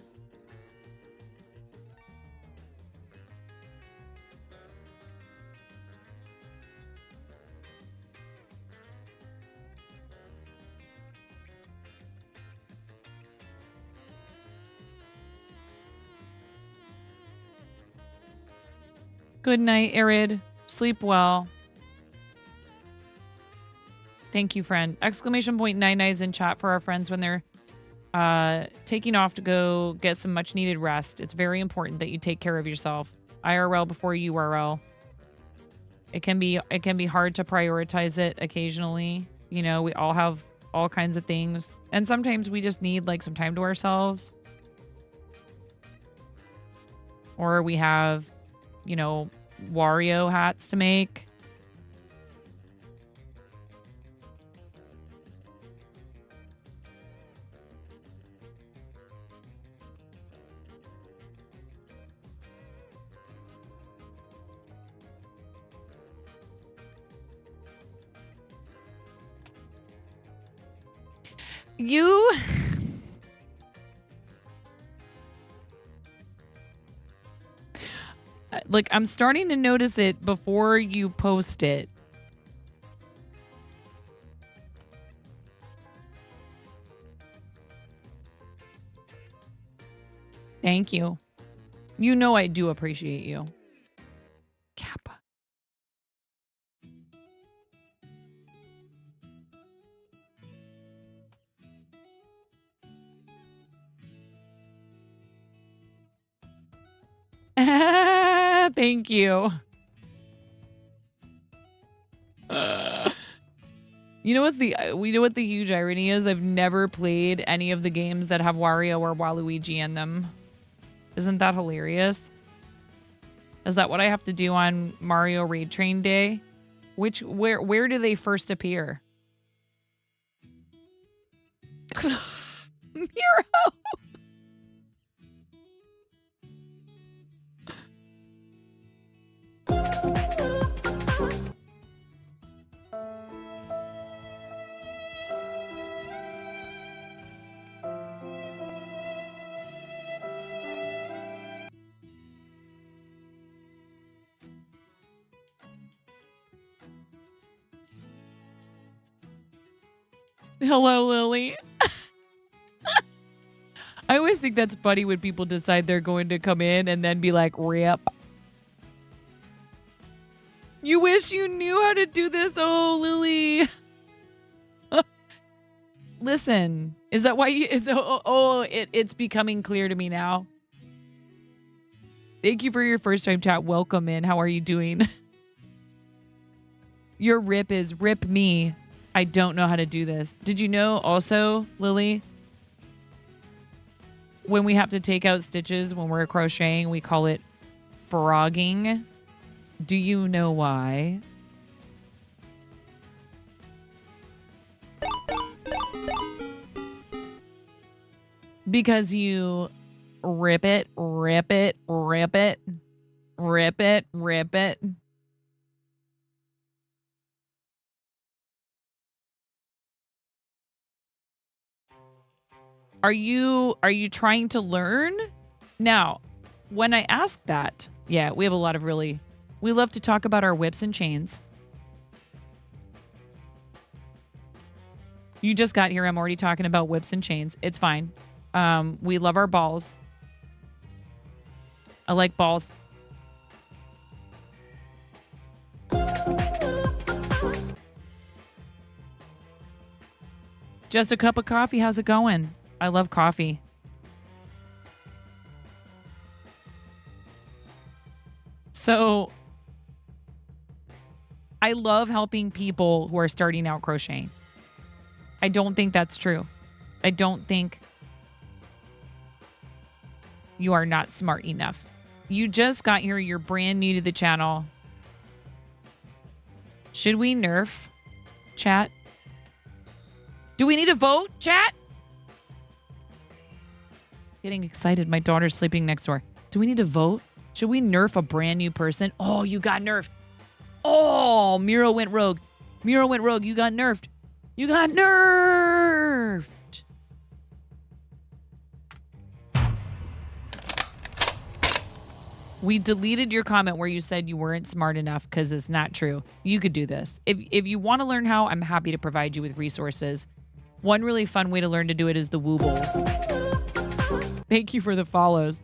Good night, Arid. Sleep well. Thank you, friend. Exclamation point 99 is in chat for our friends when they're taking off to go get some much needed rest. It's very important that you take care of yourself. IRL before URL. It can be hard to prioritize it occasionally. You know, we all have all kinds of things. And sometimes we just need like some time to ourselves. Or we have, you know, Wario hats to make. You... Like, I'm starting to notice it before you post it. Thank you. You know I do appreciate you. Kappa. Thank you. You know what the huge irony is? I've never played any of the games that have Wario or Waluigi in them. Isn't that hilarious? Is that what I have to do on Mario Raid Train Day? Where do they first appear? Hero. Hello, Lily. I always think that's funny when people decide they're going to come in and then be like, rip. You wish you knew how to do this. Oh, Lily. Listen, is that why you... It's becoming clear to me now. Thank you for your first time chat. Welcome in. How are you doing? Your rip is rip me. I don't know how to do this. Did you know also, Lily, when we have to take out stitches when we're crocheting, we call it frogging? Do you know why? Because you rip it, rip it, rip it, rip it, rip it. Are you trying to learn? Now, when I ask that, yeah, we have a lot of we love to talk about our whips and chains. You just got here. I'm already talking about whips and chains. It's fine. We love our balls. I like balls. Just a cup of coffee. How's it going? I love coffee. So I love helping people who are starting out crocheting. I don't think that's true. I don't think you are not smart enough. You just got here. You're brand new to the channel. Should we nerf chat? Do we need a vote, chat? Getting excited. My daughter's sleeping next door. Do we need to vote? Should we nerf a brand new person? Oh, you got nerfed. Oh, Miro went rogue. Miro went rogue. You got nerfed. You got nerfed. We deleted your comment where you said you weren't smart enough because it's not true. You could do this. If you want to learn how, I'm happy to provide you with resources. One really fun way to learn to do it is the Woobles. Thank you for the follows.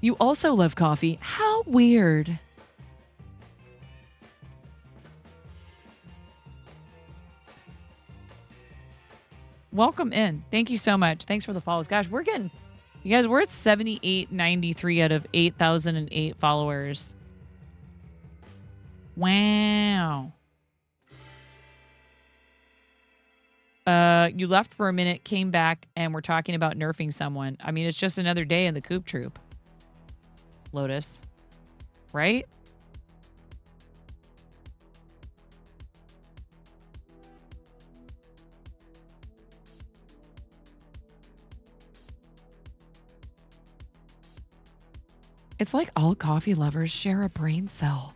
You also love coffee. How weird. welcome in. Thank you so much. Thanks for the follows. Gosh, we're getting, you guys, we're at 7893 out of 8,008 followers. Wow. You left for a minute, came back, and we're talking about nerfing someone. I mean, it's just another day in the Coop Troop. Lotus. Right? It's like all coffee lovers share a brain cell.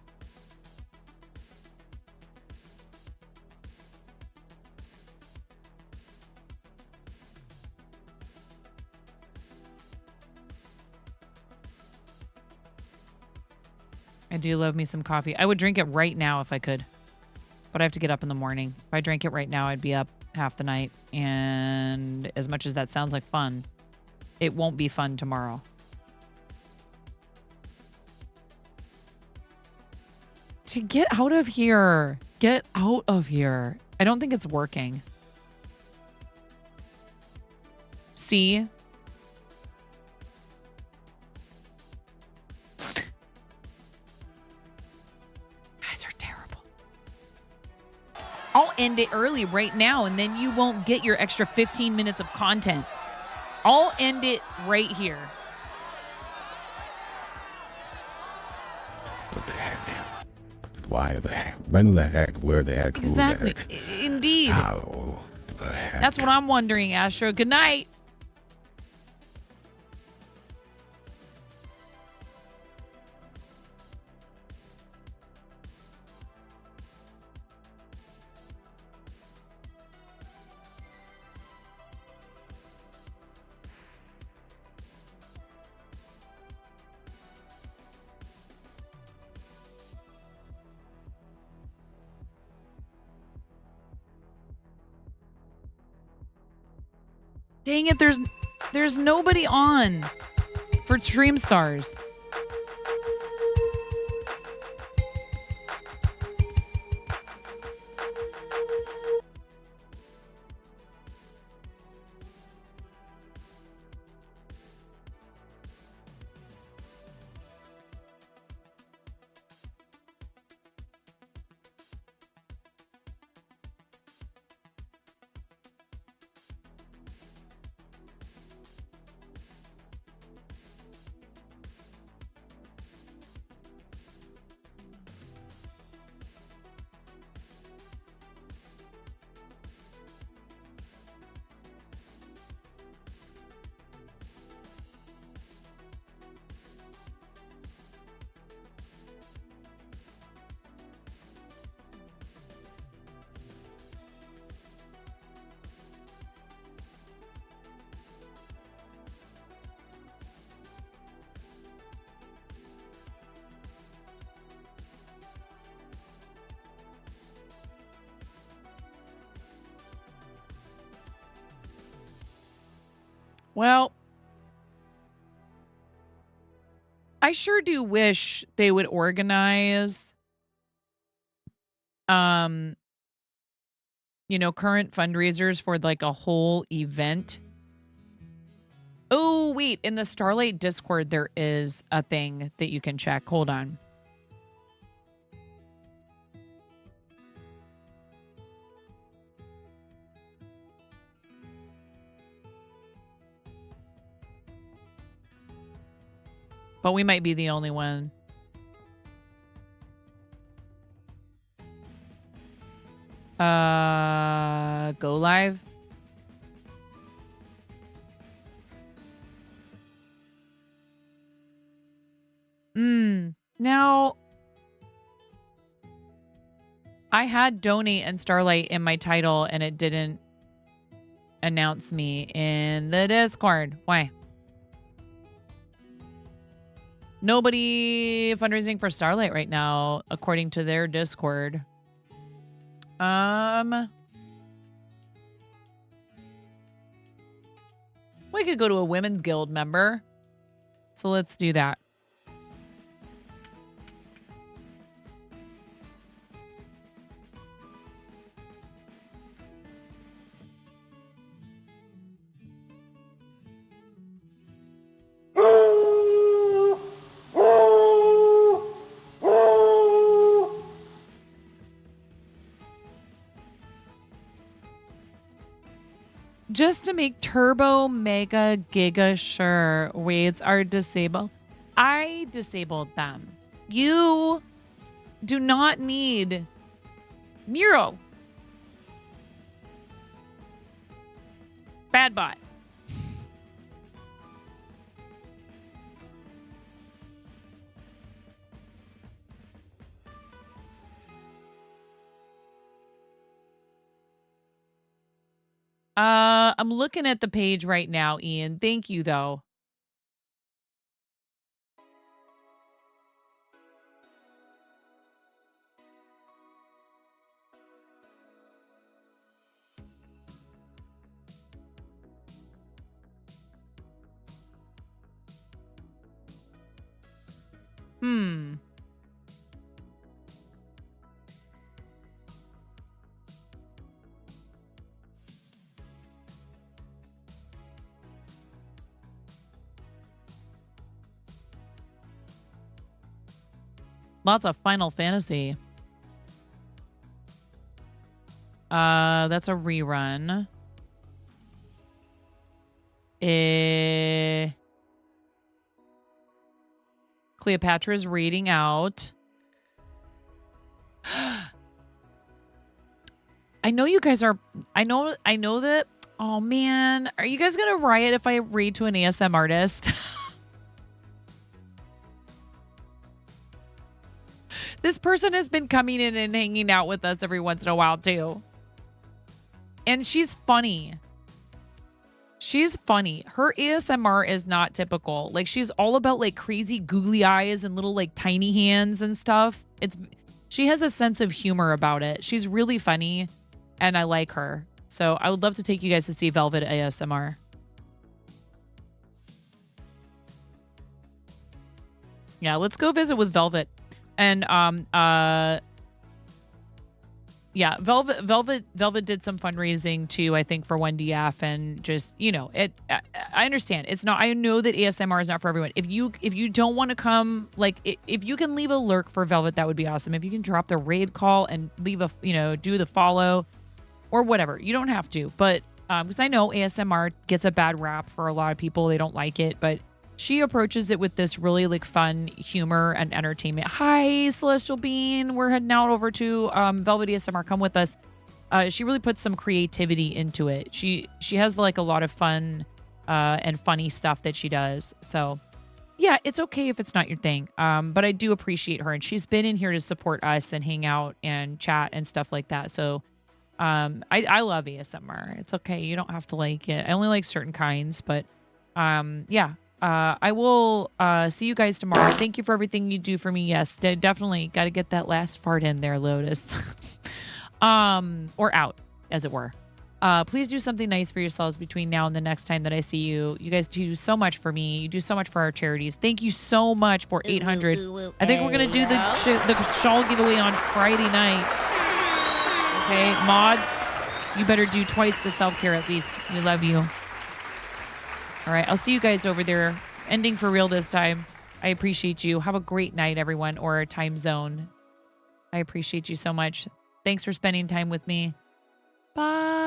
I do love me some coffee. I would drink it right now if I could, but I have to get up in the morning. If I drank it right now, I'd be up half the night. And as much as that sounds like fun, it won't be fun tomorrow. To get out of here. Get out of here. I don't think it's working. See? Guys are terrible. I'll end it early right now, and then you won't get your extra 15 minutes of content. I'll end it right here. What the heck? Why the heck? When the heck? Where the heck? Exactly. Who the heck? Indeed. How the heck? That's what I'm wondering, Astro. Good night. Dang it, there's nobody on for Stream Stars. Well, I sure do wish they would organize, current fundraisers for like a whole event. Oh, wait, in the Starlight Discord, there is a thing that you can check. Hold on. But we might be the only one. Go live. Now, I had donate and Starlight in my title and it didn't announce me in the Discord. Why? Nobody fundraising for Starlight right now, according to their Discord. We could go to a women's guild member. So let's do that. Just to make turbo mega giga sure weights are disabled. I disabled them. You do not need Miro. Bad bot. I'm looking at the page right now, Ian. Thank you, though. Hmm. Lots of Final Fantasy. That's a rerun. Cleopatra's reading out. I know you guys are. I know that. Oh man, are you guys gonna riot if I read to an ASM artist? This person has been coming in and hanging out with us every once in a while too. And she's funny. She's funny. Her ASMR is not typical. Like, she's all about like crazy googly eyes and little like tiny hands and stuff. She has a sense of humor about it. She's really funny and I like her. So I would love to take you guys to see Velvet ASMR. Yeah, let's go visit with Velvet. And yeah, Velvet did some fundraising too, I think, for 1DF, and just, you know, I understand. It's not, I know that ASMR is not for everyone. If you don't want to come, like, if you can leave a lurk for Velvet, that would be awesome. If you can drop the raid call and leave a, you know, do the follow or whatever. You don't have to, but because I know ASMR gets a bad rap for a lot of people. They don't like it, but she approaches it with this really like fun humor and entertainment. Hi, Celestial Bean. We're heading out over to Velvet ASMR. Come with us. She really puts some creativity into it. She has like a lot of fun and funny stuff that she does. So yeah, it's okay if it's not your thing. But I do appreciate her, and she's been in here to support us and hang out and chat and stuff like that. So I love ASMR. It's okay. You don't have to like it. I only like certain kinds, but yeah. I will see you guys tomorrow. Thank you for everything you do for me. Yes, definitely got to get that last fart in there, Lotus. Or out, as it were. Please do something nice for yourselves between now and the next time that I see you. You guys do so much for me. You do so much for our charities. Thank you so much for 800. I think we're going to do the shawl giveaway on Friday night. Okay, mods, you better do twice the self-care at least. We love you. All right, I'll see you guys over there. Ending for real this time. I appreciate you. Have a great night, everyone, or time zone. I appreciate you so much. Thanks for spending time with me. Bye.